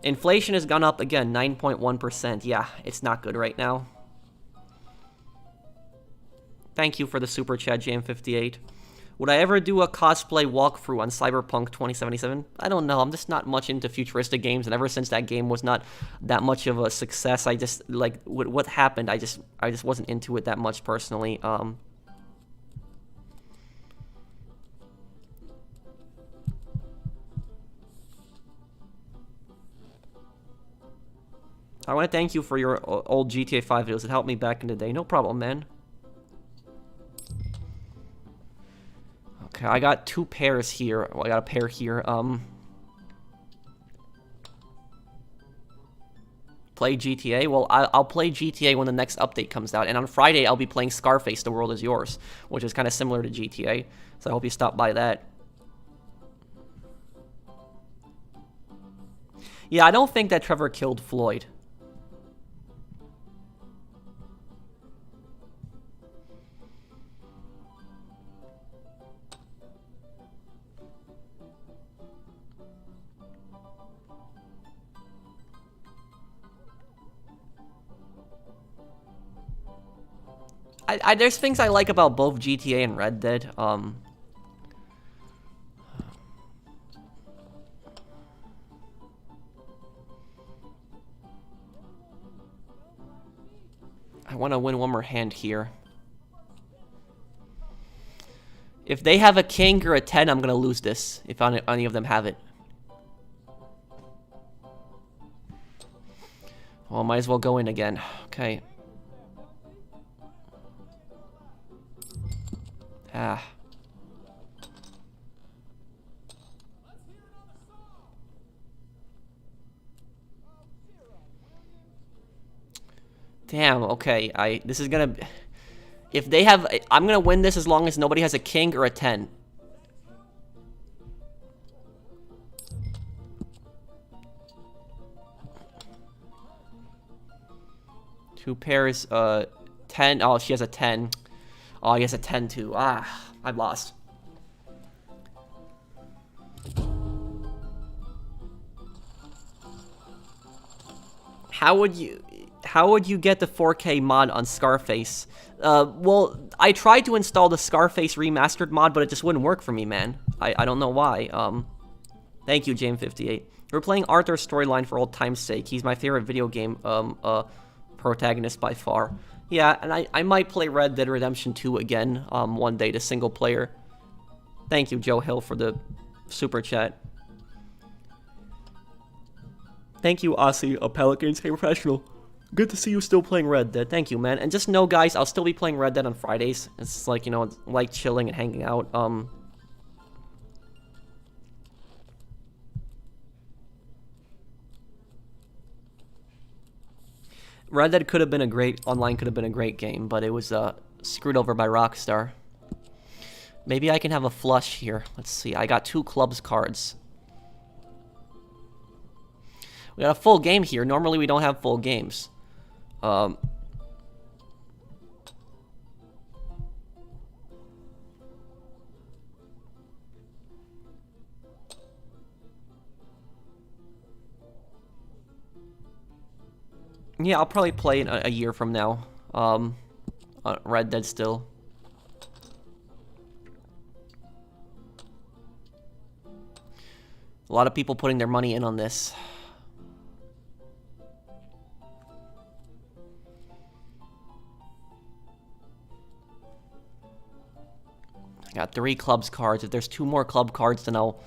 Inflation has gone up again, 9.1%. Yeah, it's not good right now. Thank you for the super chat, JM58. Would I ever do a cosplay walkthrough on Cyberpunk 2077? I don't know. I'm just not much into futuristic games, and ever since that game was not that much of a success, I just, like, what happened, I just wasn't into it that much personally. I want to thank you for your old GTA 5 videos. It helped me back in the day. No problem, man. Okay, I got two pairs here. Well, I got a pair here. Play GTA? Well, I'll play GTA when the next update comes out. And on Friday, I'll be playing Scarface, The World Is Yours, which is kind of similar to GTA. So I hope you stop by that. Yeah, I don't think that Trevor killed Floyd. There's things I like about both GTA and Red Dead. I want to win one more hand here. If they have a king or a 10, I'm going to lose this, if any of them have it. Well, might as well go in again. Okay. Ah. Damn, okay. This is gonna... If they have... I'm gonna win this as long as nobody has a king or a 10. 2 pairs, 10. Oh, she has a 10. Oh, he has a 10 too. Ah, I've lost. How would you get the 4K mod on Scarface? Well, I tried to install the Scarface remastered mod, but it just wouldn't work for me, man. I don't know why. Thank you, James58. We're playing Arthur's storyline for old time's sake. He's my favorite video game protagonist by far. Yeah, and I might play Red Dead Redemption 2 again one day to single player. Thank you, Joe Hill, for the super chat. Thank you, Aussie, a Pelicans Hey Professional. Good to see you still playing Red Dead. Thank you, man. And just know, guys, I'll still be playing Red Dead on Fridays. It's like, you know, like chilling and hanging out. Red Dead could have been a great, online could have been a great game, but it was screwed over by Rockstar. Maybe I can have a flush here. Let's see, I got 2 clubs cards. We got a full game here. Normally we don't have full games. Yeah, I'll probably play in a year from now. Red Dead still. A lot of people putting their money in on this. I got 3 clubs cards. If there's 2 more club cards, then I'll...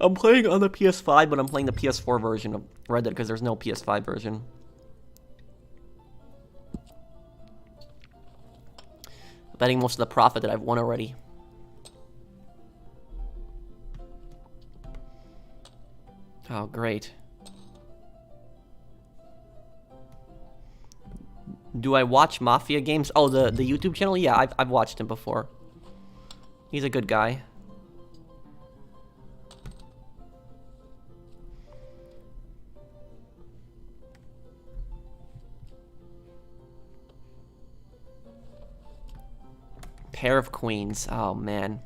I'm playing on the PS5, but I'm playing the PS4 version of Red Dead because there's no PS5 version. Betting most of the profit that I've won already. Oh, great. Do I watch Mafia games? Oh, the YouTube channel? Yeah, I've watched him before. He's a good guy. Pair of queens. Oh, man.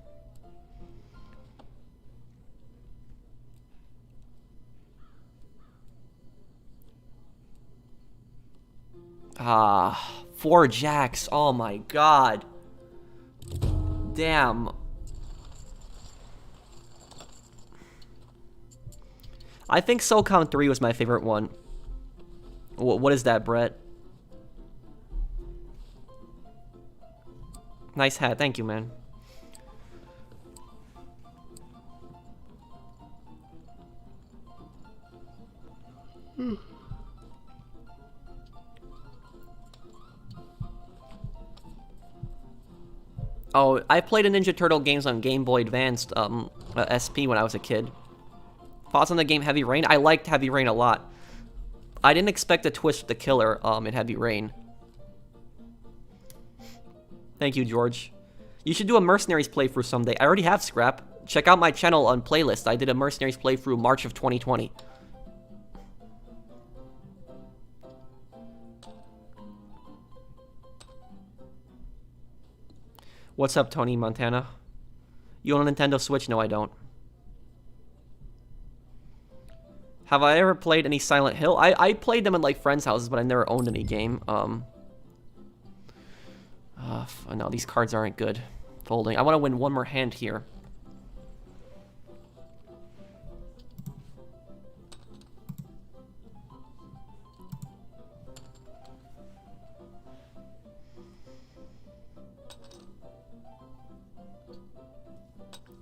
Ah, 4 jacks. Oh my god. Damn. I think SOCOM 3 was my favorite one. What is that, Brett? Nice hat. Thank you, man. Oh, I played a Ninja Turtle games on Game Boy Advanced SP when I was a kid. Thoughts on the game Heavy Rain? I liked Heavy Rain a lot. I didn't expect a twist with the killer in Heavy Rain. Thank you, George. You should do a Mercenaries playthrough someday. I already have Scrap. Check out my channel on playlist. I did a Mercenaries playthrough March of 2020. What's up, Tony Montana? You own a Nintendo Switch? No, I don't. Have I ever played any Silent Hill? I played them in like friends' houses, but I never owned any game. No, these cards aren't good. Folding. I want to win one more hand here.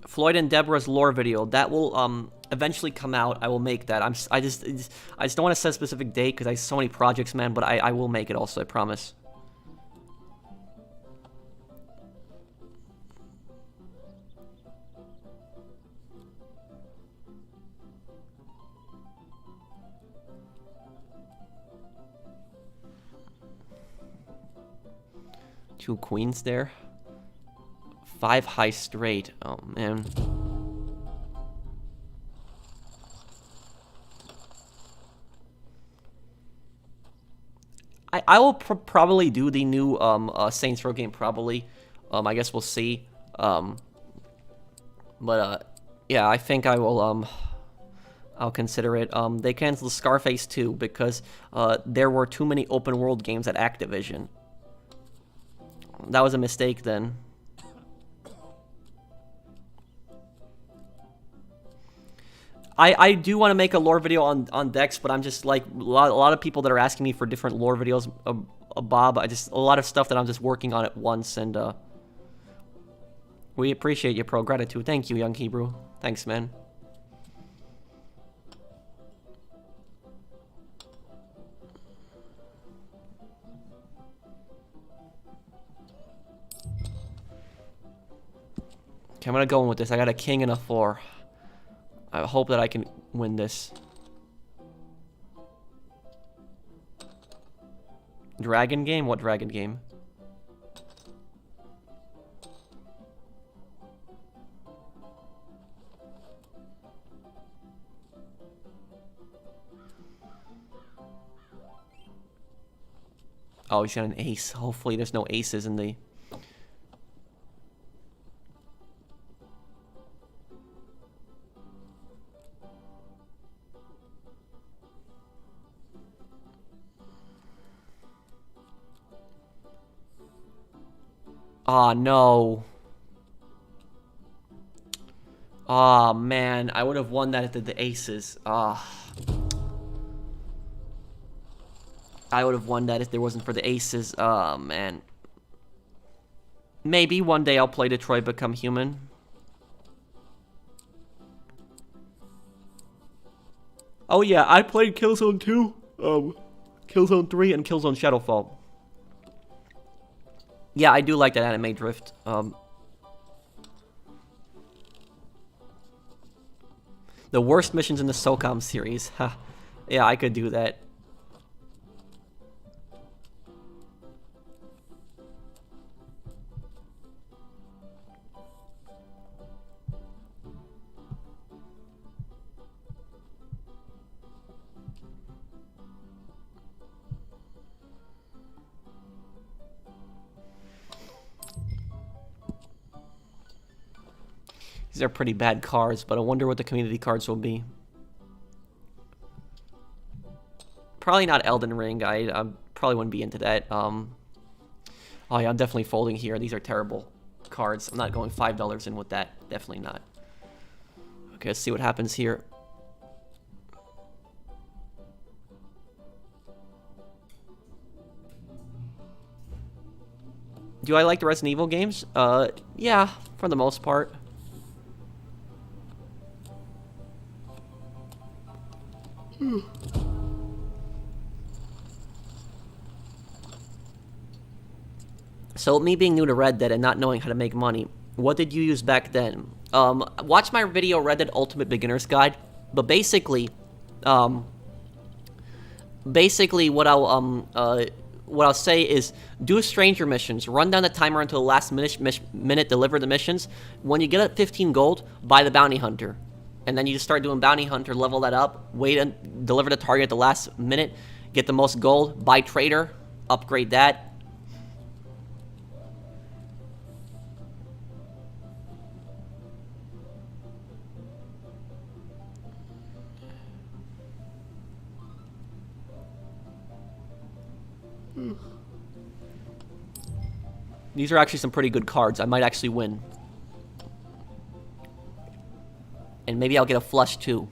Floyd and Deborah's lore video. That will eventually come out. I will make that. I just don't want to set a specific date because I have so many projects, man. But I will make it also. I promise. Two queens there. 5 high straight. Oh, man. I will probably do the new Saints Row game, probably. I guess we'll see. Yeah, I think I will, I'll consider it. They canceled Scarface 2 because there were too many open world games at Activision. That was a mistake then. I do want to make a lore video on Dex, but I'm just like, a lot of people that are asking me for different lore videos, Bob, a lot of stuff that I'm just working on at once, and we appreciate your pro gratitude. Thank you, Young Hebrew. Thanks, man. Okay, I'm gonna go in with this. I got a king and a 4. I hope that I can win this. Dragon game? What dragon game? Oh, he's got an ace. Hopefully there's no aces in the... Ah, no. Ah, man. I would have won that if the aces. Ah. I would have won that if there wasn't for the aces. Oh, man. Maybe one day I'll play Detroit Become Human. Oh, yeah. I played Killzone 2, Killzone 3, and Killzone Shadowfall. Yeah, I do like that anime drift. The worst missions in the SOCOM series. Yeah, I could do that. These are pretty bad cards, but I wonder what the community cards will be. Probably not Elden Ring. I probably wouldn't be into that. Oh yeah, I'm definitely folding here. These are terrible cards. I'm not going $5 in with that. Definitely not. Okay, let's see what happens here. Do I like the Resident Evil games? Yeah, for the most part. So, me being new to Red Dead and not knowing how to make money, what did you use back then? Watch my video, Red Dead Ultimate Beginner's Guide. But basically, what I'll say is do stranger missions, run down the timer until the last minute, deliver the missions. When you get at 15 gold, buy the bounty hunter. And then you just start doing bounty hunter, level that up, wait and deliver the target at the last minute, get the most gold, buy trader, upgrade that. These are actually some pretty good cards. I might actually win. And maybe I'll get a flush too.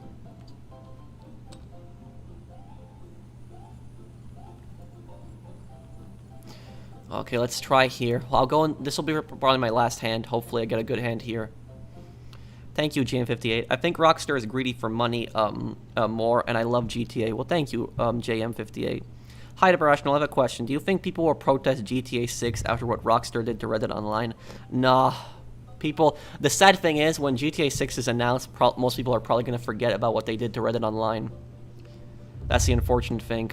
Okay, let's try here. I'll go in. This will be probably my last hand. Hopefully I get a good hand here. Thank you, JM58. I think Rockstar is greedy for money more, and I love GTA. Well, thank you, JM58. Hi, Rational. I have a question. Do you think people will protest GTA 6 after what Rockstar did to Red Dead Online? Nah. People, the sad thing is, when GTA 6 is announced, most people are probably going to forget about what they did to Red Dead Online. That's the unfortunate thing.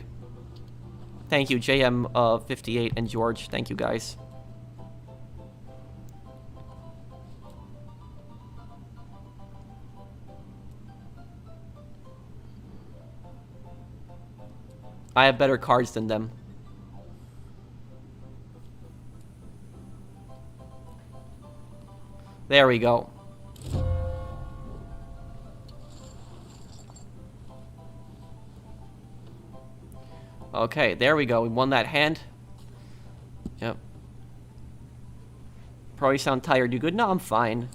Thank you, JM58 and George. Thank you, guys. I have better cards than them. There we go. Okay, there we go. We won that hand. Yep. Probably sound tired. You good? No, I'm fine.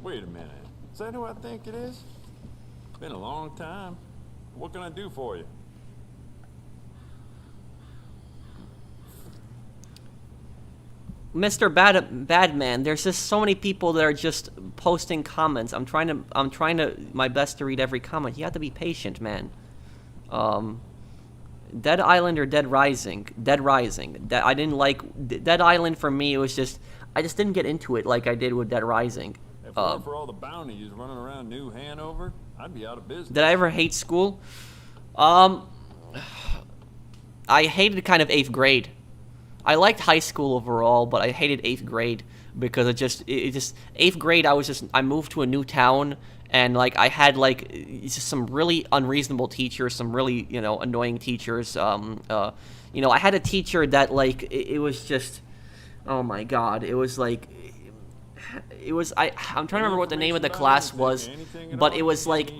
Wait a minute. Is that who I think it is? Been a long time. What can I do for you? Mr. Badman, there's just so many people that are just posting comments. I'm trying to my best to read every comment. You have to be patient, man. Dead Island or Dead Rising? Dead Rising. I didn't like Dead Island. For me, it was just I just didn't get into it like I did with Dead Rising. If it weren't for all the bounties running around New Hanover, I'd be out of business. Did I ever hate school? I hated kind of 8th grade. I liked high school overall, but I hated 8th grade because it just 8th grade I moved to a new town, and like I had like just some really unreasonable teachers, some really, you know, annoying teachers. You know, I had a teacher that like it was just, oh my god, it was like I'm trying to remember what the name of the class was, but it was like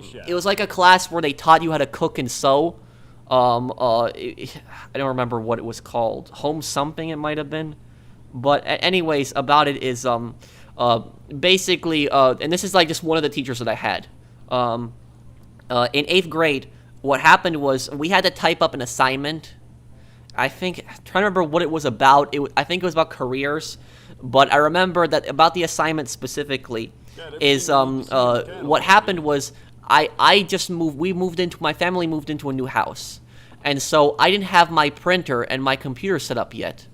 a class where they taught you how to cook and sew. I don't remember what it was called. Home something it might have been. But anyways, about it is basically and this is like just one of the teachers that I had. In 8th grade, what happened was we had to type up an assignment. I'm trying to remember what it was about. I think it was about careers, but I remember that about the assignment specifically is what happened was my family moved into a new house, and so I didn't have my printer and my computer set up yet.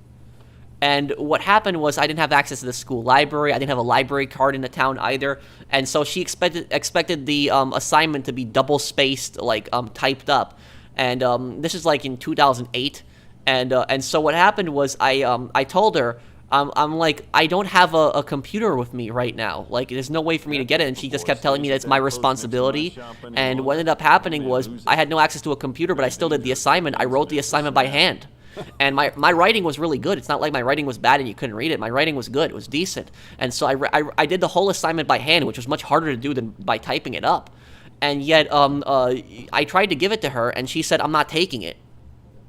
And what happened was I didn't have access to the school library. I didn't have a library card in the town either. And so she expected the assignment to be double spaced, like typed up. And this is like in 2008. And so what happened was I told her, I'm like, I don't have a computer with me right now. Like, there's no way for me to get it. And she just kept telling me that it's my responsibility. And what ended up happening was I had no access to a computer, but I still did the assignment. I wrote the assignment by hand. And my writing was really good. It's not like my writing was bad and you couldn't read it. My writing was good. It was decent. And so I did the whole assignment by hand, which was much harder to do than by typing it up. And yet I tried to give it to her, and she said, I'm not taking it.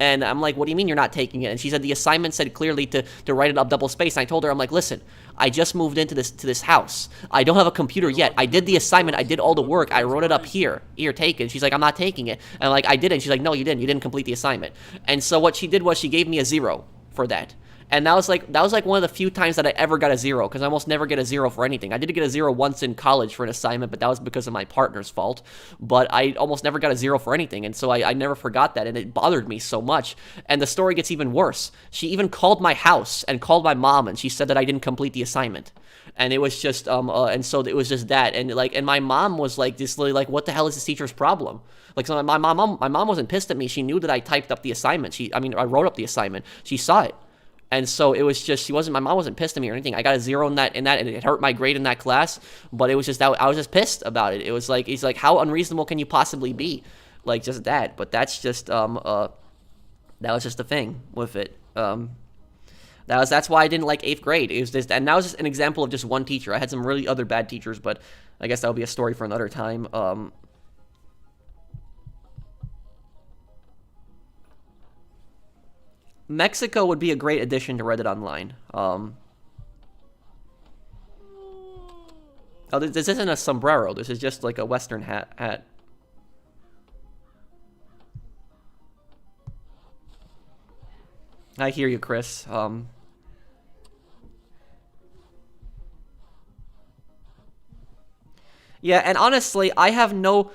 And I'm like, what do you mean you're not taking it? And she said the assignment said clearly to write it up double spaced. And I told her, I'm like, listen, I just moved into this house. I don't have a computer yet. I did the assignment. I did all the work. I wrote it up here. Here, take it. She's like, I'm not taking it. And like, I did it. She's like, no, you didn't. You didn't complete the assignment. And so what she did was she gave me a 0 for that. And that was like one of the few times that I ever got a 0, because I almost never get a 0 for anything. I did get a 0 once in college for an assignment, but that was because of my partner's fault. But I almost never got a 0 for anything, and so I never forgot that, and it bothered me so much. And the story gets even worse. She even called my house and called my mom, and she said that I didn't complete the assignment. And it was just and so it was just that, and my mom was like this, like, what the hell is this teacher's problem? Like, so my mom wasn't pissed at me. She knew that I typed up the assignment. I wrote up the assignment. She saw it. And so it was just, my mom wasn't pissed at me or anything. I got a 0 in that, and it hurt my grade in that class, but it was just, I was just pissed about it. It was like, he's like, how unreasonable can you possibly be? Like, just that. But that's just, that was just the thing with it. That's why I didn't like 8th grade. It was just, and that was just an example of just one teacher. I had some really other bad teachers, but I guess that'll be a story for another time. Mexico would be a great addition to Reddit Online. Oh, this isn't a sombrero. This is just like a Western hat. I hear you, Chris. Yeah, and honestly, I have no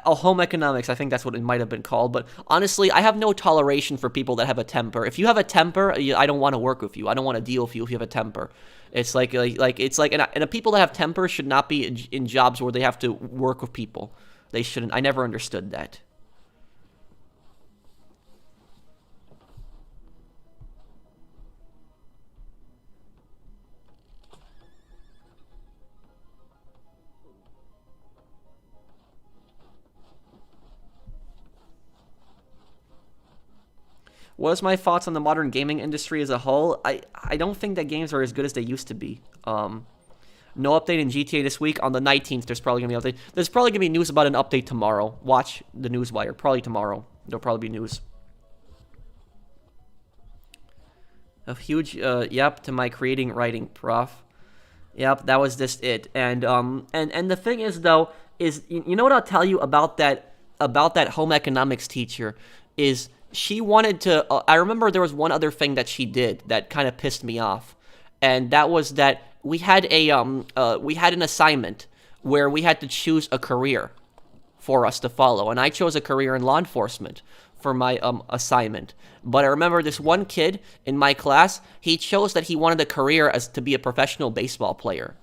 home economics, I think that's what it might have been called. But honestly, I have no toleration for people that have a temper. If you have a temper, I don't want to work with you. I don't want to deal with you if you have a temper. It's like it's like, and the people that have tempers should not be in jobs where they have to work with people. They shouldn't. I never understood that. What is my thoughts on the modern gaming industry as a whole? I don't think that games are as good as they used to be. No update in GTA this week. On the 19th, there's probably going to be an update. There's probably going to be news about an update tomorrow. Watch the Newswire. Probably tomorrow. There'll probably be news. A huge, yep, to my creating writing, prof. Yep, that was just it. And the thing is, though, is, you know what I'll tell you about that home economics teacher is she wanted to, I remember there was one other thing that she did that kind of pissed me off. And that was that we had an assignment where we had to choose a career for us to follow. And I chose a career in law enforcement for my assignment. But I remember this one kid in my class, he chose that he wanted a career as to be a professional baseball player.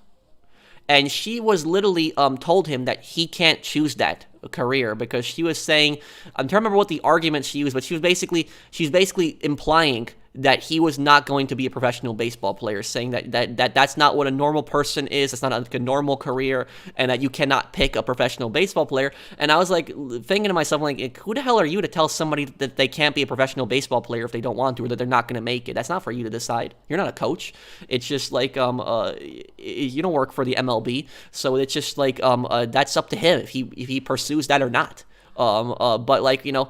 And she was literally told him that he can't choose that career because she was saying, I'm trying to remember what the argument she used, but she's basically implying that he was not going to be a professional baseball player, saying that's not what a normal person is, it's not like a normal career, and that you cannot pick a professional baseball player. And I was like thinking to myself, like, who the hell are you to tell somebody that they can't be a professional baseball player if they don't want to, or that they're not going to make it? That's not for you to decide. You're not a coach. It's just like you don't work for the MLB, so it's just like that's up to him if he pursues that or not. But like, you know,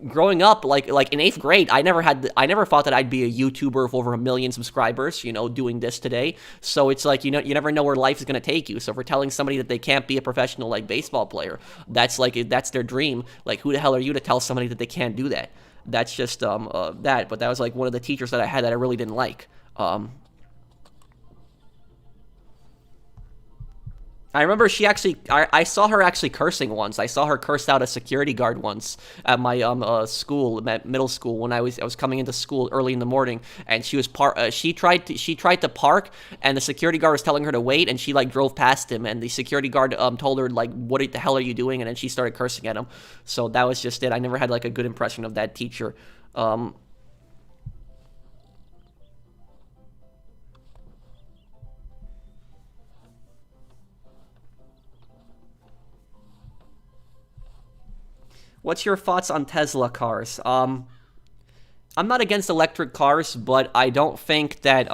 growing up, like in 8th grade, I never thought that I'd be a YouTuber of over 1 million subscribers, you know, doing this today. So it's like, you know, you never know where life is going to take you. So if we're telling somebody that they can't be a professional, like, baseball player, that's their dream. Like, who the hell are you to tell somebody that they can't do that? That's just, that. But that was like one of the teachers that I had that I really didn't like. I remember I saw her actually cursing once. I saw her curse out a security guard once at my school, at middle school, when I was coming into school early in the morning, and she tried to park, and the security guard was telling her to wait, and she like drove past him, and the security guard told her like, what the hell are you doing? And then she started cursing at him. So that was just it. I never had like a good impression of that teacher. What's your thoughts on Tesla cars? I'm not against electric cars, but I don't think that,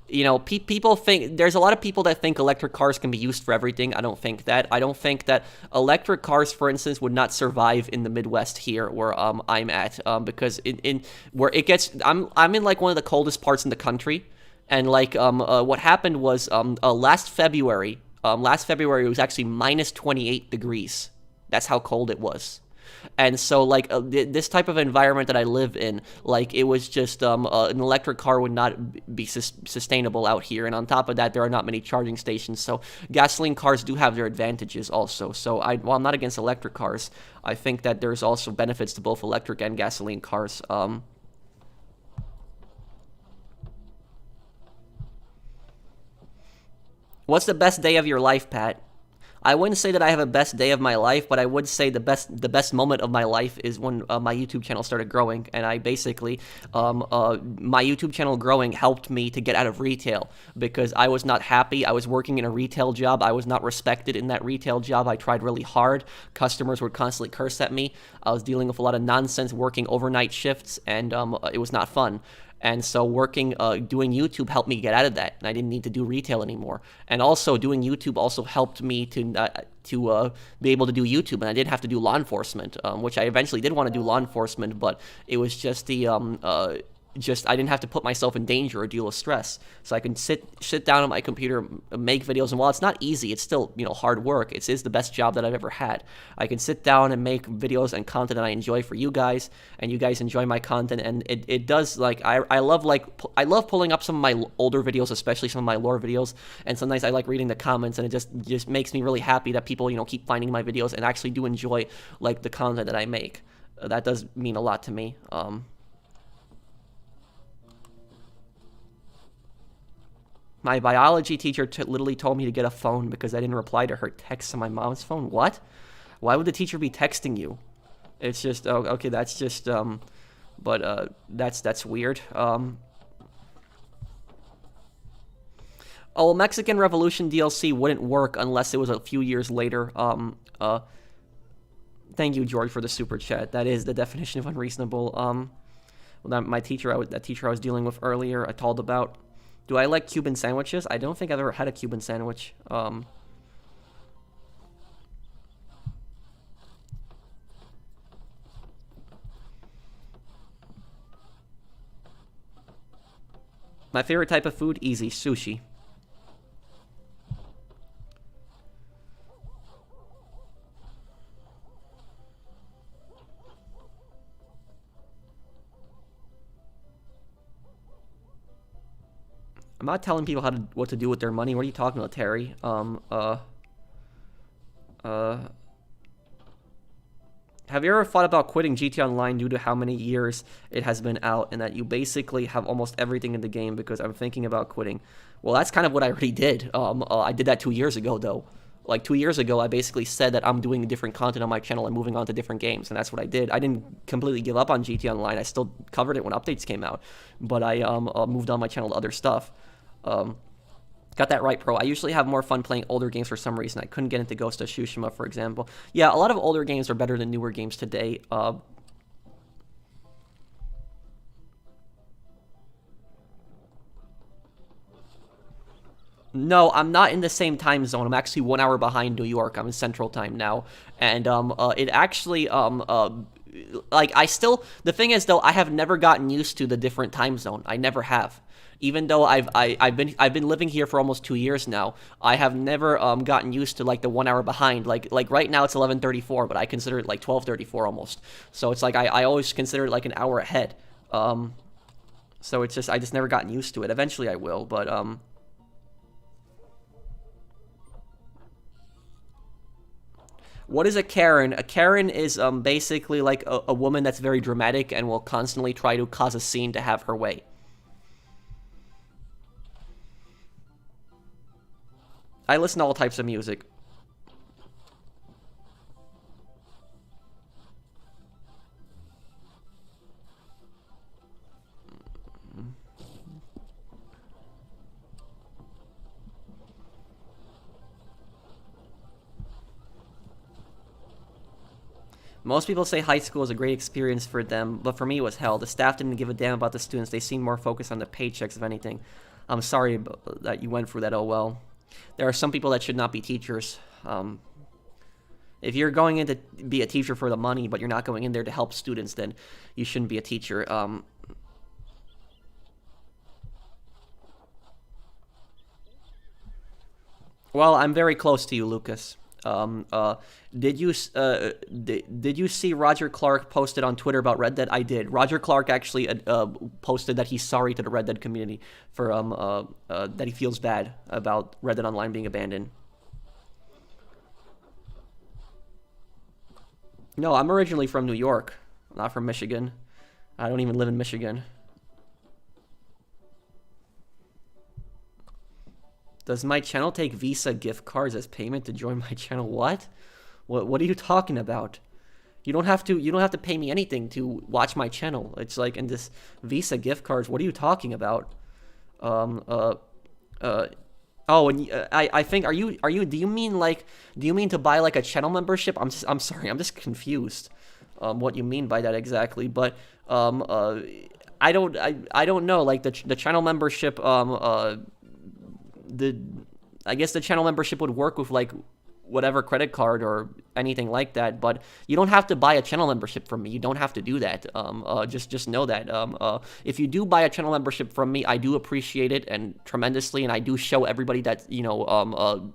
you know, people think, there's a lot of people that think electric cars can be used for everything. I don't think that. I don't think that electric cars, for instance, would not survive in the Midwest here where I'm at, because in where it gets, I'm in like one of the coldest parts in the country, and like what happened was last February it was actually minus 28 degrees. That's how cold it was. And so, like, this type of environment that I live in, like, it was just, an electric car would not be sustainable out here. And on top of that, there are not many charging stations. So gasoline cars do have their advantages also. So while I'm not against electric cars, I think that there's also benefits to both electric and gasoline cars. What's the best day of your life, Pat? I wouldn't say that I have a best day of my life, but I would say the best moment of my life is when my YouTube channel started growing, and I basically, my YouTube channel growing helped me to get out of retail, because I was not happy. I was working in a retail job. I was not respected in that retail job. I tried really hard. Customers would constantly curse at me. I was dealing with a lot of nonsense, working overnight shifts, and it was not fun. And so doing YouTube helped me get out of that, and I didn't need to do retail anymore. And also, doing YouTube also helped me to be able to do YouTube, and I didn't have to do law enforcement, which I eventually did want to do law enforcement, but it was just the I didn't have to put myself in danger or deal with stress. So I can sit down on my computer, make videos, and while it's not easy, it's still, you know, hard work. It is the best job that I've ever had. I can sit down and make videos and content that I enjoy for you guys, and you guys enjoy my content, and it does, like, I love pulling up some of my older videos, especially some of my lore videos, and sometimes I like reading the comments, and it just makes me really happy that people, you know, keep finding my videos and actually do enjoy, like, the content that I make. That does mean a lot to me. My biology teacher literally told me to get a phone because I didn't reply to her texts on my mom's phone. What? Why would the teacher be texting you? It's just, oh, okay, that's just, that's weird. Oh, Mexican Revolution DLC wouldn't work unless it was a few years later. Thank you, George, for the super chat. That is the definition of unreasonable. That teacher I was dealing with earlier, I told about. Do I like Cuban sandwiches? I don't think I've ever had a Cuban sandwich. My favorite type of food? Easy. Sushi. I'm not telling people what to do with their money. What are you talking about, Terry? Have you ever thought about quitting GTA Online due to how many years it has been out and that you basically have almost everything in the game? Because I'm thinking about quitting. Well, that's kind of what I already did. I did that 2 years ago, though. Like 2 years ago, I basically said that I'm doing different content on my channel and moving on to different games, and that's what I did. I didn't completely give up on GTA Online. I still covered it when updates came out, but I moved on my channel to other stuff. Got that right, Pro. I usually have more fun playing older games for some reason. I couldn't get into Ghost of Tsushima, for example. Yeah, a lot of older games are better than newer games today. No, I'm not in the same time zone. I'm actually 1 hour behind New York. I'm in Central Time now. And it actually, like, the thing is, though, I have never gotten used to the different time zone. I never have. Even though I've been living here for almost 2 years now, I have never gotten used to, like, the 1 hour behind. Like right now it's 11:34, but I consider it like 12:34 almost. So it's like I always consider it like an hour ahead. So it's just I just never gotten used to it. Eventually I will, but what is a Karen? A Karen is basically like a woman that's very dramatic and will constantly try to cause a scene to have her way. I listen to all types of music. Most people say high school is a great experience for them, but for me it was hell. The staff didn't give a damn about the students. They seemed more focused on the paychecks, if anything. I'm sorry that you went through that, oh well. There are some people that should not be teachers. If you're going in to be a teacher for the money, but you're not going in there to help students, then you shouldn't be a teacher. Well, I'm very close to you, Lucas. Did you see Roger Clark posted on Twitter about Red Dead? I did. Roger Clark actually posted that he's sorry to the Red Dead community for that he feels bad about Red Dead Online being abandoned. No, I'm originally from New York, not from Michigan. I don't even live in Michigan. Does my channel take Visa gift cards as payment to join my channel? What? What are you talking about? You don't have to pay me anything to watch my channel. It's like in this Visa gift cards. What are you talking about? Oh, and I think do you mean to buy like a channel membership? I'm sorry. I'm just confused. What you mean by that exactly? But I don't know. Like the channel membership I guess the channel membership would work with like whatever credit card or anything like that, but you don't have to buy a channel membership from me. You don't have to do that. Just know that. If you do buy a channel membership from me, I do appreciate it and tremendously, and I do show everybody that, you know,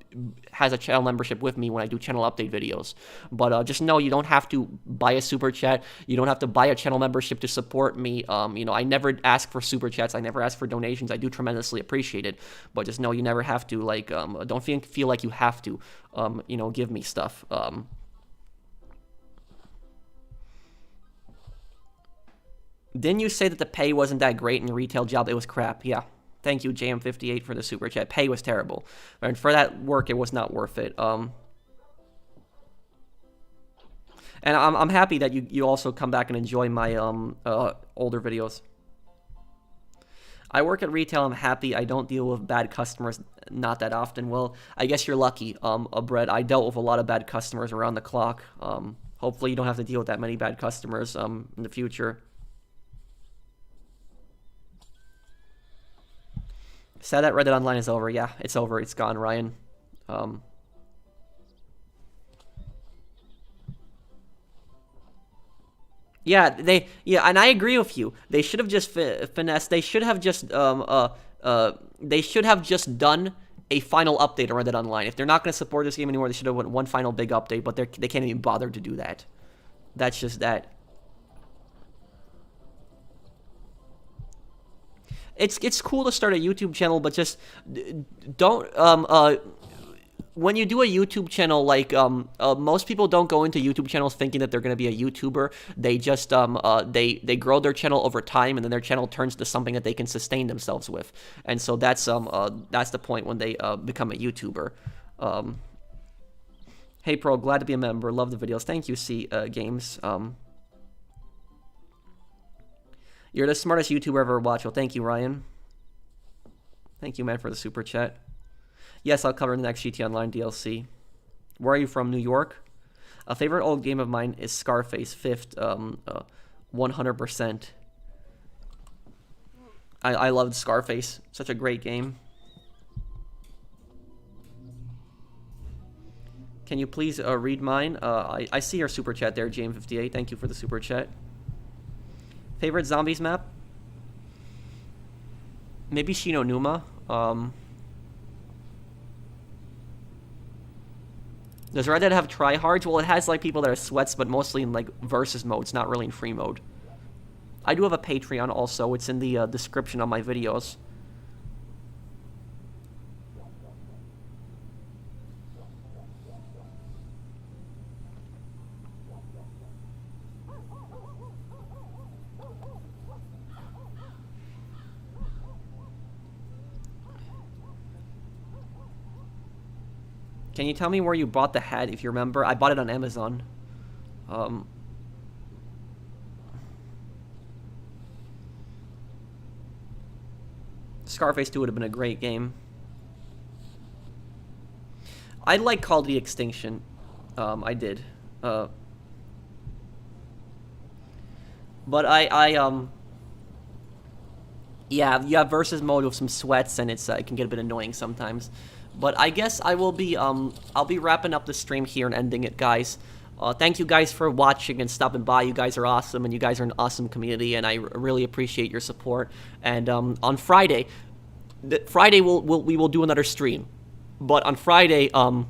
has a channel membership with me when I do channel update videos. But just know you don't have to buy a super chat. You don't have to buy a channel membership to support me. You know, I never ask for super chats. I never ask for donations. I do tremendously appreciate it. But just know you never have to, like, don't feel like you have to, you know, give me stuff. Didn't you say that the pay wasn't that great in your retail job? It was crap. Yeah. Thank you, JM58, for the super chat. Pay was terrible. And for that work, it was not worth it. And I'm happy that you also come back and enjoy my older videos. I work at retail. I'm happy. I don't deal with bad customers not that often. Well, I guess you're lucky, Brett. I dealt with a lot of bad customers around the clock. Hopefully you don't have to deal with that many bad customers in the future. Sad that Reddit Online is over. Yeah, it's over. It's gone, Ryan. Yeah, and I agree with you. They should have just finessed. They should have just they should have just done a final update on Reddit Online. If they're not going to support this game anymore, they should have went one final big update. But they can't even bother to do that. That's just that. It's cool to start a YouTube channel, but just don't when you do a YouTube channel, like most people don't go into YouTube channels thinking that they're going to be a YouTuber. They just they grow their channel over time, and then their channel turns to something that they can sustain themselves with. And so that's the point when they become a YouTuber. Hey Pro, glad to be a member. Love the videos. Thank you, C Games. You're the smartest YouTuber ever watched. Well, thank you, Ryan. Thank you, man, for the super chat. Yes, I'll cover the next GT Online DLC. Where are you from? New York? A favorite old game of mine is Scarface 5th. 100%. I loved Scarface. Such a great game. Can you please read mine? I see your super chat there, James58. Thank you for the super chat. Favorite zombies map? Maybe Shinonuma. Does Red Dead have tryhards? Well, it has like people that are sweats, but mostly in like versus modes, not really in free mode. I do have a Patreon also. It's in the description on my videos. Can you tell me where you bought the hat, if you remember? I bought it on Amazon. Scarface 2 would have been a great game. I like Call of Duty Extinction. I did. But yeah, you have versus mode with some sweats, and it can get a bit annoying sometimes. But I guess I will be, I'll be wrapping up the stream here and ending it, guys. Thank you guys for watching and stopping by. You guys are awesome, and you guys are an awesome community, and I really appreciate your support. And on Friday, we will do another stream. But on Friday, I'll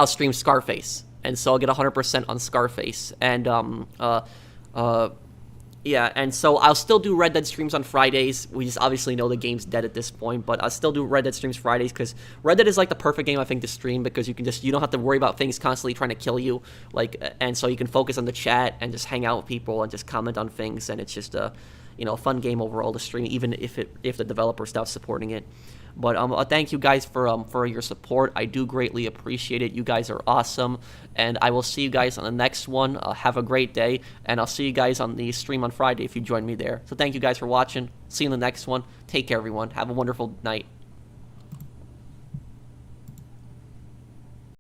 stream Scarface, and so I'll get 100% on Scarface. And yeah, and so I'll still do Red Dead streams on Fridays. We just obviously know the game's dead at this point, but I'll still do Red Dead streams Fridays, because Red Dead is like the perfect game, I think, to stream, because you don't have to worry about things constantly trying to kill you, like, and so you can focus on the chat and just hang out with people and just comment on things, and it's just a, you know, fun game overall to stream, even if the developer stops supporting it. But thank you guys for your support. I do greatly appreciate it. You guys are awesome, and I will see you guys on the next one. Have a great day, and I'll see you guys on the stream on Friday if you join me there. So thank you guys for watching. See you in the next one. Take care, everyone. Have a wonderful night.